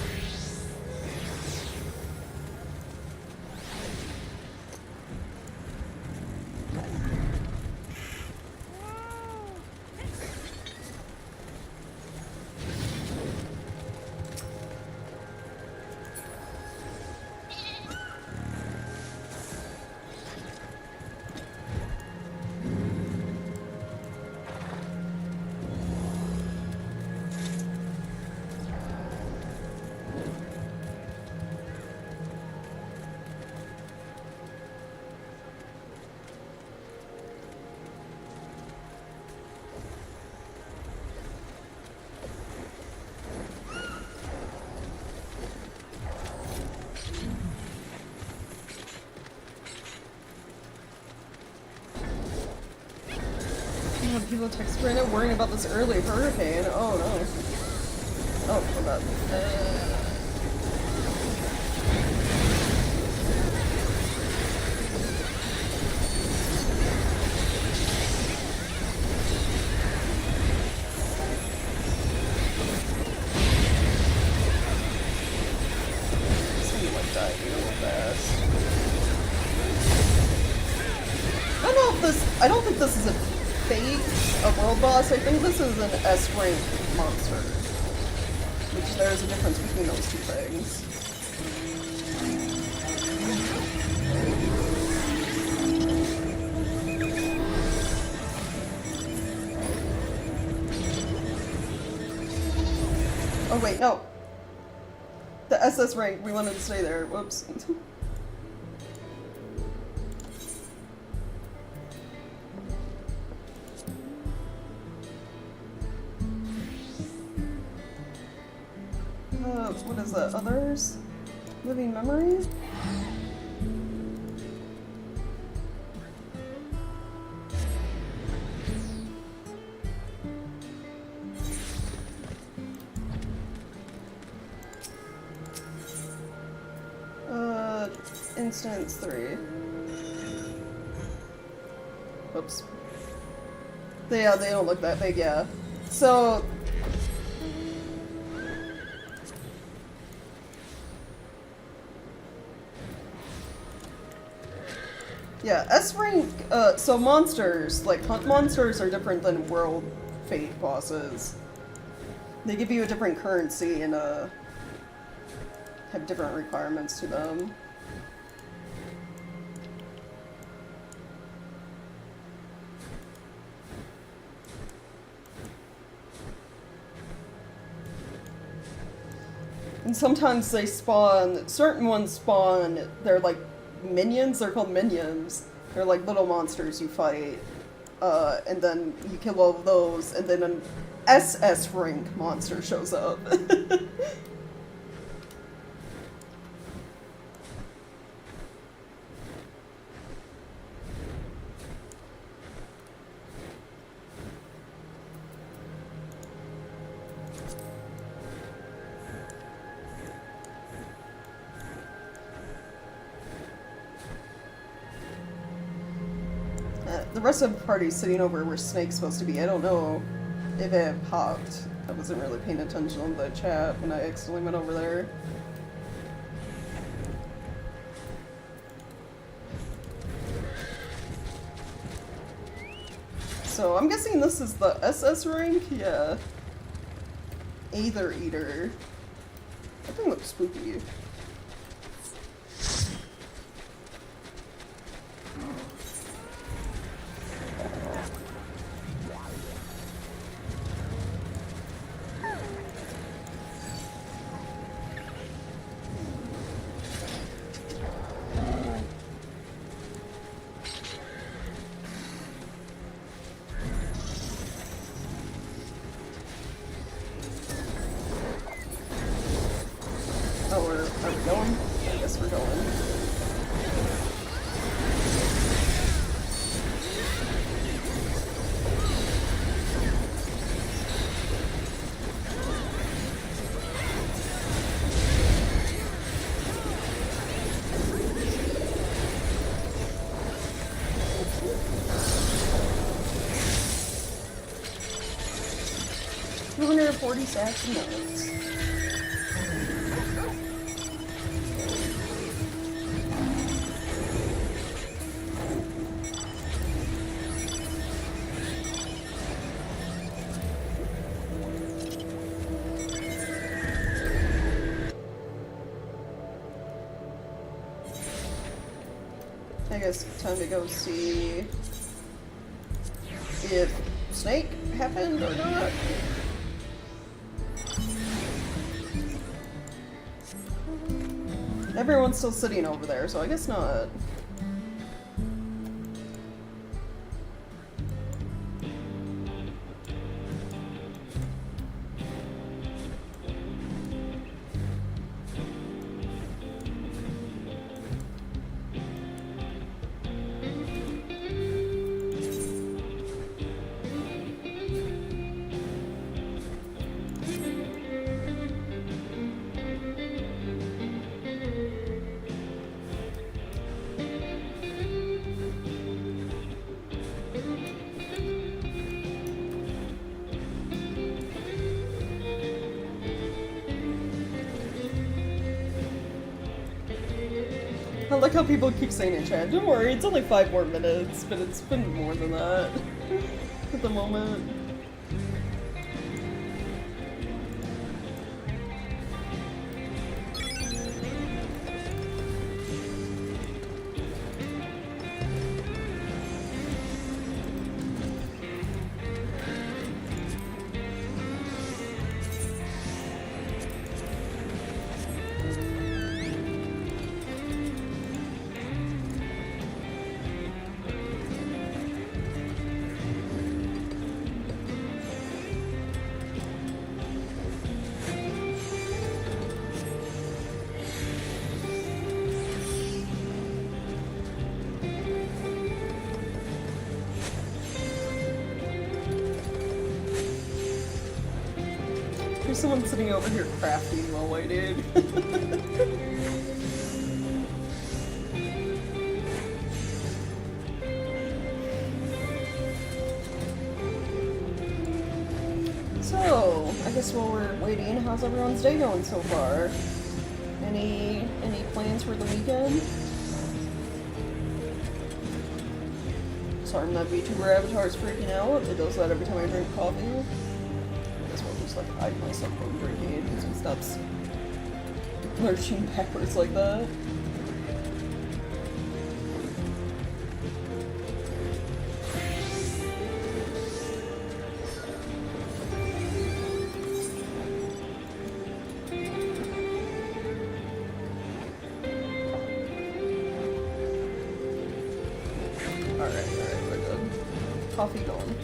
Speaker 1: People text Brandon worrying about this early hurricane. Oh no. Oh, hold up. Somebody like died real fast. I don't think this is a fate, a world boss. I think this is an S-rank monster. Which there's a difference between those two things. Oh wait, no. The SS rank, we wanted to stay there. Whoops. What is that? Others? Living memory? Instance 3. Whoops. Yeah, they don't look that big, yeah. So... yeah, S rank, so monsters, like hunt monsters are different than world fate bosses. They give you a different currency and, have different requirements to them. And sometimes they spawn, certain ones spawn, they're like minions, they're called minions. They're like little monsters you fight, and then you kill all of those, and then an SS rank monster shows up. The rest of the party's sitting over where Snake's supposed to be. I don't know if it popped. I wasn't really paying attention on the chat when I accidentally went over there. So I'm guessing this is the SS rank? Yeah. Aether Eater. That thing looks spooky. Stacks of notes. I guess time to go see if Snake happened or not. Everyone's still sitting over there, so I guess not. I like how people keep saying in chat, don't worry, it's only 5 more minutes, but it's been more than that at the moment. There's someone sitting over here crafting while waiting. So, I guess while we're waiting, how's everyone's day going so far? Any plans for the weekend? Sorry, my VTuber avatar is freaking out. It does that every time I drink coffee. I guess I'll just like hide myself from drinking because it stops lurching backwards like that. Alright, we're good. Coffee going.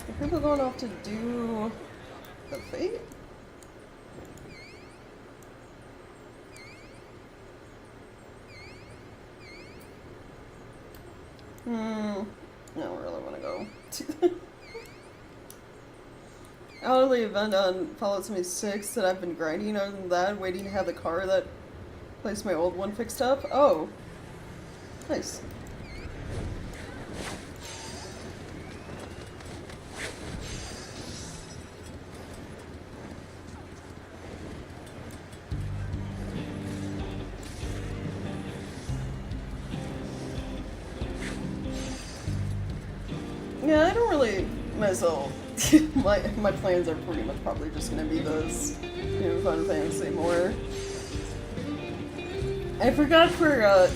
Speaker 1: Are people going off to do the fate? I don't really want to go. Out of the event on Fallout 76 that I've been grinding, other than that, waiting to have the car that placed my old one fixed up. Oh. Nice. Yeah, I don't really myself. my plans are pretty much probably just gonna be those, Final Fantasy more. I forgot for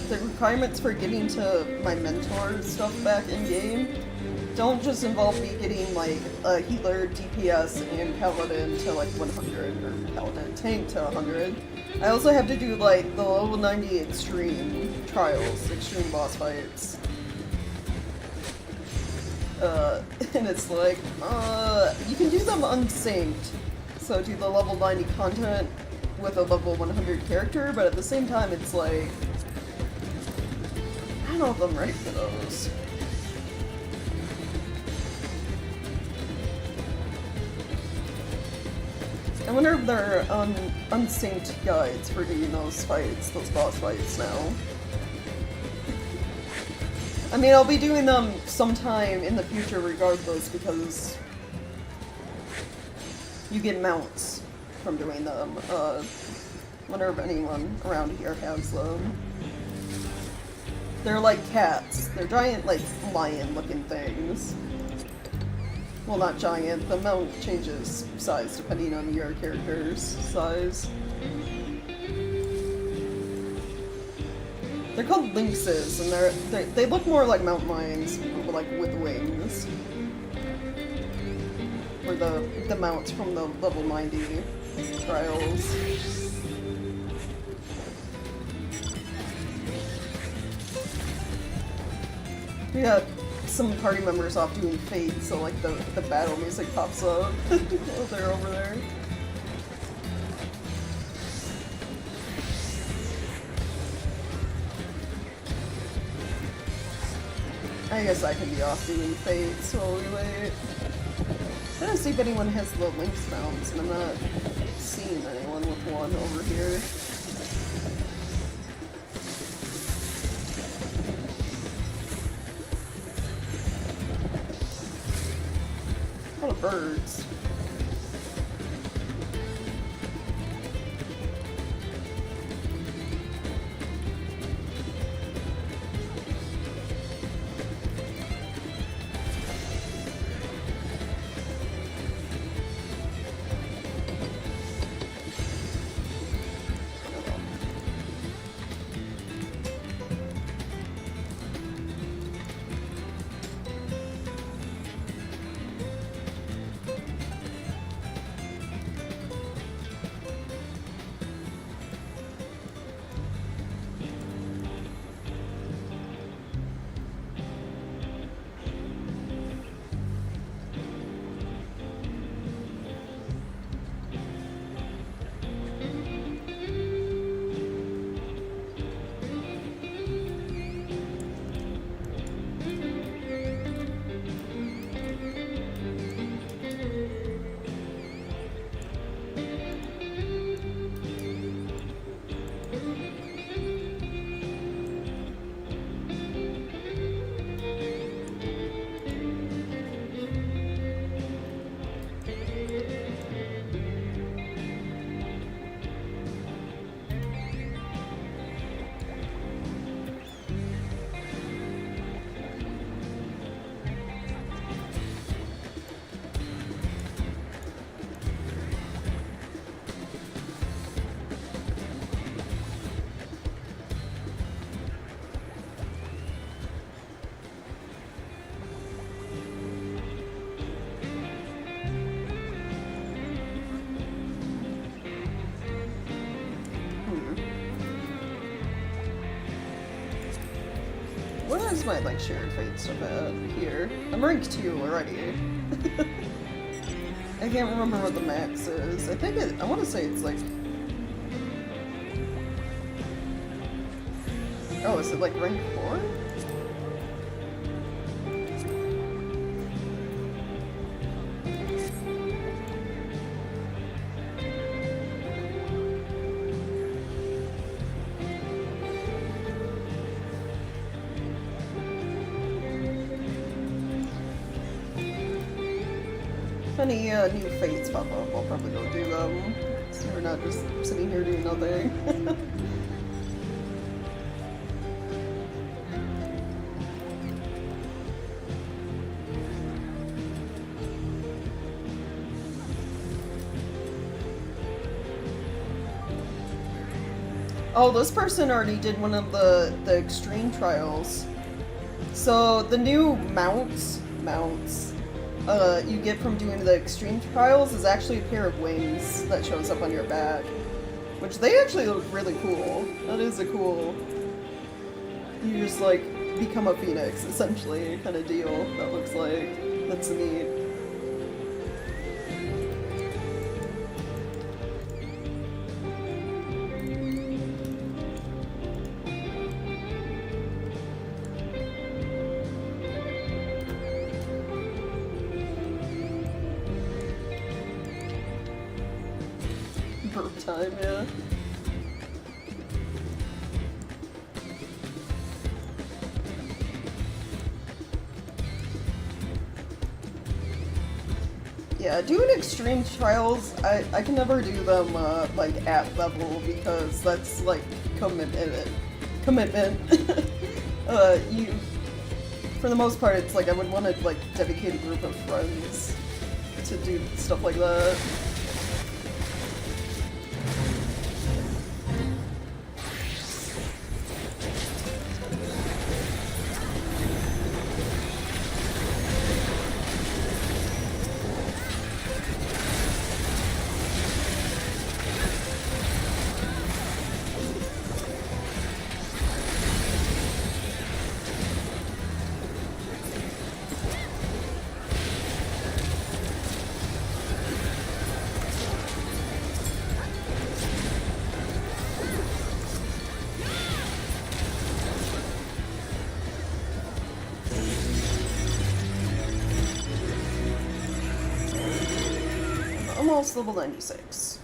Speaker 1: the requirements for getting to my mentor stuff back in game. Don't just involve me getting like a healer, DPS, and paladin to like 100, or paladin tank to 100. I also have to do like the level 90 extreme trials, extreme boss fights. And it's like, you can do them unsynced. So do the level 90 content with a level 100 character, but at the same time it's like, I don't know if I'm ready for those. I wonder if there are unsynced guides for doing those fights, those boss fights now. I mean, I'll be doing them sometime in the future regardless, because you get mounts from doing them. Wonder if anyone around here has them. They're like cats. They're giant, like, lion-looking things. Well, not giant. The mount changes size depending on your character's size. They're called lynxes, and they look more like mountain lions, like with wings. Or the mounts from the level 90 trials. We got some party members off doing Fate, so like the battle music pops up while they're over there. I guess I can be off doing Fate while we wait. I'm trying to see if anyone has the Lynx mounts, and I'm not seeing anyone with one over here. A lot of birds. my like shared fate stuff at here? I'm rank 2 already. I can't remember what the max is. I think I want to say it's like... Oh, is it like rank 4? If any new fates pop up, I'll probably go do them. So we're not just sitting here doing nothing. Oh, this person already did one of the extreme trials. So the new mounts you get from doing the extreme trials is actually a pair of wings that shows up on your back. Which they actually look really cool. That is a cool... You just like become a phoenix, essentially, kind of deal, that looks like. That's neat. Time, yeah. Yeah, doing extreme trials, I can never do them like at level because that's like commitment. You, for the most part, it's like I would want to like dedicate a group of friends to do stuff like that. Almost level 96.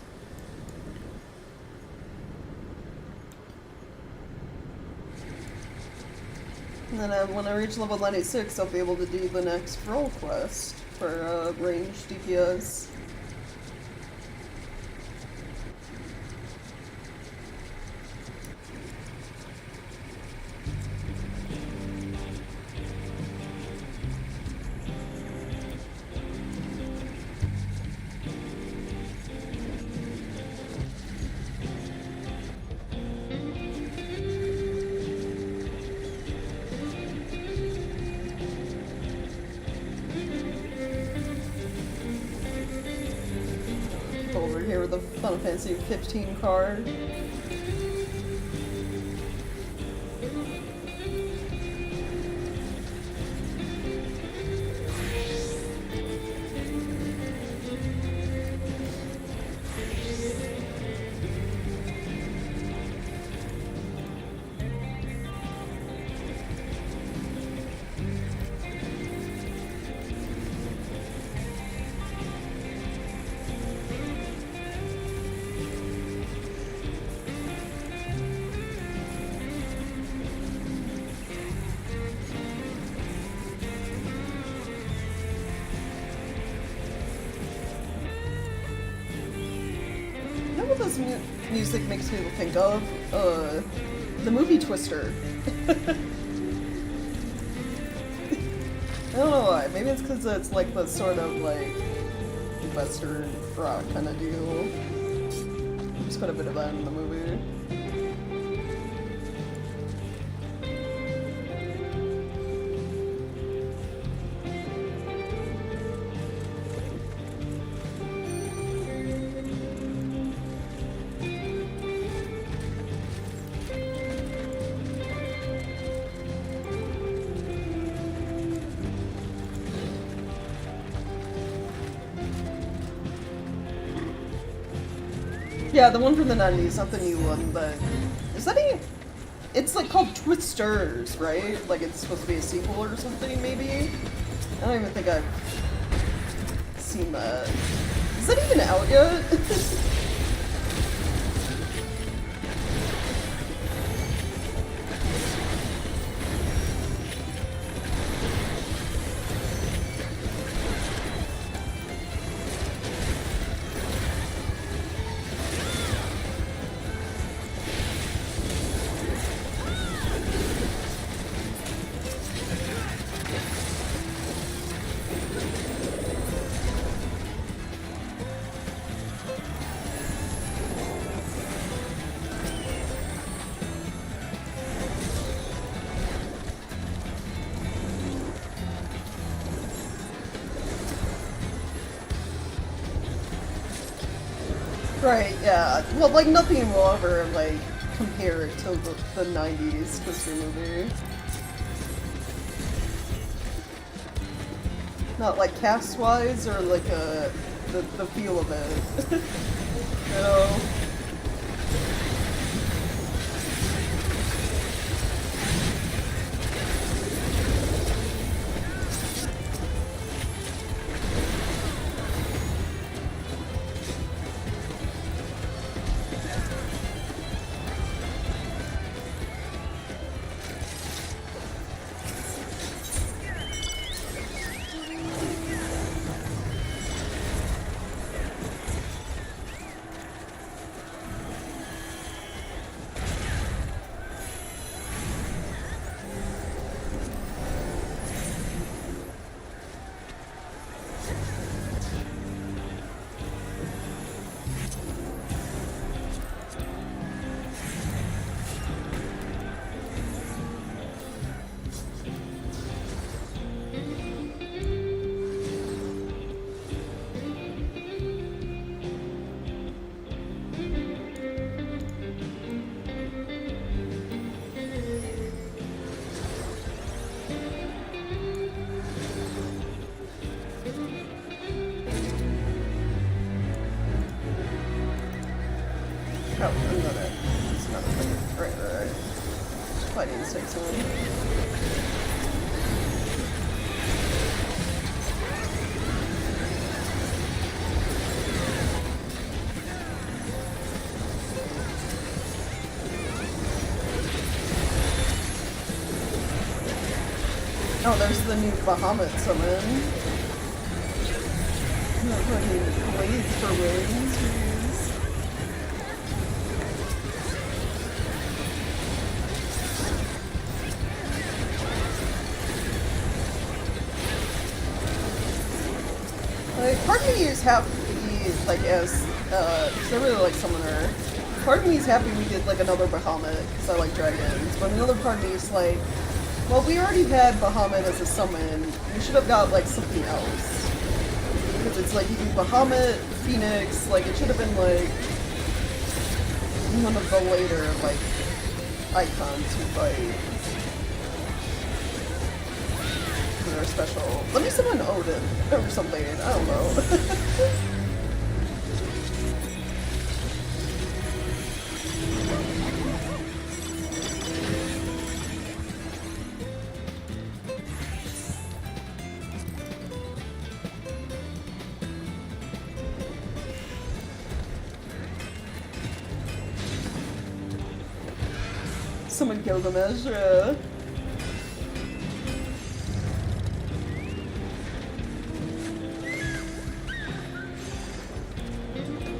Speaker 1: And then when I reach level 96, I'll be able to do the next role quest for ranged DPS. Over here with the Final Fantasy 15 card. What this music makes me think of? The movie Twister. I don't know why. Maybe it's because it's like the sort of like Western rock kind of deal. There's quite a bit of that in the movie. Yeah, the one from the 90s, not the new one, but... Is that any... It's like called Twisters, right? Like it's supposed to be a sequel or something, maybe? I don't even think I've seen that. Is that even out yet? Right, yeah. Well, like, nothing will ever, like, compare it to the 90s Twister movie. Not, like, cast-wise, or, like, the feel of it. You know? Oh, another. It's another thing. Right. Fighting insects on. Oh, there's the new Bahamut summon. Fucking blades for wings. Jeez. Like, part of me is happy, like, as, because I really like Summoner. Part of me is happy we did, like, another Bahamut, because I like dragons, but another part of me is like, well, we already had Bahamut as a summon, we should have got, like, something else. Because it's like, you do Bahamut, Phoenix, like, it should have been, like, one of the later, like, icons who fight. They're special. Let me summon Odin or something, I don't know. Summon Gilgamesh, yeah.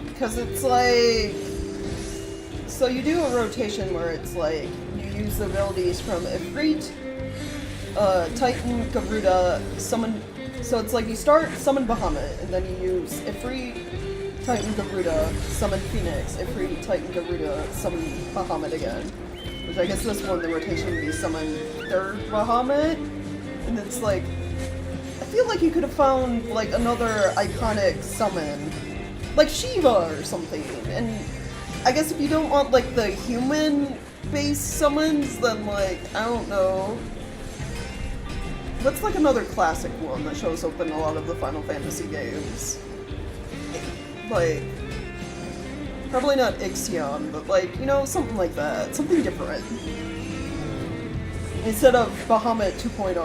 Speaker 1: Because it's like, so you do a rotation where it's like, you use the abilities from Ifrit, Titan, Garuda, summon, so it's like you start summon Bahamut, and then you use Ifrit, Titan, Garuda, summon Phoenix, Ifrit, Titan, Garuda, summon Bahamut again. Which I guess this one, the rotation would be summon third Bahamut, and it's like, I feel like you could have found like another iconic summon, like Shiva or something, and I guess if you don't want like the human-based summons, then like, I don't know. What's like another classic one that shows up in a lot of the Final Fantasy games? Like, Probably not Ixion, but like, you know, something like that. Something different. Instead of Bahamut 2.0.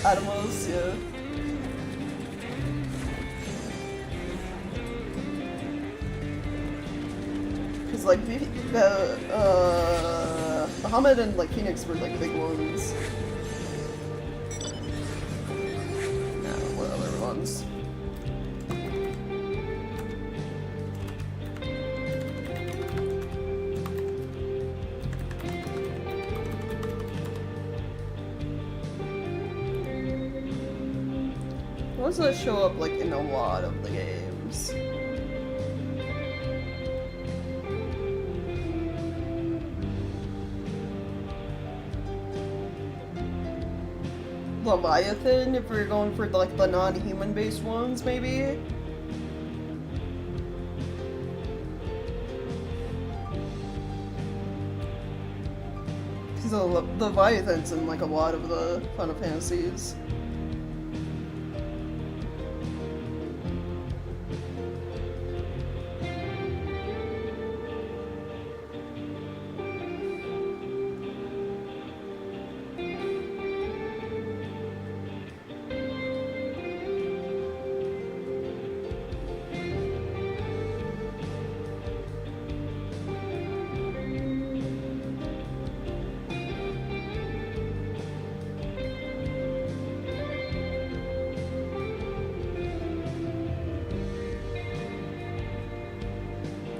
Speaker 1: Atomos, yeah. Because like, Bahamut and like Phoenix were like big ones. Yeah, what other ones? Why does that show up like in a lot of the games? Leviathan, if we're going for like the non-human based ones, maybe? Because the Leviathan's in like a lot of the Final Fantasies.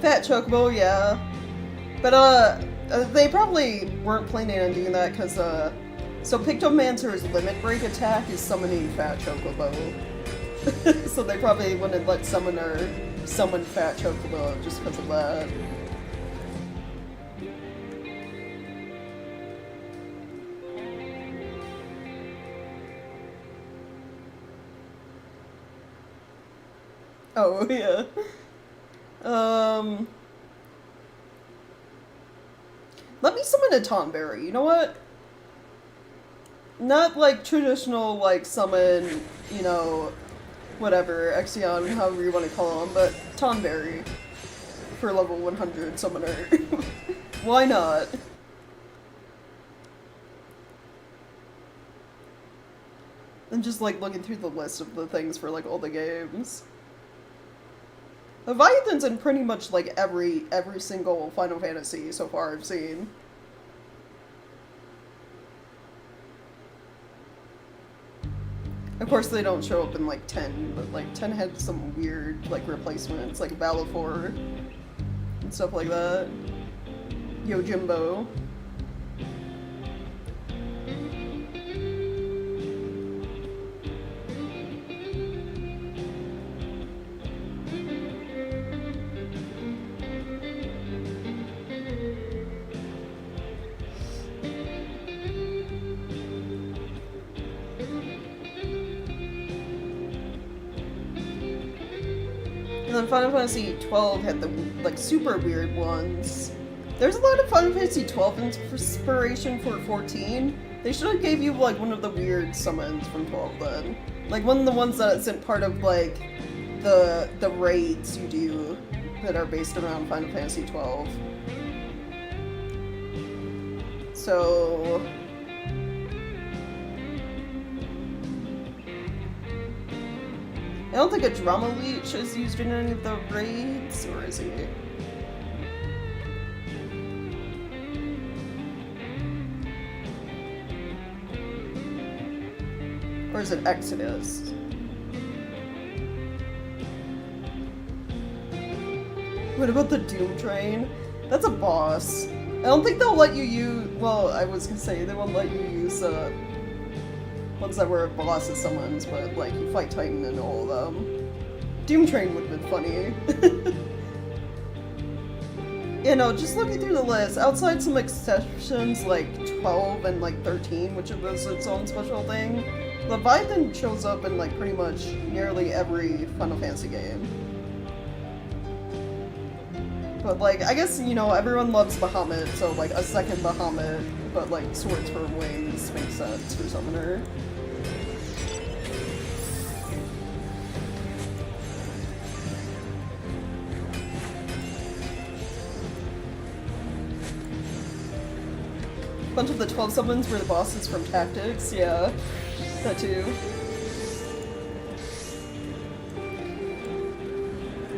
Speaker 1: Fat Chocobo, yeah. But, they probably weren't planning on doing that because, so Pictomancer's limit break attack is summoning Fat Chocobo. So they probably wouldn't let Summoner summon Fat Chocobo just because of that. Oh, yeah. Let me summon a Tonberry, you know what? Not like traditional, like, summon, you know, whatever, Exion, however you want to call him, but Tonberry for level 100 summoner. Why not? I'm just, like, looking through the list of the things for, like, all the games. Leviathan's in pretty much, like, every single Final Fantasy so far I've seen. Of course, they don't show up in, like, 10, but, like, 10 had some weird, like, replacements, like Valifor and stuff like that. Yojimbo. And then Final Fantasy XII had the, like, super weird ones. There's a lot of Final Fantasy XII inspiration for 14. They should have gave you, like, one of the weird summons from 12 then. Like, one of the ones that isn't part of, like, the raids you do that are based around Final Fantasy XII. So... I don't think a Drama Leech is used in any of the raids, or is he? Or is it Exodus? What about the Doom Train? That's a boss. I don't think they'll let you use... Well, I was gonna say, they won't let you use, ones that were bosses summons, but, like, you fight Titan and all of them. Doom Train would have been funny. You know, just looking through the list, outside some exceptions like 12 and, like, 13, which was its own special thing, Leviathan shows up in, like, pretty much nearly every Final Fantasy game. But, like, I guess, you know, everyone loves Bahamut, so, like, a second Bahamut, but, like, Swords for Wings makes sense for Summoner. bunch of the 12 summons were the bosses from Tactics, yeah. That too.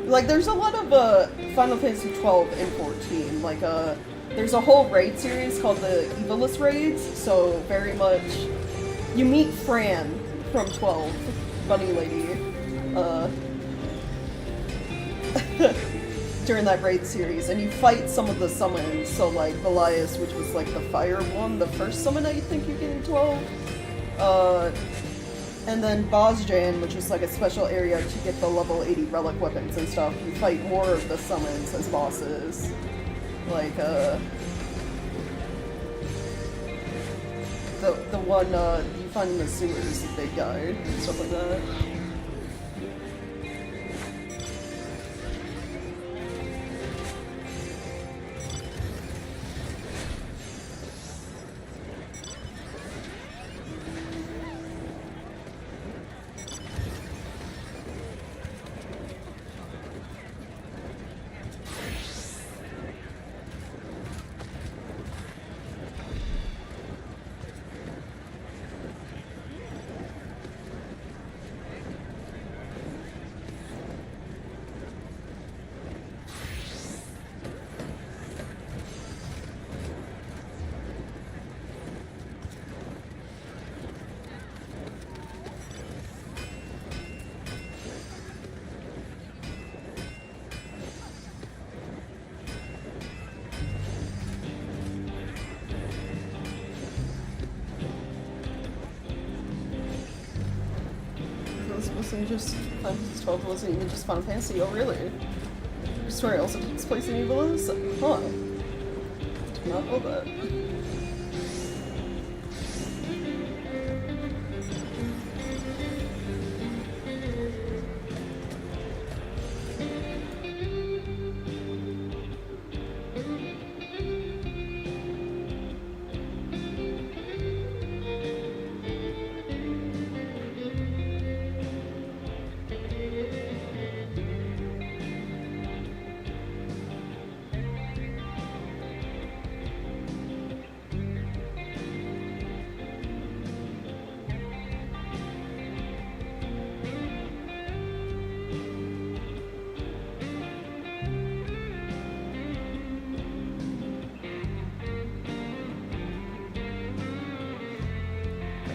Speaker 1: Like, there's a lot of, Final Fantasy 12 and 14. Like, there's a whole raid series called the Evilus Raids, so very much... You meet Fran from 12, Bunny Lady, during that raid series, and you fight some of the summons, so like Velias, which was like the fire one, the first summon I think you get in 12, and then Bozjan, which is like a special area to get the level 80 relic weapons and stuff. You fight more of the summons as bosses, like the one you find in the sewers, the big guy, and stuff like that. Wasn't just Final Fantasy 12 wasn't even just Final Fantasy, oh really? Your story also takes place in Evilus? Huh. Did not know that.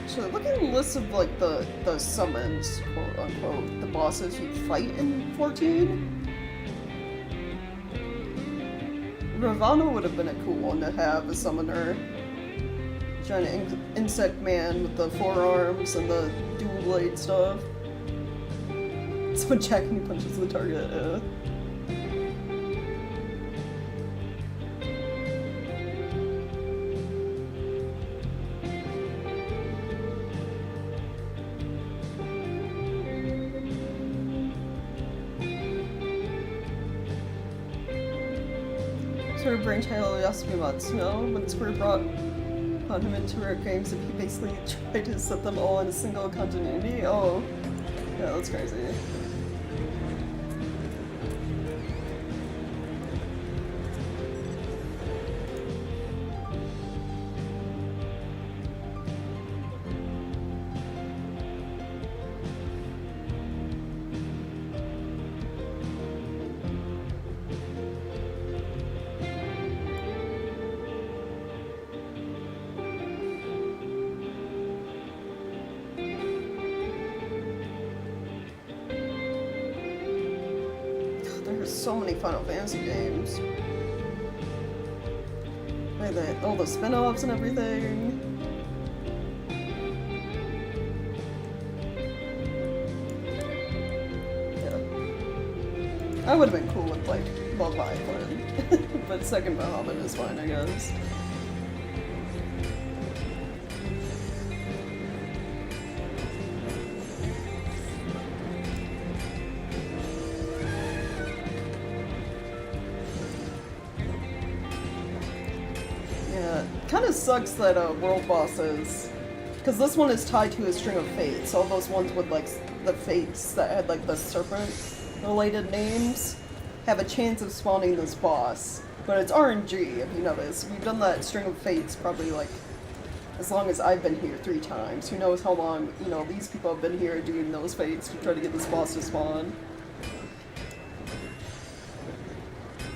Speaker 1: So look at the list of like the summons, quote unquote, the bosses you fight in 14. Ravana would have been a cool one to have, a summoner. Giant insect man with the forearms and the dual blade stuff. It's when Jack punches the target. Her brainchild asked me about Snow when Square brought him into her games, and he basically tried to set them all in a single continuity. Oh, yeah, that's crazy. So many Final Fantasy games. Like all the spin-offs and everything. Yeah. I would have been cool with like Love Island. But second Bahamut is fine, I guess. Kind of sucks that world bosses, because this one is tied to a string of fates. All those ones with like the fates that had like the serpent related names have a chance of spawning this boss, But it's RNG, if you notice. We've done that string of fates probably like as long as I've been here 3 times. Who knows how long, you know, these people have been here doing those fates to try to get this boss to spawn.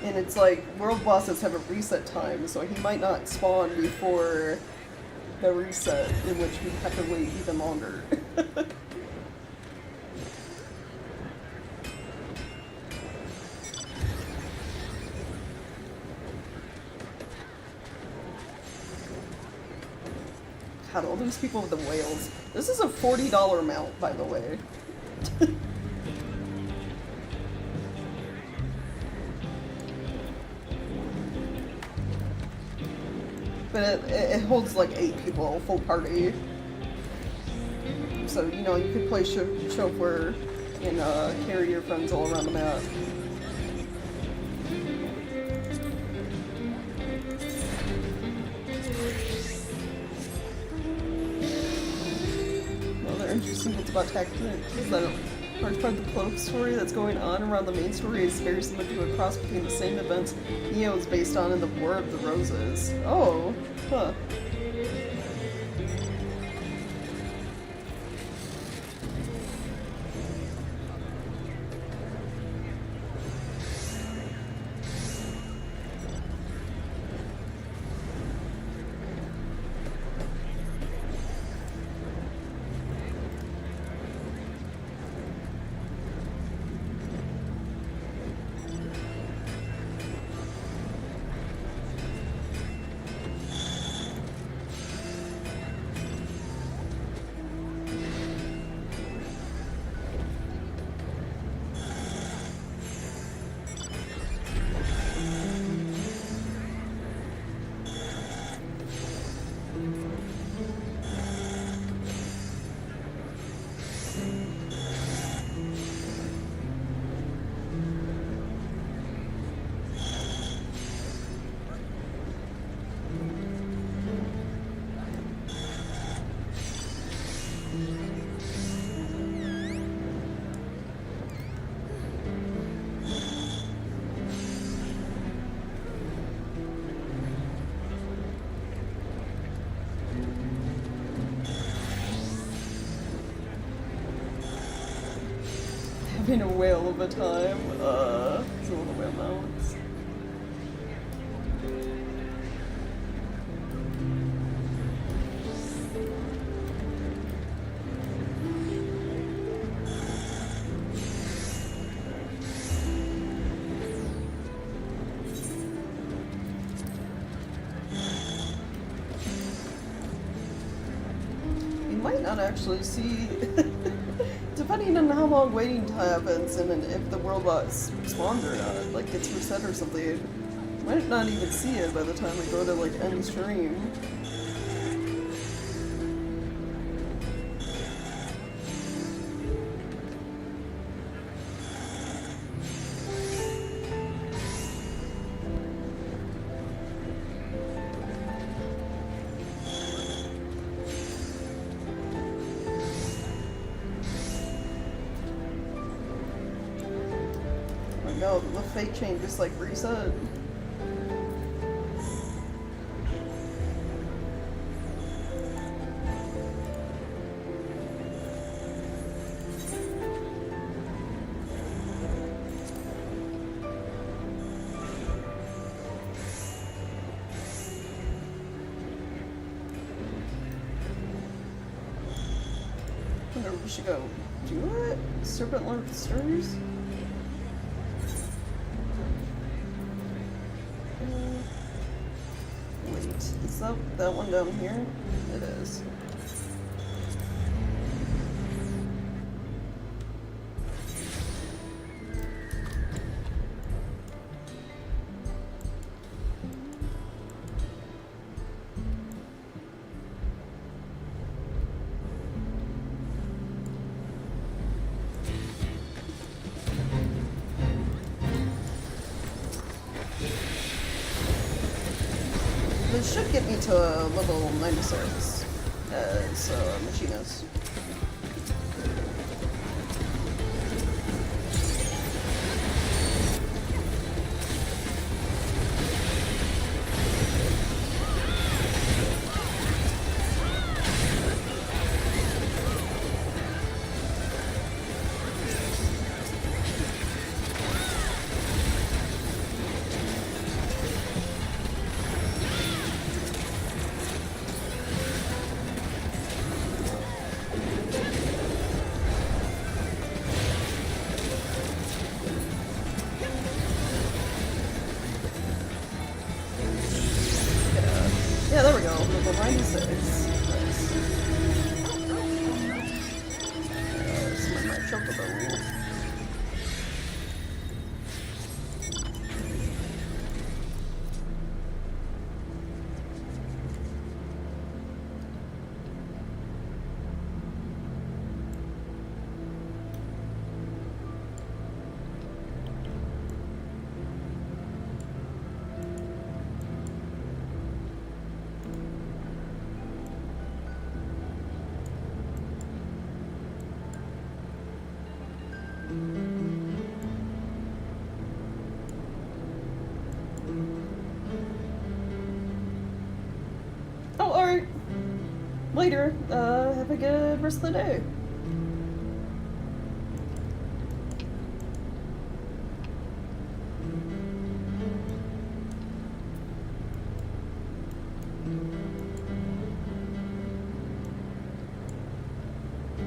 Speaker 1: And it's like, world bosses have a reset time, so he might not spawn before the reset, in which we have to wait even longer. God, all these people with the whales. This is a $40 mount, by the way. But it holds like 8 people, full party. So, you know, you could play chauffeur and carry your friends all around the map. Another interesting bits about tactics is that a large part of the cloak story that's going on around the main story is very similar to a cross between the same events Neo is based on in the War of the Roses. Oh, huh. Having a whale of a time. It's a little whale mounts. You might not actually see depending on how long waiting time happens and if the world boss spawns or not, like gets reset or something, you might not even see it by the time we go to like end stream. No, the fate chain just like reset. I wonder if we should go do it? Serpent Lord Stirs? Is that one down here? It is. This should get me to level 96 as machinist. later. Have a good rest of the day.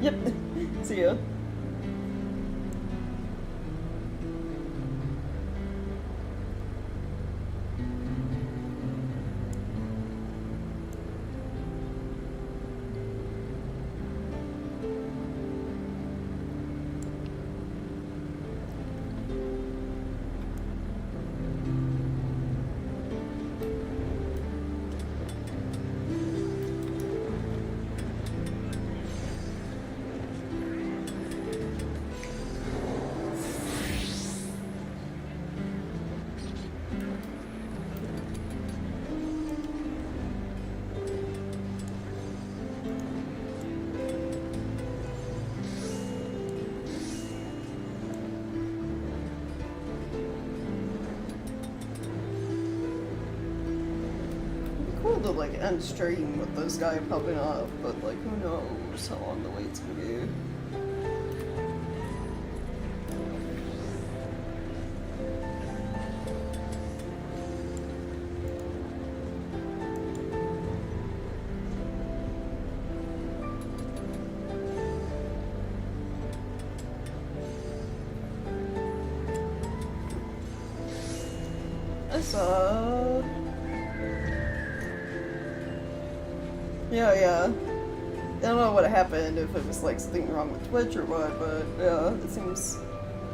Speaker 1: Yep. See ya. Cool to like end stream with this guy popping up, but like who knows how long the wait's gonna be. Yeah. I don't know what happened, if it was like something wrong with Twitch or what, but yeah, it seems...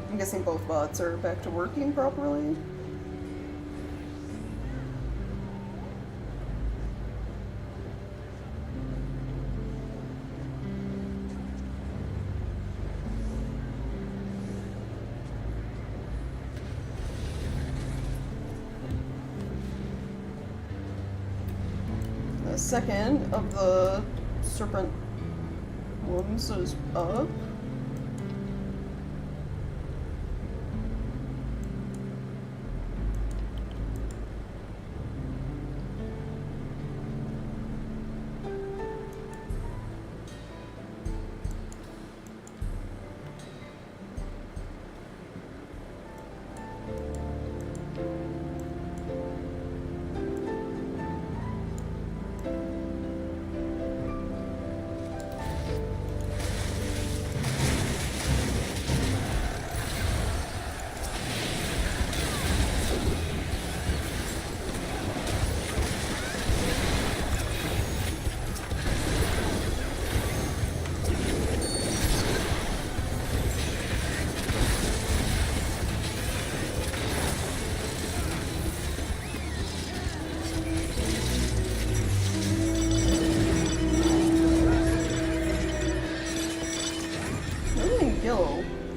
Speaker 1: I'm guessing both bots are back to working properly. Second of the serpent ones is up.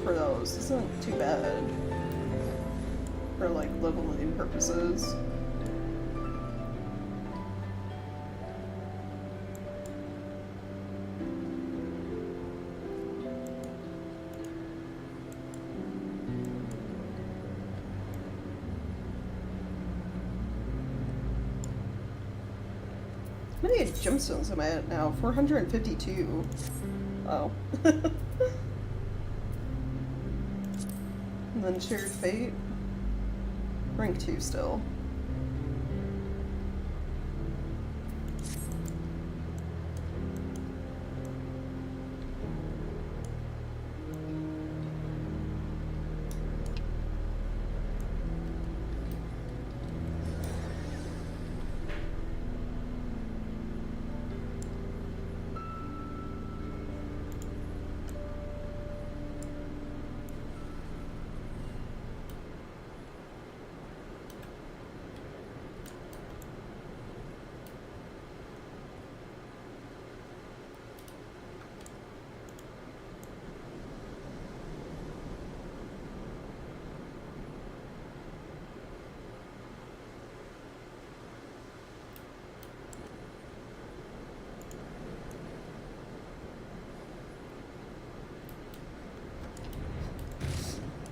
Speaker 1: For those isn't too bad for like leveling purposes. How many gemstones am I at now? 452. Oh. And then shared fate. Rank 2 still.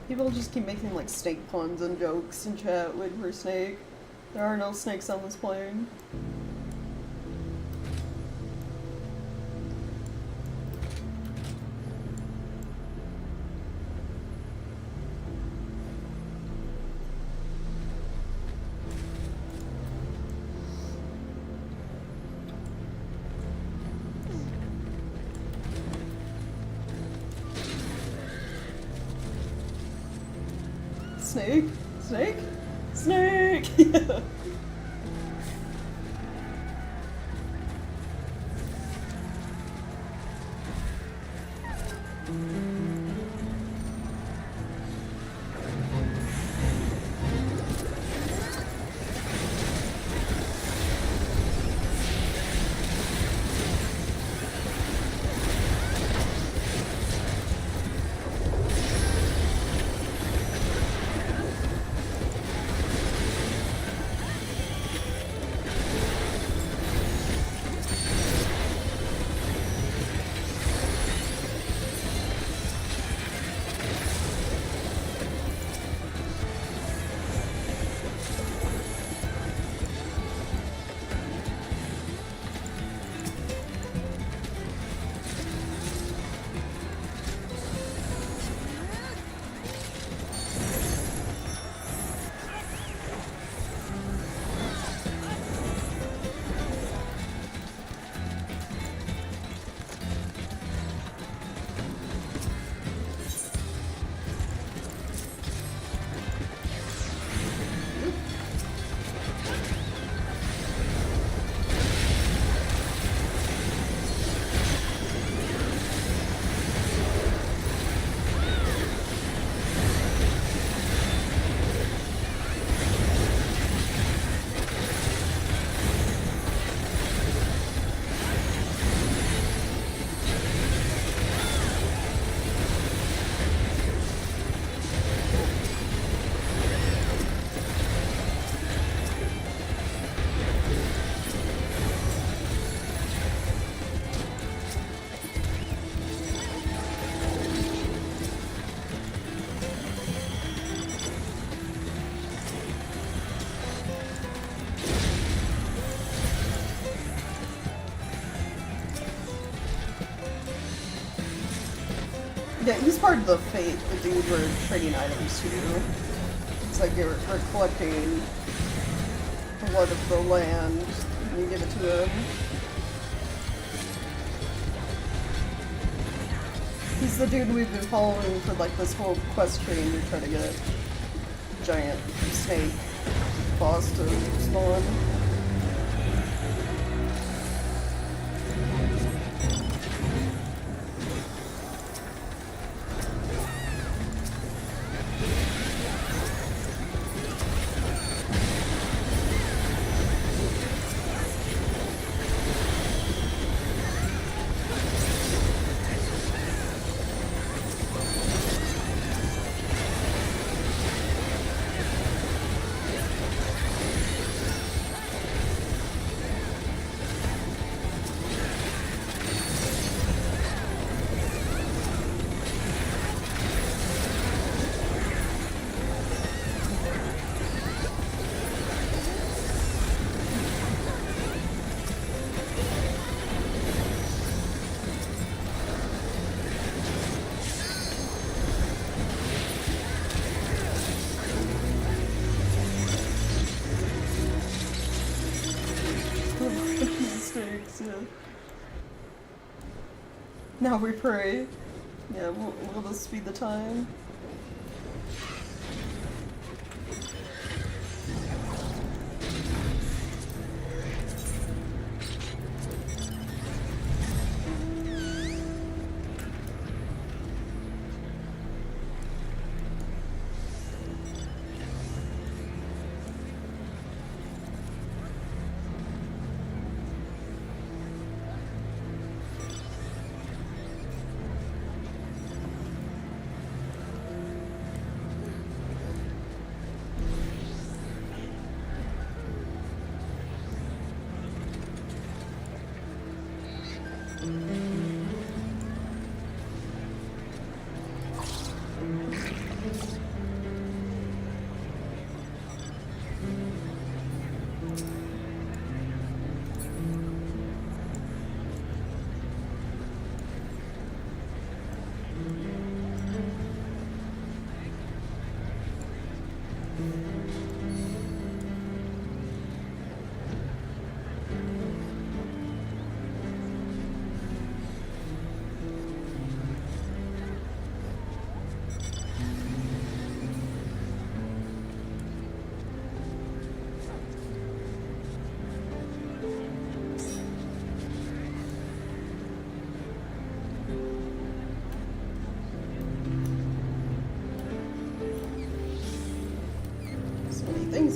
Speaker 1: People just keep making like snake puns and jokes in chat waiting for snake. There are no snakes on this plane. snake? Snake? Snake! Yeah. Yeah, he's part of the fate, the dude we're trading items to. It's like we're collecting a lot of the land, and you give it to him. He's the dude we've been following for like this whole quest chain. We're trying to get a giant snake boss to spawn. Yeah. Now we pray. Yeah, will this be the time?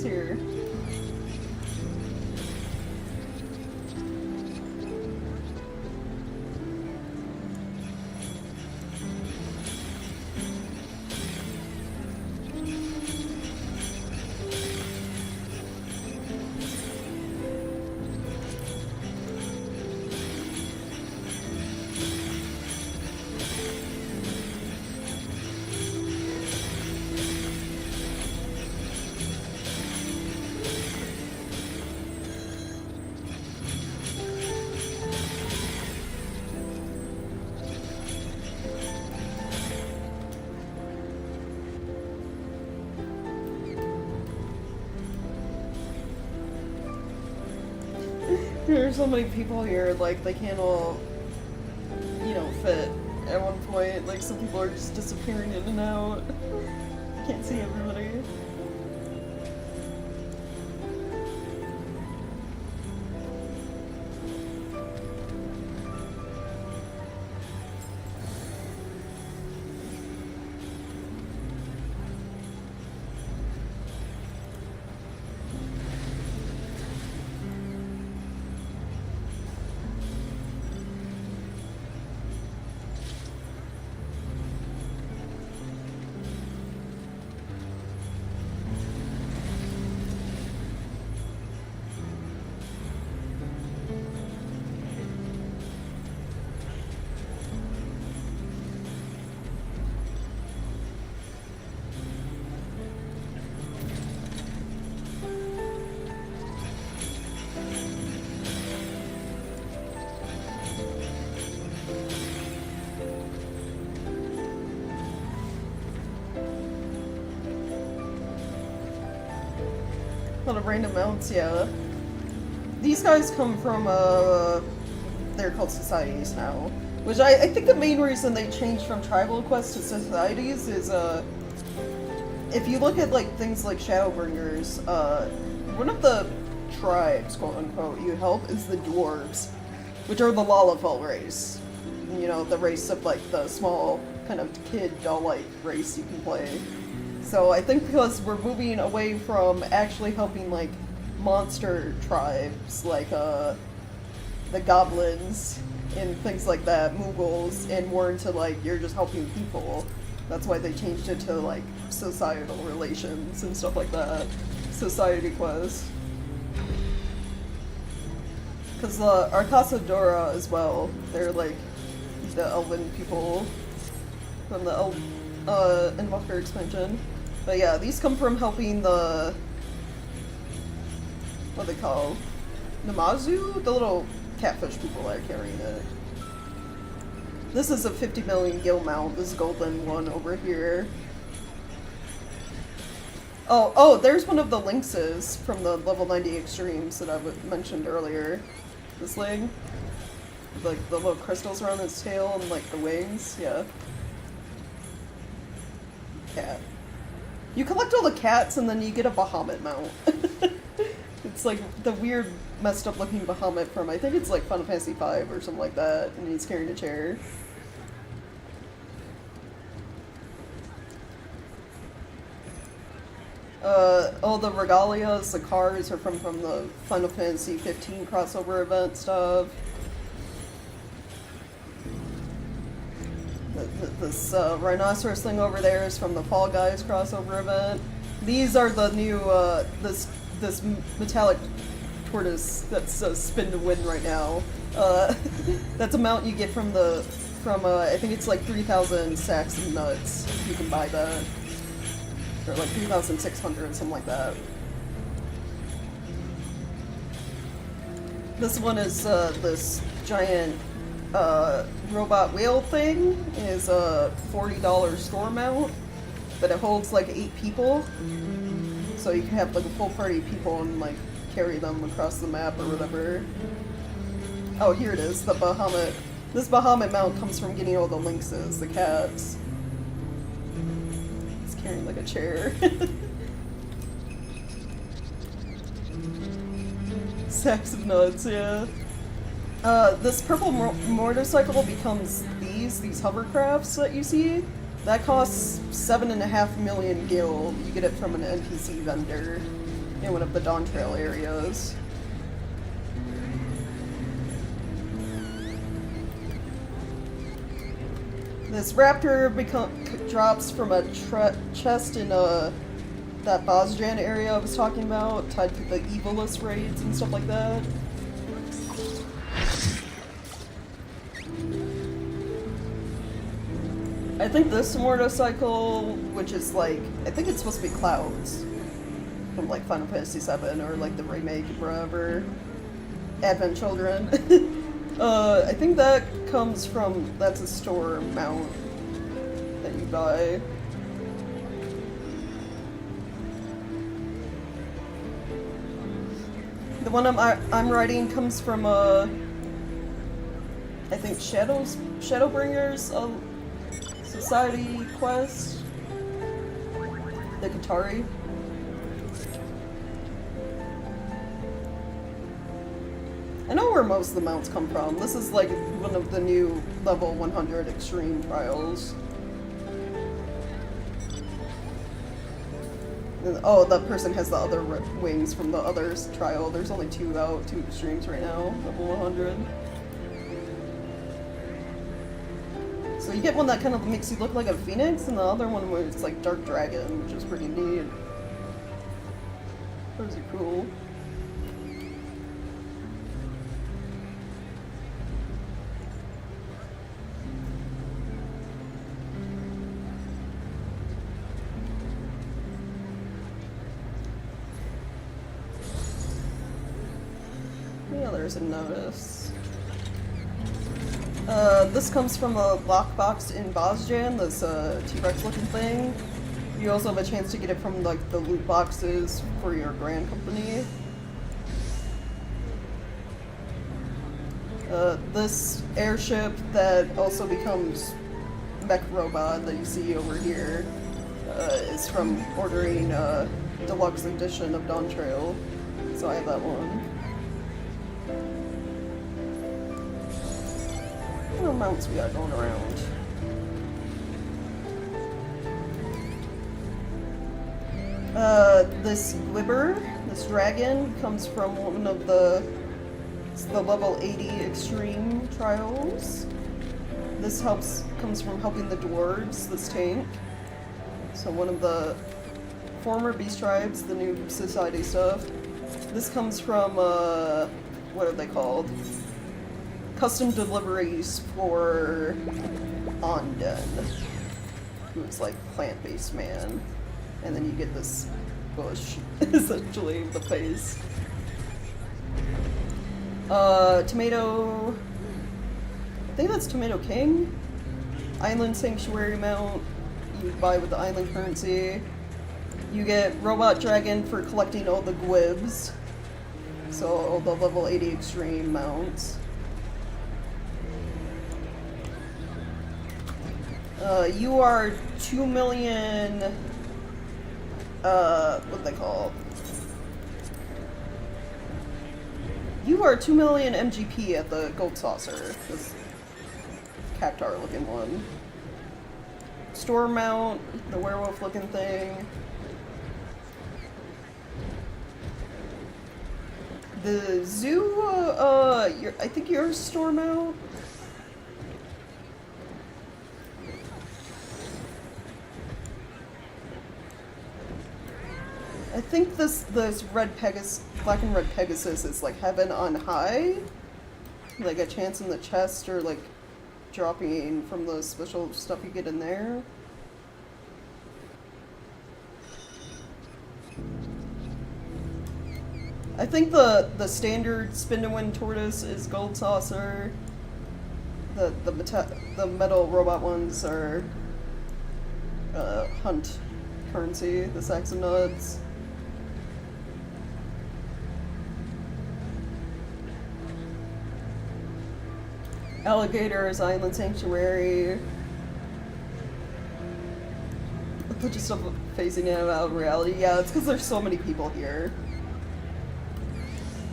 Speaker 1: here. There's so many people here, like, they can't all, you know, fit at one point. Like, some people are just disappearing in and out. Can't see everybody. A lot of random mounts, yeah. These guys come from, they're called societies now. Which I think the main reason they changed from tribal quests to societies is, if you look at, like, things like Shadowbringers, one of the tribes, quote-unquote, you help is the dwarves, which are the Lalafell race. You know, the race of, like, the small, kind of kid doll-like race you can play. So I think because we're moving away from actually helping, like, monster tribes, like, the goblins and things like that, Moogles, and more into, like, you're just helping people. That's why they changed it to, like, societal relations and stuff like that. Society quests. Because the Arcasa Dora as well, they're, like, the elven people from the Endwalker expansion. But yeah, these come from helping the, what they call, Namazu? The little catfish people that are carrying it. This is a 50 million gil mount, this golden one over here. Oh, there's one of the lynxes from the level 90 extremes that I mentioned earlier. This ling. Like, the little crystals around its tail and, like, the wings, yeah. Cat. You collect all the cats and then you get a Bahamut mount. It's like the weird, messed up looking Bahamut from, I think it's like Final Fantasy V or something like that, and he's carrying a chair. All the regalias, the cars are from the Final Fantasy 15 crossover event stuff. This rhinoceros thing over there is from the Fall Guys crossover event. These are the new, this metallic tortoise that's spin to win right now. That's a mount you get from I think it's like 3,000 sacks of nuts. You can buy that. Or like 3,600, something like that. This one is, this giant robot whale thing is a $40 store mount, but it holds like 8 people, so you can have like a full party of people and like carry them across the map or whatever. Oh, here it is, the Bahamut. This Bahamut mount comes from getting all the lynxes, the cats. It's carrying like a chair. Sacks of nuts, yeah. This purple motorcycle becomes these hovercrafts that you see. That costs 7.5 million gil. You get it from an NPC vendor. in one of the Dawntrail areas. This raptor drops from a chest in that Bosjan area I was talking about, tied to the evilist raids and stuff like that. I think this motorcycle, which is like, I think it's supposed to be Clouds from like Final Fantasy VII or like the remake or whatever, Advent Children. I think that comes from, that's a store mount that you buy. The one I'm riding comes from I think Shadowbringers Society quest, the Qatari. I know where most of the mounts come from. This is like one of the new level 100 extreme trials. Oh, that person has the other wings from the other trial. There's only two extremes right now, level 100. So you get one that kind of makes you look like a phoenix, and the other one where it's like Dark Dragon, which is pretty neat. Those are cool. Yeah, there's a notice. This comes from a lockbox in Bosjan, this T-Rex looking thing. You also have a chance to get it from like the loot boxes for your Grand Company. This airship that also becomes mech robot that you see over here is from ordering deluxe edition of Dawntrail, so I have that one. What mounts we got going around? This Glibber, this dragon, comes from one of the level 80 extreme trials. This comes from helping the dwarves, this tank. So one of the former beast tribes, the new society stuff. This comes from, what are they called? Custom deliveries for Onden, who's like plant-based man. And then you get this bush, essentially, the face. Tomato, I think that's Tomato King. Island Sanctuary mount, you buy with the island currency. You get Robot Dragon for collecting all the Gwibs. So all the level 80 extreme mounts. You are 2 million, what they call? You are 2 million MGP at the Gold Saucer, this cactar looking one. Storm mount, the werewolf looking thing. The zoo, I think you're Storm mount. I think this red Pegasus, black and red Pegasus is like heaven on high, like a chance in the chest or like dropping from the special stuff you get in there. I think the standard spin to win tortoise is Gold Saucer. The metal robot ones are hunt currency, the Saxon nuts. Alligator is Island Sanctuary. Just phasing in and out of reality. Yeah, it's because there's so many people here.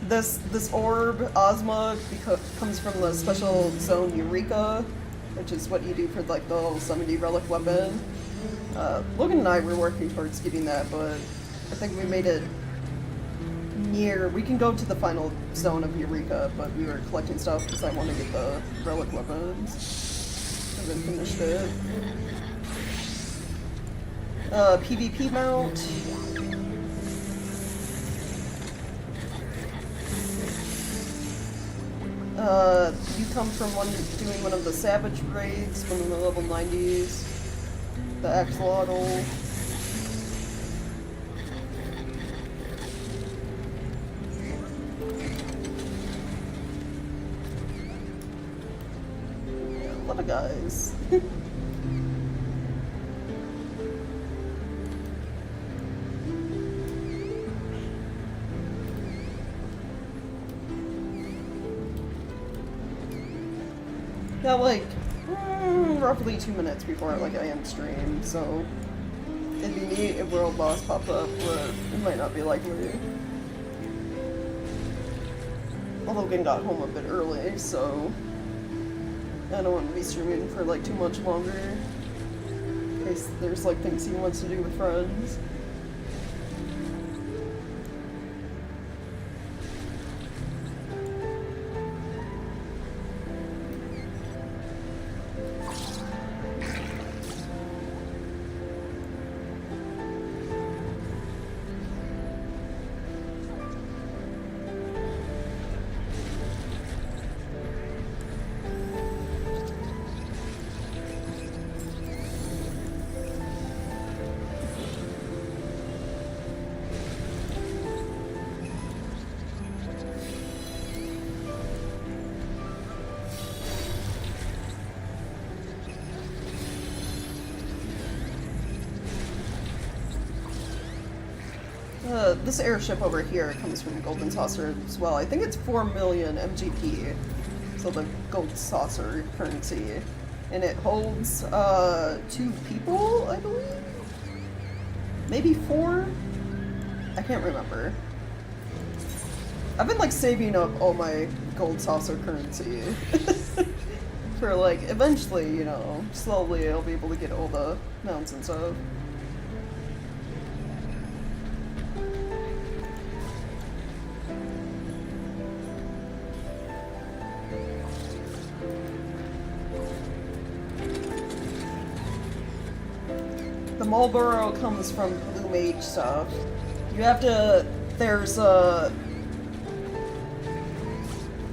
Speaker 1: This orb, Ozma, comes from the special zone Eureka, which is what you do for like the level 70 relic weapon. Logan and I were working towards getting that, but I think we made it near. We can go to the final zone of Eureka, but we were collecting stuff because I want to get the relic weapons. Haven't finished it. PvP mount. You come from doing one of the Savage raids from the level 90s. The Axolotl. Yeah, a lot of guys. Got like roughly 2 minutes before like I end stream, so it'd be neat if World Boss popped up, but it might not be likely. Logan got home a bit early, so I don't want to be streaming for like too much longer in case there's like things he wants to do with friends. This airship over here comes from Golden Saucer as well. I think it's 4 million MGP, so the Gold Saucer currency. And it holds 2 people, I believe? Maybe 4? I can't remember. I've been like saving up all my Gold Saucer currency for like eventually, you know, slowly I'll be able to get all the mounts and stuff. The Marlboro comes from Blue Mage stuff. You have to, there's a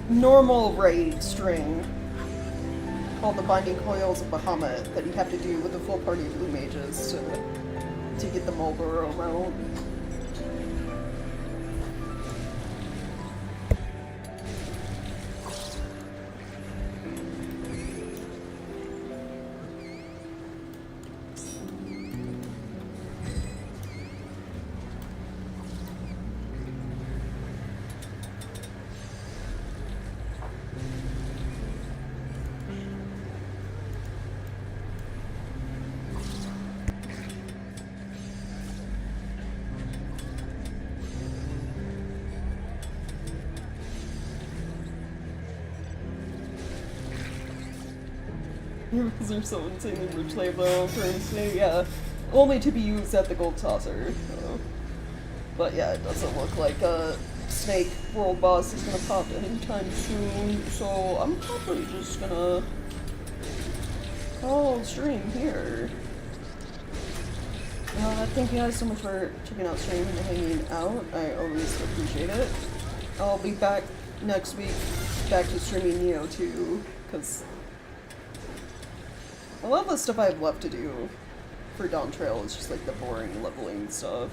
Speaker 1: normal raid string called the Binding Coils of Bahamut that you have to do with a full party of Blue Mages to get the Marlboro mount. Because they're so insanely rich, they have their own currency, yeah. Only to be used at the Gold Saucer. So. But yeah, it doesn't look like a Snake World Boss is gonna pop anytime soon, so I'm probably just gonna call stream here. Thank you guys so much for checking out stream and hanging out. I always appreciate it. I'll be back next week, back to streaming Neo 2, because a lot of the stuff I have left to do for Dawntrail is just like the boring leveling stuff.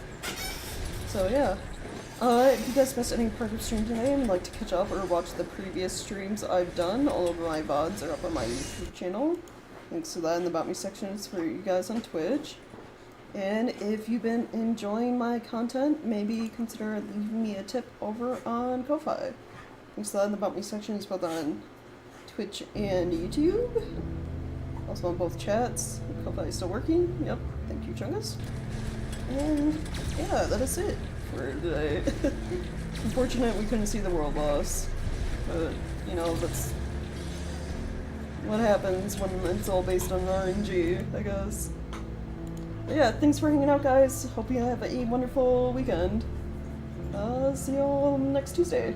Speaker 1: So yeah. If you guys missed any part of stream today and would like to catch up or watch the previous streams I've done, all of my VODs are up on my YouTube channel. Links to that in the About Me section is for you guys on Twitch. And if you've been enjoying my content, maybe consider leaving me a tip over on Ko-Fi. Links to that in the About Me section is both on Twitch and YouTube. Also on both chats. Ko-Fi is still working. Yep. Thank you, Chungus. And yeah, that is it for today. Unfortunate we couldn't see the World Boss. But, you know, that's what happens when it's all based on RNG, I guess. But yeah, thanks for hanging out, guys. Hope you have a wonderful weekend. see y'all next Tuesday.